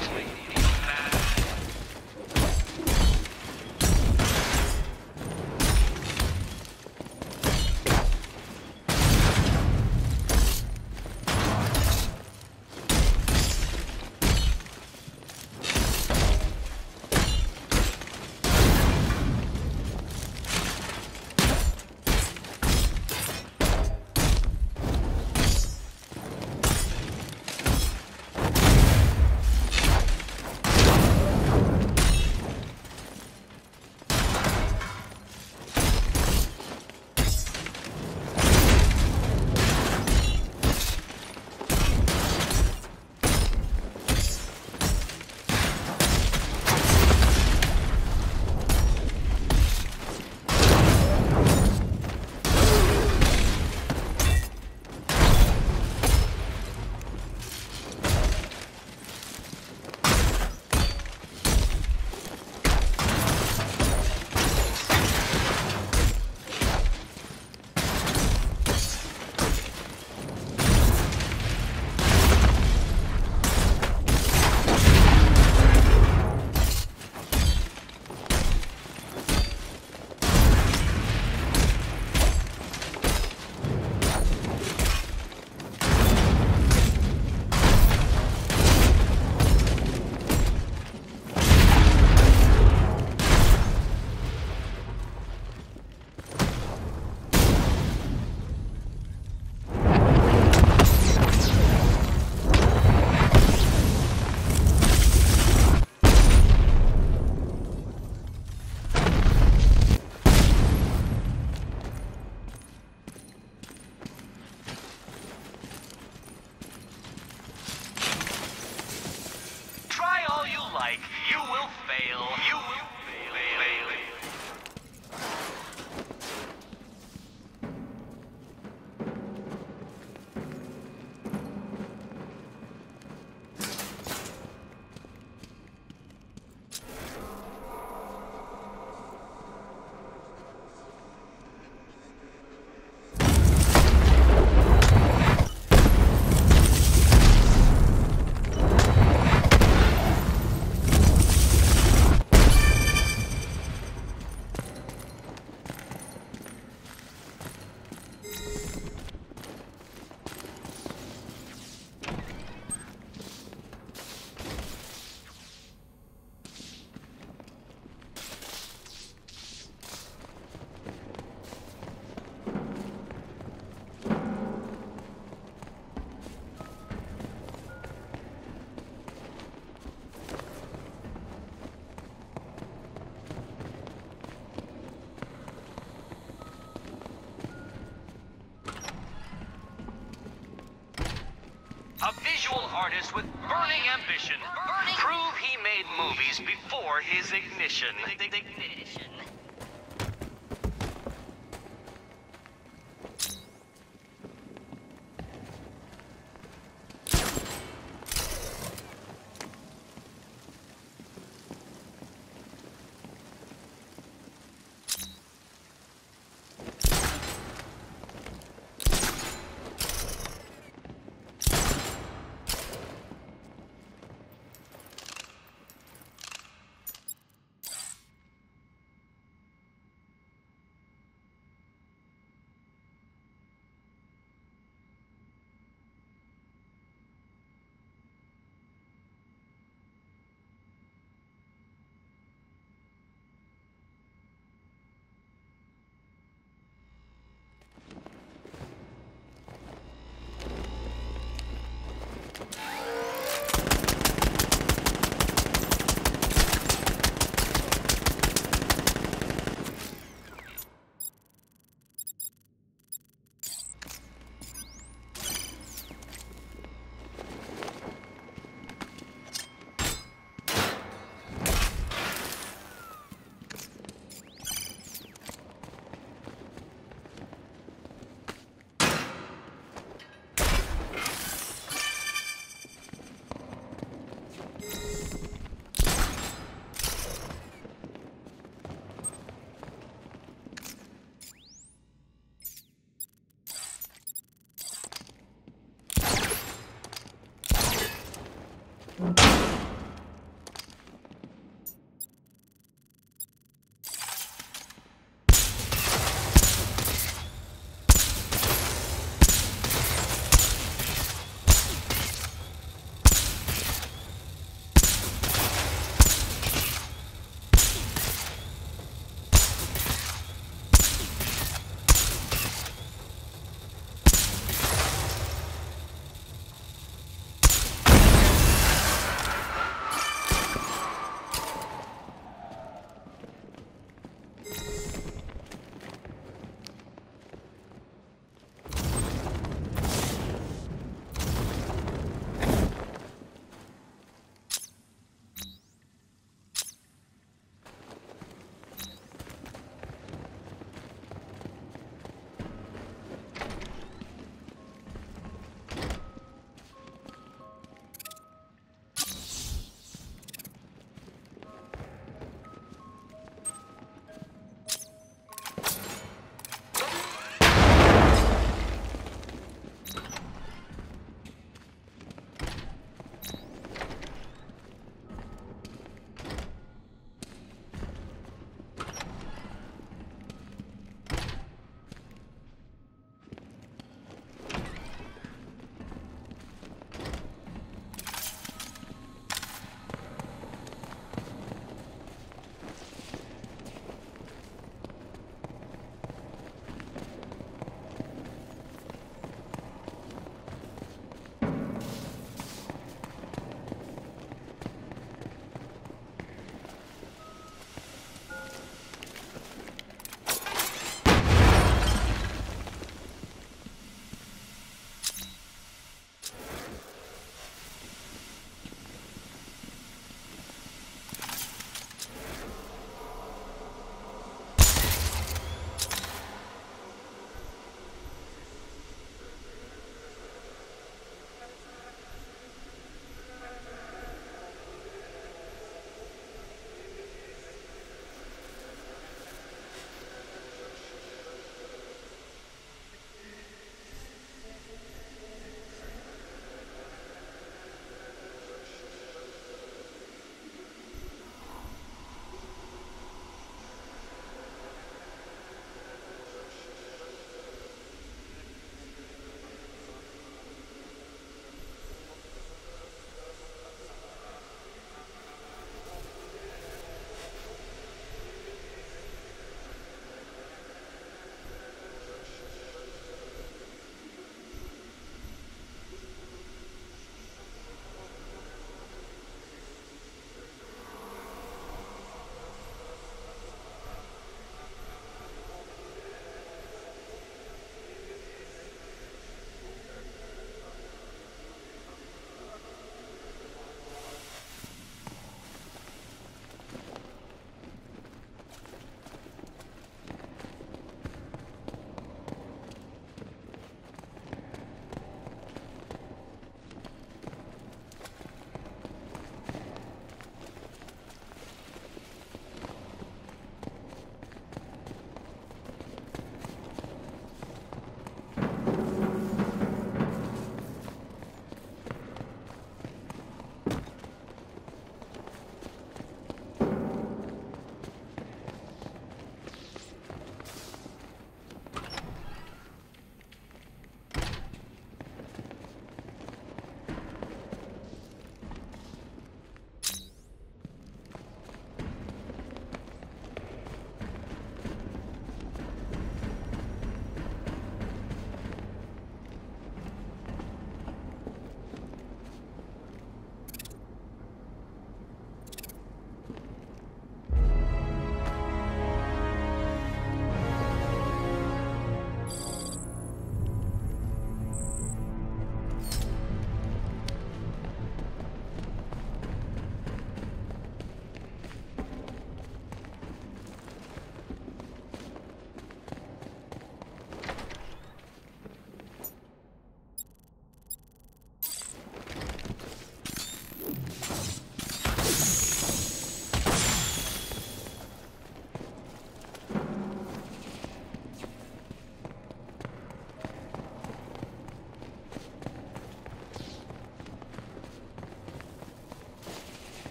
You will fail. You will fail. A visual artist with burning ambition. Prove he made movies before his ignition.